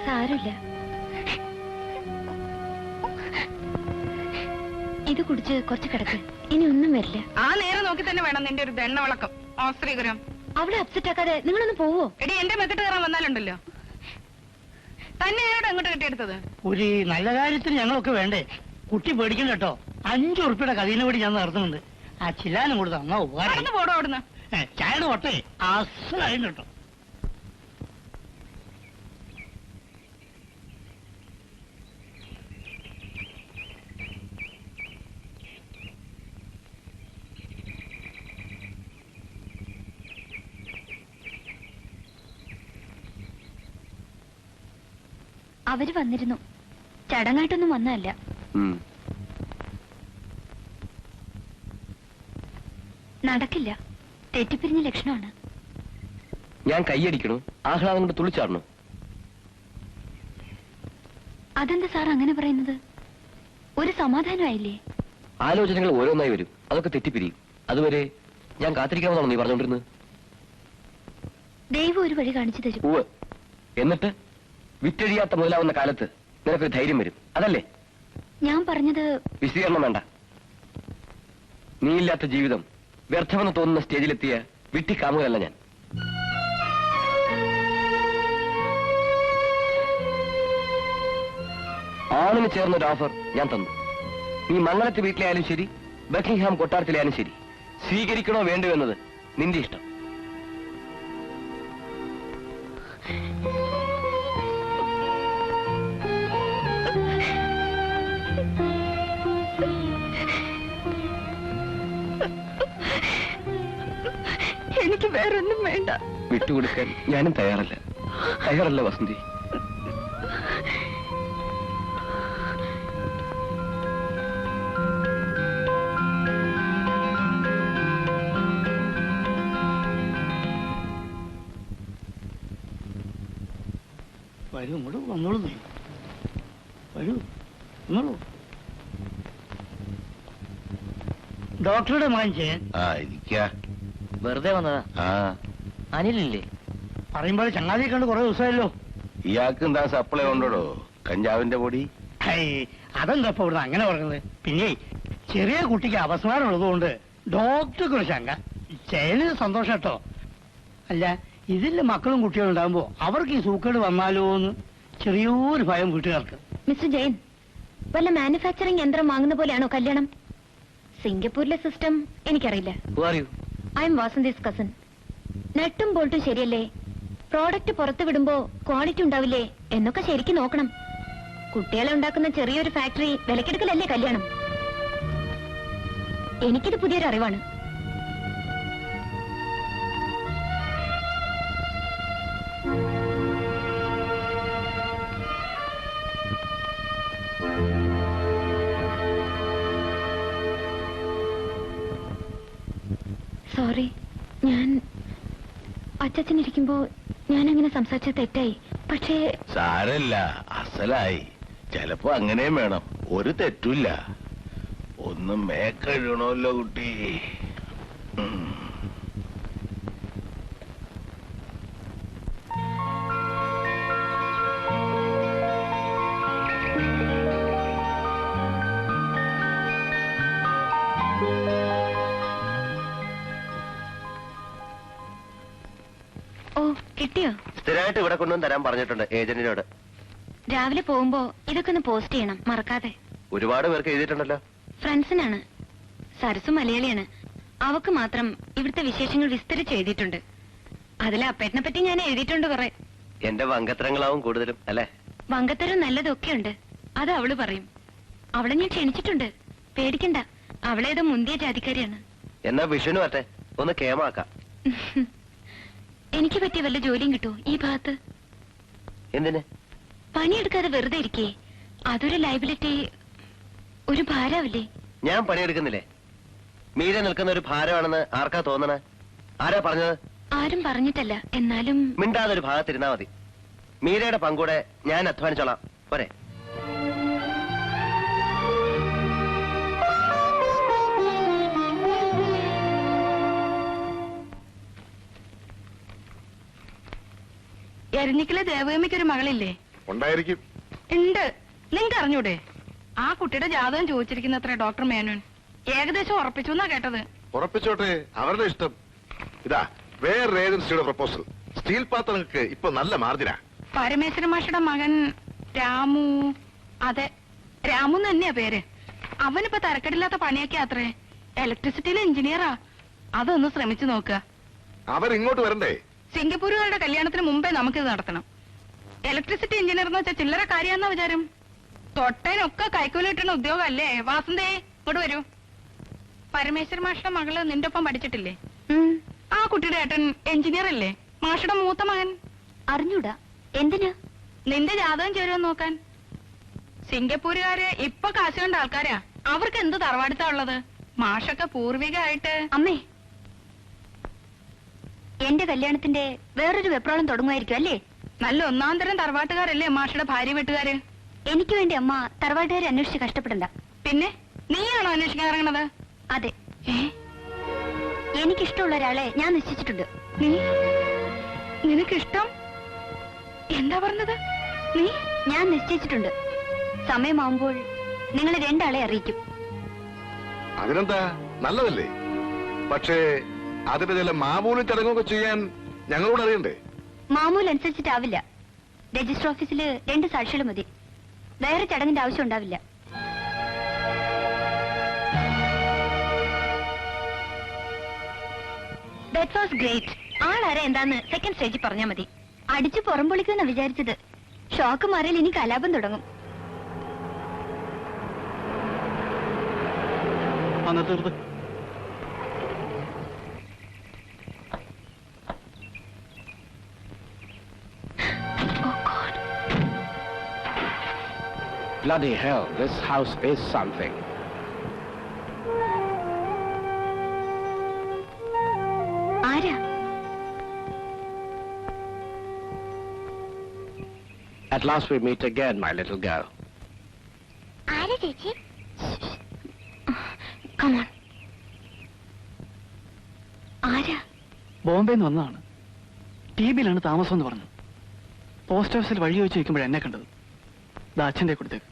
സാരമില്ല, ഇത് കുടിച്ച് കുറച്ച് കിടക്ക്. ഇനി ഒന്നും വരില്ല. ആ നേരെ നോക്കി തന്നെ വേണം നിന്റെ ഒരു ദണ്ണവളക്കം. ഓസ്ത്രീകരം അവളെ അപ്സെറ്റ് ആക്കാതെ നിങ്ങളൊന്ന് പോവോ? എടി, എന്റെ മെത്തിട്ട് കയറാൻ വന്നാലുണ്ടല്ലോ. തന്നെ ആരോട് എങ്ങോട്ട് കെട്ടിയെടുത്തത്? ഒരു നല്ല കാര്യത്തിന് ഞങ്ങളൊക്കെ വേണ്ടേ? കുട്ടി പേടിക്കണ്ട കേട്ടോ. 5 ഉറുപ്പിയുടെ കഥീനെ വേണ്ടി ഞാൻ നടത്തുന്നുണ്ട്. ആ ചില്ലാനും കൊടുത്ത് അമ്മ ഉപകാരം. പോടോ അവിടുന്ന്. ചായയുടെ ഒട്ടേ അസലായും കേട്ടോ. അവര് വന്നിരുന്നു. ചടങ്ങായിട്ടൊന്നും വന്നതല്ല. നടക്കില്ല. തെറ്റിപ്പിരിഞ്ഞ ലക്ഷണമാണ്. ഞാൻ കൈയടിക്കണു, ആഹ്ലാദം കൊണ്ട് തുള്ളിച്ചാടണു. അതെന്താ സാർ അങ്ങനെ പറയുന്നത്? ഒരു സമാധാനമായില്ലേ? ആലോചനകൾ ഓരോന്നായി വരും, അതൊക്കെ തെറ്റിപ്പിരിയും. അതുവരെ ഞാൻ കാത്തിരിക്കാമെന്നാണോ നീ പറഞ്ഞോണ്ടിരുന്നത്? ദൈവം ഒരു വഴി കാണിച്ചു തരും. ഉവ്വ്. എന്നിട്ട് വിറ്റഴിയാത്ത മുതലാവുന്ന കാലത്ത് നിനക്കൊരു ധൈര്യം വരും, അതല്ലേ? ഞാൻ പറഞ്ഞത് വിശദീകരണം വേണ്ട. നീയില്ലാത്ത ജീവിതം വ്യർത്ഥമെന്ന് തോന്നുന്ന സ്റ്റേജിലെത്തിയ വിട്ടിക്കാമുകയല്ല ഞാൻ. ആണിന് ചേർന്നൊരു ഓഫർ ഞാൻ തന്നു. നീ മംഗളത്തെ വീട്ടിലായാലും ശരി, ബക്കിംഗ്ഹാം കൊട്ടാരത്തിലായാലും ശരി, സ്വീകരിക്കണോ വേണ്ടോ എന്നത് നിന്റെ ഇഷ്ടം. എനിക്ക് വേറൊന്നും വേണ്ട. വിട്ടുകൊടുക്കാൻ ഞാനും തയ്യാറല്ല വസന്തി. വരൂ, ഇങ്ങോട്ട് വന്നോളൂ. വരൂ, വന്നോളൂ. ഡോക്ടറുടെ മകൻ ചെയ്യാൻ വെറുതെ വന്നതാ. അനിലില്ലേ? പറയുമ്പോൾ ചങ്ങാതിയെ കണ്ട് കുറെ ദിവസമായല്ലോ. ഇയാൾക്ക് എന്താ സപ്ലൈ കൊണ്ടോടോ കഞ്ചാവിന്റെ പൊടി? അതെന്താ ഇപ്പൊ ഇവിടുന്ന് അങ്ങനെ പറഞ്ഞത്? പിന്നെ ചെറിയ കുട്ടിക്ക് അപസ്മാരം ഉള്ളതുകൊണ്ട് ഡോക്ടർക്ക് ഒരു ശങ്ക. ചേന് സന്തോഷം കേട്ടോ. അല്ല, ഇതില് മക്കളും കുട്ടികളും ഉണ്ടാകുമ്പോ അവർക്ക് ഈ സൂക്കേട് വന്നാലോ എന്ന് ചെറിയൊരു ഭയം വീട്ടുകാർക്ക്. മിസ്റ്റർ ജയൻ, വല്ല മാനുഫാക്ചറിംഗ് യന്ത്രം വാങ്ങുന്ന പോലെയാണോ കല്യാണം? സിംഗപ്പൂരിലെ സിസ്റ്റം എനിക്കറിയില്ല. I'm Vasanthi's cousin. നട്ടും ബോൾട്ടും ശരിയല്ലേ, പ്രോഡക്റ്റ് പുറത്തു വിടുമ്പോ ക്വാളിറ്റി ഉണ്ടാവില്ലേ എന്നൊക്കെ ശരിക്കും നോക്കണം. കുട്ടികളെ ഉണ്ടാക്കുന്ന ചെറിയൊരു ഫാക്ടറി വിലക്കെടുക്കലല്ലേ കല്യാണം. എനിക്കിത് പുതിയൊരു അറിവാണ്. സോറി, ഞാൻ അച്ഛനിരിക്കുമ്പോ ഞാൻ അങ്ങനെ സംസാരിച്ചത് തെറ്റായി. പക്ഷേ സാരല്ല, അസലായി. ചിലപ്പോ അങ്ങനെയും വേണം, ഒരു തെറ്റുമില്ല. ഒന്നും മേക്കഴുകണമല്ലോ കുട്ടി. ഓ, കിട്ടിയോ? സ്ഥിരമായിട്ട് ഇവിടെ കൊണ്ടുവന്ന് തരാൻ പറഞ്ഞിട്ടുണ്ട് ഏജന്റിനോട്. രാവിലെ പോകുമ്പോ ഇതൊക്കെ ഒന്ന് പോസ്റ്റ് ചെയ്യണം, മറക്കാതെ. ഒരുപാട് പേർക്ക് എഴുതിയിട്ടുണ്ടല്ലോ. ഫ്രണ്ട്സിനാണ്. സരസു മലയാളിയാണ്. അവക്ക് മാത്രം ഇവിടുത്തെ വിശേഷങ്ങൾ വിസ്തരിച്ച് എഴുതിയിട്ടുണ്ട്. അതിൽ അപ്പേട്ടനെ പറ്റി ഞാൻ എഴുതിയിട്ടുണ്ട് കുറെ. എന്റെ വങ്കത്തരങ്ങളാവും കൂടുതലും അല്ലേ? വങ്കത്തരം നല്ലതൊക്കെ ഉണ്ട്, അത് അവള് പറയും. അവളെ ഞാൻ ക്ഷണിച്ചിട്ടുണ്ട്, പേടിക്കണ്ട. അവളേതോ മുന്തിയ ജാതിക്കാരിയാണ്. എന്നാ വിഷുവിന് പറ്റേ ഒന്ന് കേമാക്കാം. എനിക്ക് പറ്റിയ വല്ല ജോലിയും കിട്ടുമോ ഈ ഭാഗത്ത്? എന്തിന്? പണിയെടുക്കാതെ വെറുതെ ഇരിക്കേ, അതൊരു ലൈബിലിറ്റി, ഒരു ഭാരാവില്ലേ? ഞാൻ പണിയെടുക്കുന്നില്ലേ? മീര നിൽക്കുന്ന ഒരു ഭാരമാണെന്ന് ആർക്കാ തോന്നണേ? ആരാ പറഞ്ഞത്? ആരും പറഞ്ഞിട്ടല്ല, എന്നാലും മിണ്ടാതെ ഒരു ഭാഗത്തിരുന്നാ മതി. മീരയുടെ പങ്കൂടെ ഞാൻ അധ്വാനിച്ചോളാം, പോരെ? എരഞ്ഞിക്കലെ ദേവകമ്മയ്ക്ക് ഒരു മകളില്ലേ? ഉണ്ടായിരിക്കും. ഉണ്ട്. നിങ്ങൾക്ക് അറിഞ്ഞൂടെ? ആ കുട്ടിയുടെ ജാതകം ചോദിച്ചിരിക്കുന്നത്ര ഡോക്ടർ മേനോൻ. ഏകദേശം ഉറപ്പിച്ചു എന്നാ കേട്ടത്. ഉറപ്പിച്ചോട്ടെ, അവരുടെ ഇഷ്ടം. ഇതാ വേറൊരു ഏജൻസിയുടെ പ്രപ്പോസൽ. സ്റ്റീൽ പാത്രങ്ങൾക്ക് ഇപ്പൊ നല്ല മാർജിനാ. പരമേശ്വര മാഷയുടെ മകൻ രാമു. അതെ, രാമു തന്നെയാ പേര്. അവനിപ്പോ തരക്കെടില്ലാത്ത പണിയൊക്കെ അത്രേ. ഇലക്ട്രിസിറ്റിയിലെ എഞ്ചിനീയറാ. അതൊന്ന് ശ്രമിച്ചു നോക്കുക. അവരിങ്ങോട്ട് വരണ്ടേ? സിംഗപ്പൂരുകാരുടെ കല്യാണത്തിന് മുമ്പേ നമുക്കിത് നടത്തണം. ഇലക്ട്രിസിറ്റി എഞ്ചിനീയർ എന്ന് വെച്ചാൽ ചില്ലറ കാര്യാന്നാ വിചാരം. തൊട്ടേനൊക്കെ കൈക്കൂലി കിട്ടുന്ന ഉദ്യോഗം അല്ലേ? വാസന്തേ, ഇങ്ങോട്ട് വരൂ. പരമേശ്വര മാഷയുടെ മകള് നിന്റെ ഒപ്പം പഠിച്ചിട്ടില്ലേ? ആ കുട്ടിയുടെ ഏട്ടൻ എഞ്ചിനീയർ അല്ലേ? മാഷയുടെ മൂത്ത മകൻ. അറിഞ്ഞൂടാ. എന്തിനാ? നിന്റെ ജാതകം ചേരുമെന്ന് നോക്കാൻ. സിംഗപ്പൂരുകാര് ഇപ്പൊ കാശ് കണ്ട ആൾക്കാരാ. അവർക്ക് എന്ത് തറവാടുത്താ ഉള്ളത്? മാഷൊക്കെ പൂർവികമായിട്ട്. അമ്മേ, എന്റെ കല്യാണത്തിന്റെ വേറൊരു വെപ്രാളം തുടങ്ങുമായിരിക്കും അല്ലേ? നല്ല ഒന്നാം തരം തറവാട്ടുകാരല്ലേ മാഷയുടെ ഭാര്യ വീട്ടുകാര്? എനിക്ക് വേണ്ടി അമ്മ തറവാട്ടുകാരെ അന്വേഷിച്ച് കഷ്ടപ്പെടണ്ട. പിന്നെ നീയാണോ അന്വേഷിക്കാൻ ഇറങ്ങണത്? അതെ, എനിക്കിഷ്ടമുള്ള ഒരാളെ ഞാൻ നിശ്ചയിച്ചിട്ടുണ്ട്. നിനക്കിഷ്ടം? എന്താ പറഞ്ഞത് നീ? ഞാൻ നിശ്ചയിച്ചിട്ടുണ്ട്. സമയമാവുമ്പോൾ നിങ്ങളെ രണ്ടാളെ അറിയിക്കും. അതിനെന്താ, നല്ലതല്ലേ? പക്ഷേ അതിന്റെ ചില മാമൂലും ചടങ്ങൊക്കെ ചെയ്യാൻ ഞങ്ങളോട് അറിയണ്ടേ? മാമൂൽ അനുസരിച്ചിട്ടാവില്ല. രജിസ്റ്റർ ഓഫീസില് 2 സാക്ഷികൾ മതി. വേറെ ചടങ്ങിന്റെ ആവശ്യം ഉണ്ടാവില്ല. That was great. ആളാരെ എന്താന്ന് സെക്കൻഡ് സ്റ്റേജിൽ പറഞ്ഞാൽ മതി. അടിച്ചു പുറംപൊളിക്കുമെന്നാ വിചാരിച്ചത്. ഷോക്ക് മാറിയാൽ ഇനി കലാപം തുടങ്ങും. Bloody hell, this house is something. ആരാ? At last we meet again, my little girl. ആരാ ചേച്ചി? Come on. ആരാ? ബോംബെന്ന് വന്നതാണ്. ടിബിയിലാണ് താമസം എന്ന് പറഞ്ഞു. പോസ്റ്റ് ഓഫീസിൽ വഴി വെച്ച് വയ്ക്കുമ്പോഴാണ് എന്നെ കണ്ടത്. അച്ഛൻ്റെ കൊടുത്തേക്ക്.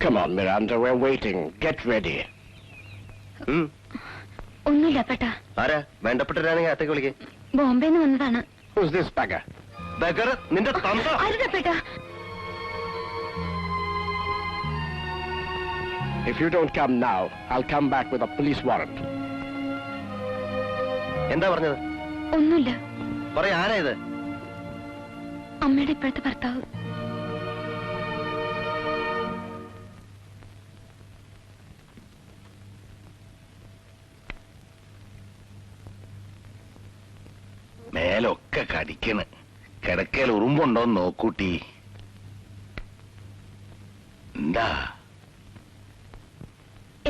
Come on, Miranda, we're waiting. Get ready. ഒന്നുമില്ല പേട്ടാ. ആരാ? വേണ്ടപ്പെട്ടവരാണെങ്കിൽ അകത്തേക്ക് വിളിക്കേ. ബോംബെന്ന് വന്നതാണ്. Who's this beggar? ബഗർ നിന്റെ തന്ത. അരുതാ പേട്ടാ. If you don't come now, I'll come back with a police warrant. എന്താ പറഞ്ഞത്? ഒന്നുമില്ല. പറയാ, ആരാ ഇത്? അമ്മയുടെ ഇപ്പോഴത്തെ ഭർത്താവ്. മേലൊക്കെ കടിക്കണ്. കിടക്കയിൽ ഉറുമ്പുണ്ടോന്ന് നോക്കൂട്ടി. എന്താ?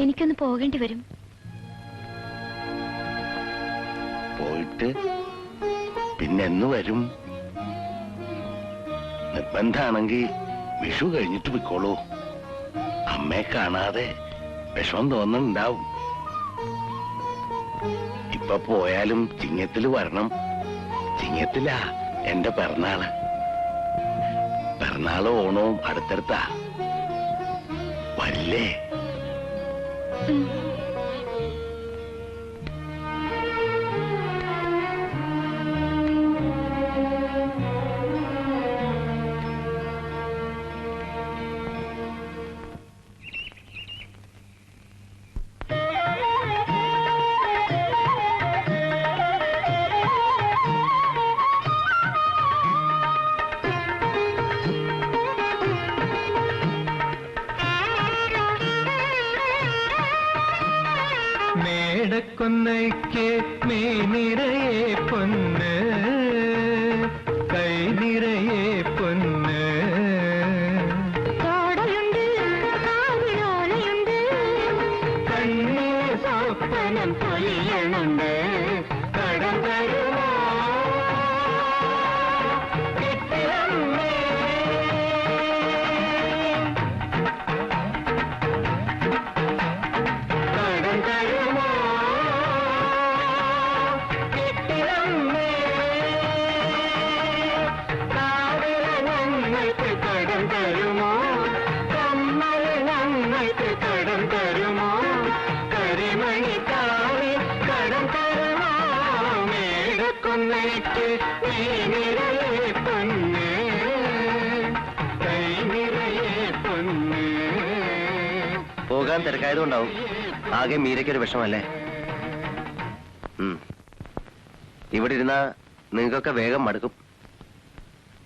എനിക്കൊന്ന് പോകേണ്ടി വരും. പോയിട്ട് പിന്നെന്ന് വരും? നിർബന്ധാണെങ്കിൽ വിഷു കഴിഞ്ഞിട്ട് പോയിക്കോളൂ. അമ്മയെ കാണാതെ വിഷമം തോന്നുന്നുണ്ടാവും. ഇപ്പൊ പോയാലും ചിങ്ങത്തില് വരണം. ചിങ്ങത്തിലാ എന്റെ പിറന്നാള്. പിറന്നാള് ഓണവും അടുത്തടുത്താ. വല്ലേ? മേടക്കൊന്നയ്ക്ക് മേ നിറയെ പൊന്ന്, കൈ നിറയെ പൊന്ന്. കണ്ണേ സ്വപ്നം പൊലിയണുണ്ട്. കടം തരുമോ കിട്ടിയമ്മേ? കടം തരുമോ കിട്ടിയമ്മേ? കാവില ഞങ്ങൾക്ക് കടം തരുമോ? കമ്മൽ ഞങ്ങൾക്ക് കടം തരുമോ? കരിമണിക്കാവിൽ കടം തരുമോ? മേടക്കൊന്നയ്ക്ക് നീ നിറയെ പൊന്ന്, കൈ നിറയെ പൊന്ന്. പോകാൻ തിരക്കായതുകൊണ്ടാവും ആകെ മീരയ്ക്കൊരു വിഷമല്ലേ? ഇവിടെ ഇരുന്നാ നിങ്ങൾക്കൊക്കെ വേഗം മടുക്കും.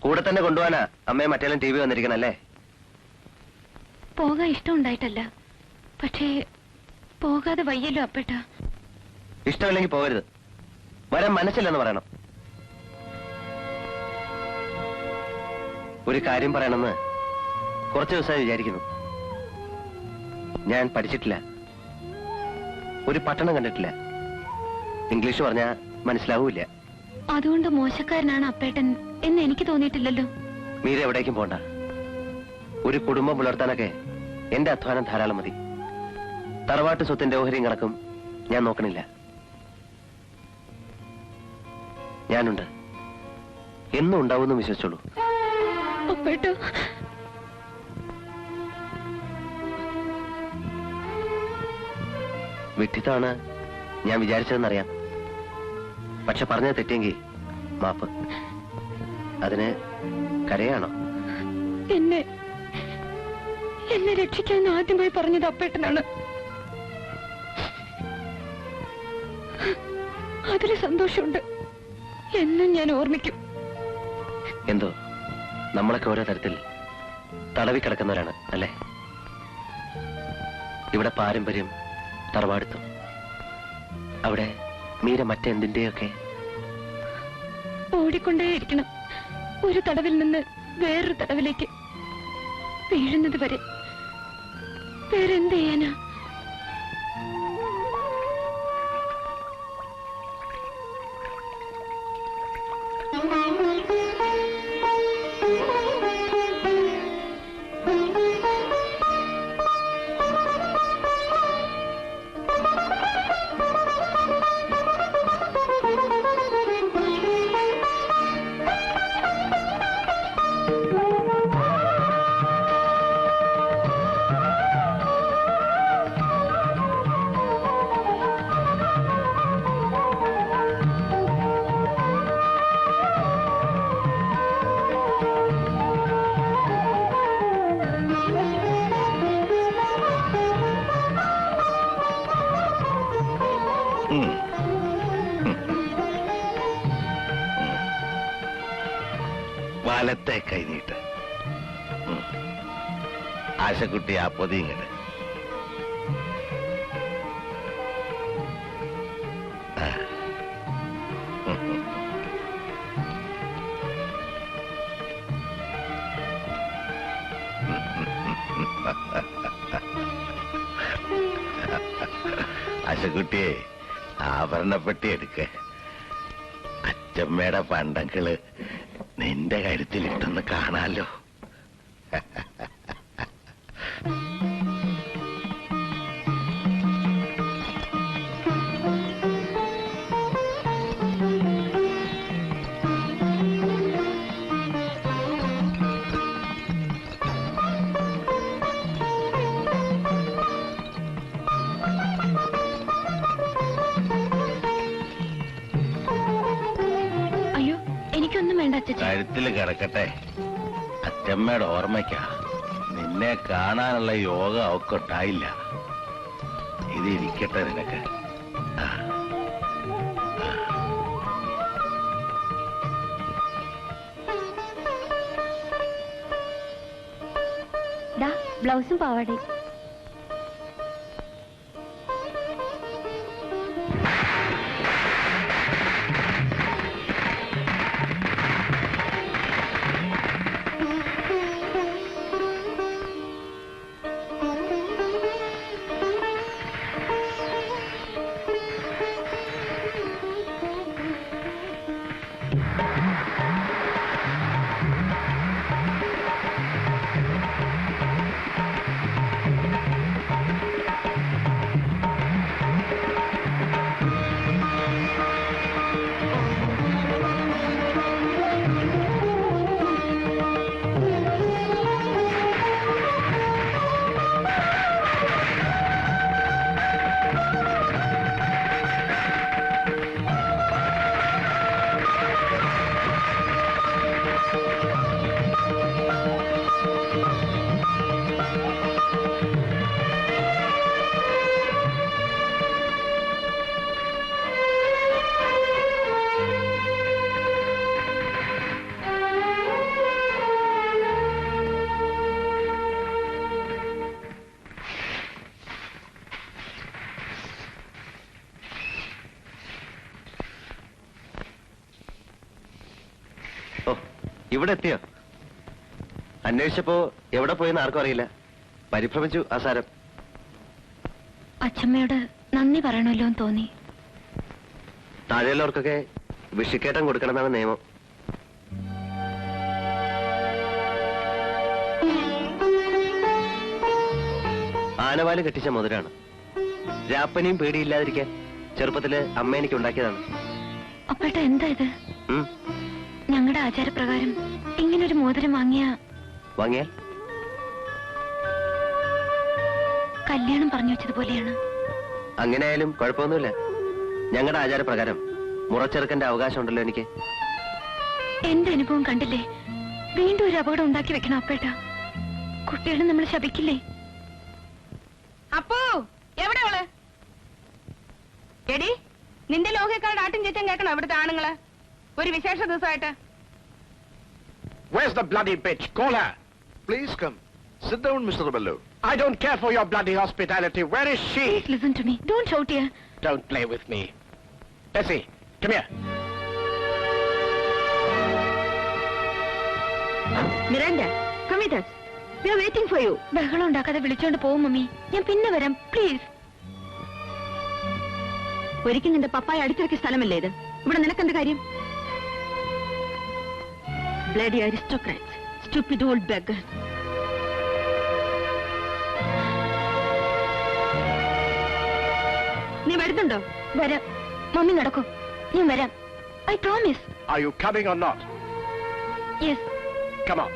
കൂടെ തന്നെ കൊണ്ടുപോകാനാ അമ്മയെ മറ്റേലും TV വന്നിരിക്കണല്ലേ? പോകാൻ ഇഷ്ടമുണ്ടായിട്ടല്ല, പക്ഷേ പോകാതെ വയ്യല്ലോ അപ്പേട്ട. ഇഷ്ടമില്ലെങ്കിൽ പോകരുത്. വരാൻ മനസ്സില്ലെന്ന് പറയണം. ഒരു കാര്യം പറയണമെന്ന് കുറച്ച് ദിവസമായി വിചാരിക്കുന്നു. ഞാൻ പഠിച്ചിട്ടില്ല, ഒരു പട്ടണം കണ്ടിട്ടില്ല, ഇംഗ്ലീഷ് പറഞ്ഞാൽ മനസ്സിലാവൂല. അതുകൊണ്ട് മോശക്കാരനാണ് അപ്പേട്ടൻ എന്ന് എനിക്ക് തോന്നിയിട്ടില്ലല്ലോ. മീര എവിടേക്കും പോണ്ട. ഒരു കുടുംബം പുലർത്താനൊക്കെ എന്റെ അധ്വാനം ധാരാളം മതി. തറവാട്ട് സ്വത്തിന്റെ ഓഹരിയും കണക്കും ഞാൻ നോക്കണില്ല. ഞാനുണ്ട്, എന്നും ഉണ്ടാവുമെന്ന് വിശ്വസിച്ചോളൂ. അപ്പേട്ട, വിഡ്ഢിത്തമാണ് ഞാൻ വിചാരിച്ചതെന്നറിയാം. പക്ഷെ പറഞ്ഞത് തെറ്റിയെങ്കിൽ മാപ്പ്. അതിന് കരയാണോ? എന്നെ രക്ഷിക്കാൻ ആദ്യമായി പറഞ്ഞത് അപ്പേട്ടനാണ്. അതിൽ സന്തോഷമുണ്ട്. എന്നും ഞാൻ ഓർമ്മിക്കും. എന്തോ നമ്മളൊക്കെ ഓരോ തരത്തിൽ തടവിക്കിടക്കുന്നവരാണ് അല്ലേ? ഇവിടെ പാരമ്പര്യം, തറവാടുത്തം. അവിടെ മീര മറ്റെന്തിന്റെയൊക്കെ ഓടിക്കൊണ്ടേയിരിക്കണം. ഒരു തടവിൽ നിന്ന് വേറൊരു തടവിലേക്ക് വീഴുന്നത് വരെ. വേറെന്ത് ചെയ്യാനാ? വലത്തെ കൈനീട്ട്. ആശക്കുട്ടി ആ പൊതിങ്ങട്. ആശക്കുട്ടിയെ ആഭരണപ്പെട്ടി എടുക്ക. അച്ചമ്മയുടെ പണ്ടങ്ങള് നിന്റെ കരുത്തിലിട്ടൊന്ന് കാണാലോ. കഴുത്തില് കിടക്കട്ടെ. അച്ചമ്മയുടെ ഓർമ്മയ്ക്കാ. നിന്നെ കാണാനുള്ള യോഗ അവക്കൊട്ടായില്ല. ഇത് ഇരിക്കട്ടെ നിനക്ക്. ബ്ലൗസും പാവാടയും. ഇവിടെ എത്തിയോ? അന്വേഷിച്ചപ്പോ എവിടെ പോയെന്ന് ആർക്കും അറിയില്ല. പരിഭ്രമിച്ചു ആസാരം. അച്ഛമ്മയോട് നന്ദി പറയണമല്ലോ എന്ന് തോന്നി. താഴെയുള്ളവർക്കൊക്കെ വിഷിക്കേട്ടം കൊടുക്കണമെന്നാണ് നിയമം. ആനവാല് കെട്ടിച്ച മുതലാണ്. രാപ്പനെയും പേടിയില്ലാതിരിക്കാൻ ചെറുപ്പത്തില് അമ്മ എനിക്ക് ഉണ്ടാക്കിയതാണ്. അപ്പേട്ട എന്താ ഇത്? ഞങ്ങളുടെ ആചാരപ്രകാരം ഇങ്ങനൊരു മോതിരം വാങ്ങിയാൽ കല്യാണം പറഞ്ഞു വെച്ചതുപോലെയാണ്. അങ്ങനെ ആയാലും കുഴപ്പമൊന്നുമില്ല. ഞങ്ങളുടെ ആചാരപ്രകാരം മുറച്ചെറുക്കന്റെ അവകാശം ഉണ്ടല്ലോ എനിക്ക്. എന്റെ അനുഭവം കണ്ടില്ലേ? വീണ്ടും ഒരു അപകടം ഉണ്ടാക്കി വെക്കണം അപ്പേട്ട. കുട്ടികളെ നമ്മൾ ശപിക്കില്ലേ? അപ്പോ എവിടെയോള്? എടി, നിന്റെ ലോകക്കാരുടെ ആട്ടും ചേച്ചൻ കേൾക്കണം ഇവിടുത്തെ ആണുങ്ങള് ഒരു വിശേഷ ദിവസമായിട്ട്. Where's the bloody bitch? Call her. Please come. Sit down, Mr. Bello. I don't care for your bloody hospitality. Where is she? Please listen to me. Don't shout here. Don't play with me. Bessie, come here. Miranda, come with us. We are waiting for you. ബഹളം ഉണ്ടാക്കാതെ വിളിച്ചോണ്ട് പോകും മമ്മി. ഞാൻ പിന്നെ വരാം പ്ലീസ്. ഒരിക്കൽ നിന്റെ പപ്പായ അടുത്തിറക്കിയ സ്ഥലമല്ലേ ഇത്? ഇവിടെ നിനക്കെന്ത് കാര്യം? Bloody aristocrats, stupid old beggar. നീ വരുന്നുണ്ടോ? വരാം മമ്മി, നടക്കും. ഞാൻ വരാം. I promise. Are you coming or not? Yes. Come on.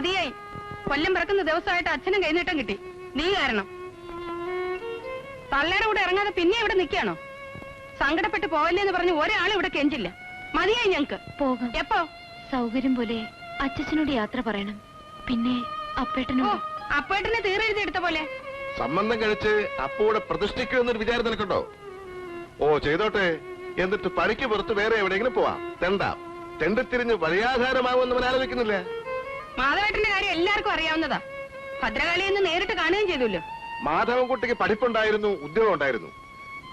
മതിയായി. കൊല്ലം പിറക്കുന്ന ദിവസമായിട്ട് അച്ഛനും കൈനീട്ടം കിട്ടി. നീ കാരണം. തള്ളയുടെ കൂടെ ഇറങ്ങാതെ പിന്നെ ഇവിടെ നിൽക്കുകയാണോ? സങ്കടപ്പെട്ട് പോവല്ലേന്ന് പറഞ്ഞ് ഒരാൾ ഇവിടെ കെഞ്ചില്ല. മതിയായി ഞങ്ങക്ക്. പോകാം. എപ്പോ? സൗകര്യം പോലെ അച്ഛനോട് യാത്ര പറയണം. പിന്നെ അപ്പേട്ടനോട്. അപ്പേട്ടനെ തീരെഴുതി പോലെ. സംബന്ധം കഴിച്ച് അപ്പൂടെ പ്രതിഷ്ഠിക്കുമെന്നൊരു വിചാരം നിനക്കുണ്ടോ? ഓ ചെയ്തോട്ടെ. എന്നിട്ട് പണിക്ക് പുറത്ത് വേറെ എവിടെയെങ്കിലും പോവാം. തെണ്ടിത്തിരിഞ്ഞ് വഴിയാധാരമാവുമെന്ന് അവൻ ആലോചിക്കുന്നില്ല. മാധവേട്ടന്റെ കാര്യം എല്ലാവർക്കും അറിയാവുന്നതാ. ഭദ്രകാളിയെന്ന് നേരിട്ട് കാണുകയും ചെയ്തല്ലോ. മാധവൻകുട്ടിക്ക് പഠിപ്പുണ്ടായിരുന്നു, ഉദ്യോഗം ഉണ്ടായിരുന്നു.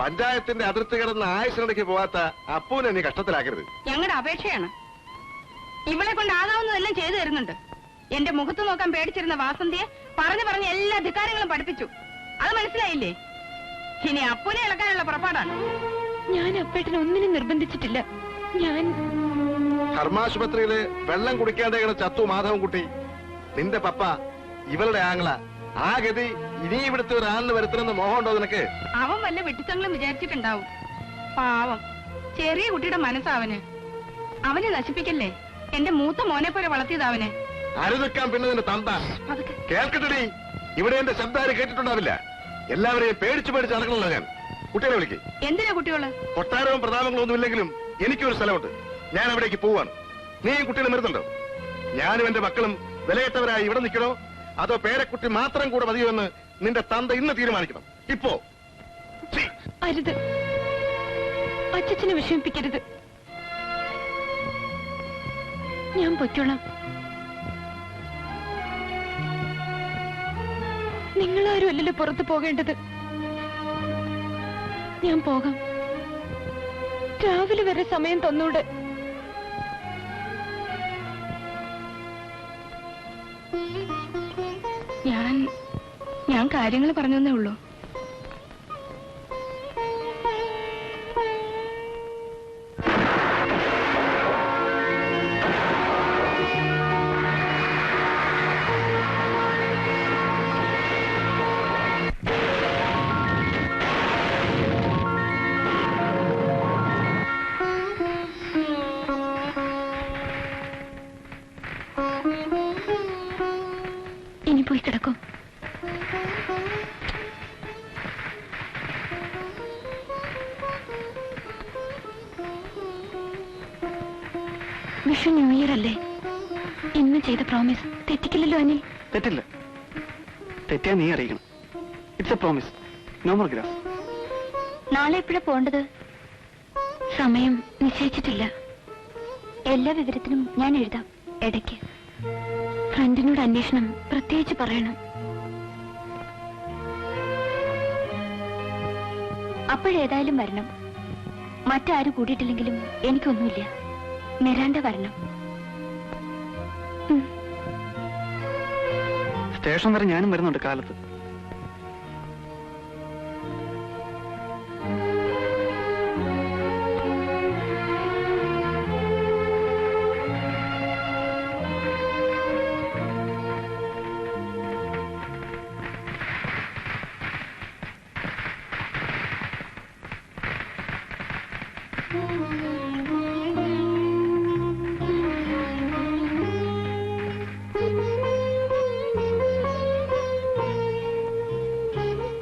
പഞ്ചായത്തിന്റെ അതിർത്തി കിടന്ന് ആയുസിനിടയ്ക്ക് പോവാത്ത അപ്പൂനെ നീ കഷ്ടത്തിലാക്കരുത്. ഞങ്ങളുടെ അപേക്ഷയാണ്. ഇവളെ കൊണ്ട് ആകാവുന്നതെല്ലാം ചെയ്തു തരുന്നുണ്ട്. എന്റെ മുഖത്ത് നോക്കാൻ പേടിച്ചിരുന്ന വാസന്തിയെ പറഞ്ഞ് എല്ലാ ധിക്കാരങ്ങളും പഠിപ്പിച്ചു. അത് മനസ്സിലായില്ലേ? ഇനി അപ്പൂനെ ഇളക്കാനുള്ള പുറപ്പാടാണ്. ഞാൻ അപ്പേട്ടനെ ഒന്നിനും നിർബന്ധിച്ചിട്ടില്ല. ഞാൻ ധർമാശുപത്രിയില് വെള്ളം കുടിക്കാതെ ചത്തു മാധവൻകുട്ടി. നിന്റെ പപ്പ ഇവളുടെ ആംഗ്ല. ആ ഗതി ഇനി ഇവിടുത്തെ ഒരാളിന് വരുത്തണമെന്ന് മോഹമുണ്ടോ നിനക്ക്? അവൻ വല്ല വെട്ടിച്ചങ്ങളും വിചാരിച്ചിട്ടുണ്ടാവും. പാവം ചെറിയ കുട്ടിയുടെ മനസ്സാവന്. അവനെ നശിപ്പിക്കല്ലേ. എന്റെ മൂത്ത മോനെ പോലെ വളർത്തിയതാവനെ. അരുനിക്കാൻ പിന്നെ നിന്റെ തന്ത കേൾക്കട്ടെടി. ഇവിടെ എന്റെ ശബ്ദം കേട്ടിട്ടുണ്ടാവില്ല. എല്ലാവരെയും പേടിച്ച് നടക്കണല്ലോ ഞാൻ. കുട്ടികളെ വിളിക്ക്. എന്തിനാ കുട്ടികള്? കൊട്ടാരവും പ്രതാപങ്ങളും ഒന്നും ഇല്ലെങ്കിലും എനിക്കൊരു സ്ഥലമുണ്ട്. ഞാൻ അവിടേക്ക് പോവാണ്. നീയും കുട്ടികളും വരുന്നുണ്ടോ? ഞാനും എന്റെ മക്കളും വിലകെട്ടവരായി ഇവിടെ നിൽക്കണോ അതോ പേരക്കുട്ടി മാത്രം കൂടെ മതിയോ എന്ന് നിന്റെ തന്ത ഇന്ന് തീരുമാനിക്കണം. ഇപ്പോ അരുത്. അച്ഛനെ വിഷമിപ്പിക്കരുത്. ഞാൻ പൊയ്ക്കോളാം. നിങ്ങളാരും അല്ലല്ലോ പുറത്തു പോകേണ്ടത്. ഞാൻ പോകാം. രാവിലെ വരെ സമയം തന്നൂടെ? ഞാൻ കാര്യങ്ങൾ പറഞ്ഞേ ഉള്ളൂ. ഇനി പോയി കിടക്കും. വിഷു ന്യൂ ഇയർ അല്ലേ? ഇന്ന് ചെയ്ത പ്രോമിസ് തെറ്റിക്കില്ലല്ലോ അനിൽ? തെറ്റില്ല. തെറ്റിയാ നീ അറിയിക്കണം. It's a promise. No more grass. നാളെ എപ്പോഴാ പോണ്ടത്? സമയം നിശ്ചയിച്ചിട്ടില്ല. എല്ലാ വിവരത്തിനും ഞാൻ എഴുതാം. ഇടയ്ക്ക് ഫ്രണ്ടിനോട് അന്വേഷണം പ്രത്യേകിച്ച് പറയണം. അപ്പോഴേതായാലും വരണം. മറ്റാരും കൂടിയിട്ടില്ലെങ്കിലും എനിക്കൊന്നുമില്ല. നിരാണ്ട വരണം. സ്റ്റേഷൻ വരെ ഞാനും വരുന്നുണ്ട് കാലത്ത്.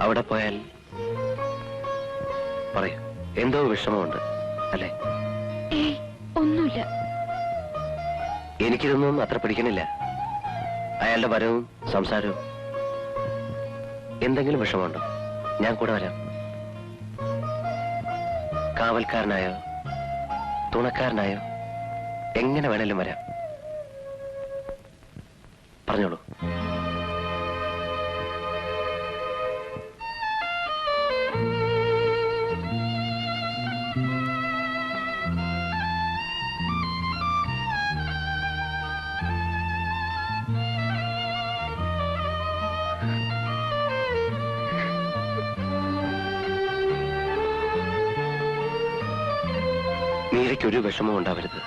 അവിടെ പോയാൽ പറയൂ, എന്തോ വിഷമമുണ്ട് അല്ലേ? ഒന്നുമില്ല. എനിക്കിതൊന്നും അത്ര പിടിക്കണില്ല. അയാളുടെ വരവും സംസാരവും. എന്തെങ്കിലും വിഷമമുണ്ടോ? ഞാൻ കൂടെ വരാം. കാവൽക്കാരനായോ തുണക്കാരനായോ എങ്ങനെ വേണേലും വരാം. പറഞ്ഞോളൂ. മീരയ്ക്കൊരു വിഷമവും ഉണ്ടാവരുത്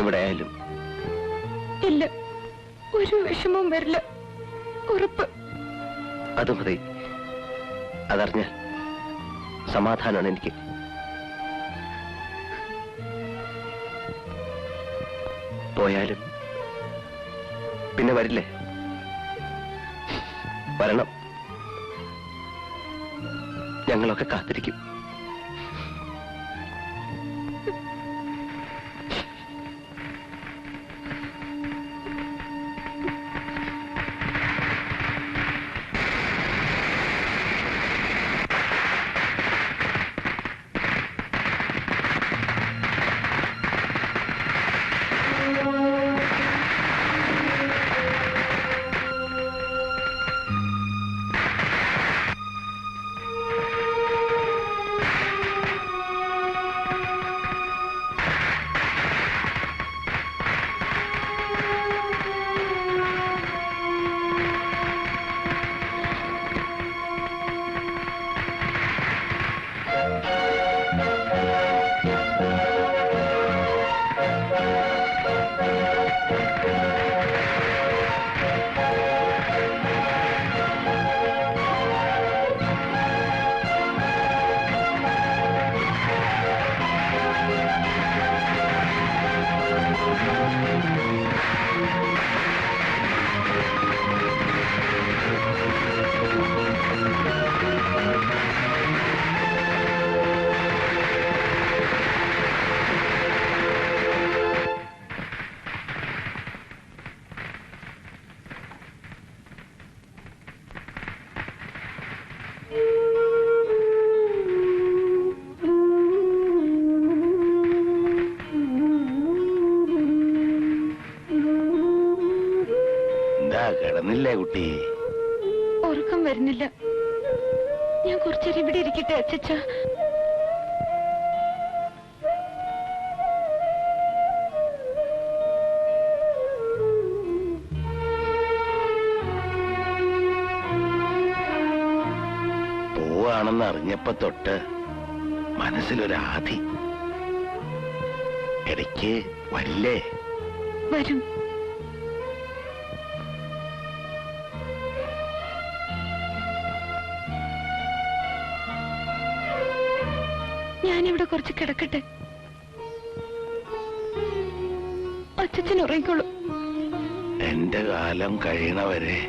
എവിടെ ആയാലും. ഇല്ല, ഒരു വിഷമവും വരില്ല, ഉറപ്പ്. അത് മതി. അതറിഞ്ഞാൽ സമാധാനമാണ് എനിക്ക്. പോയാലും പിന്നെ വരില്ലേ? വരണം. ഞങ്ങളൊക്കെ കാത്തിരിക്കും. കിടന്നില്ലേ കുട്ടി? ഉറക്കം വരുന്നില്ല. ഞാൻ കുറച്ചേരം ഇവിടെ ഇരിക്കട്ടെ അച്ചച്ച. പോവാണെന്ന് അറിഞ്ഞപ്പോ തൊട്ട് മനസ്സിലൊരാധി. ഇടയ്ക്ക് വരില്ലേ? വരും. ഞാനിവിടെ കുറച്ച് കിടക്കട്ടെ. അച്ഛൻ ഉറങ്ങിക്കോളൂ. എന്റെ കാലം കഴിയണവരെ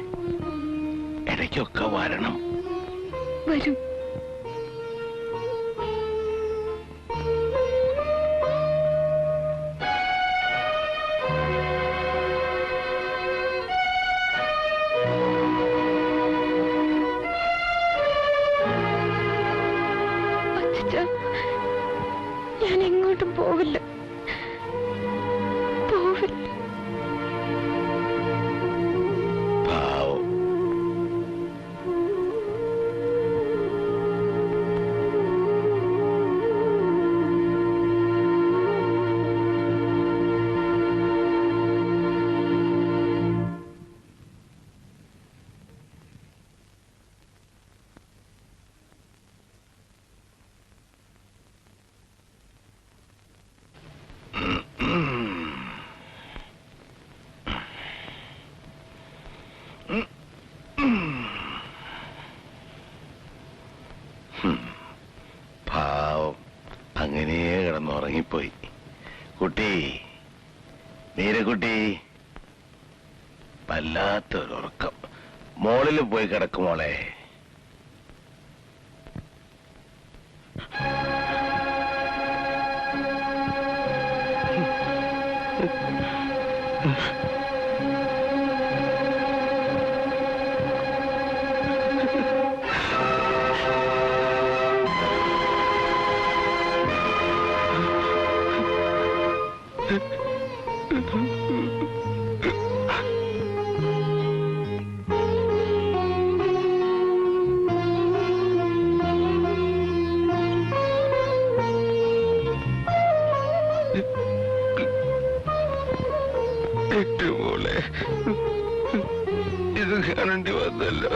ഇടയ്ക്കൊക്കെ വരണം. വരും. ഞാൻ എങ്ങോട്ടും പോവില്ല. പാവം. പാവം അങ്ങനെ കിടന്നുറങ്ങിപ്പോയി. കുട്ടി, നീരക്കുട്ടി, വല്ലാത്തൊരുറക്കം. മോളിൽ പോയി കിടക്കുമോളെ. മോളെ, ഇത് കാണേണ്ടി വന്നല്ലോ.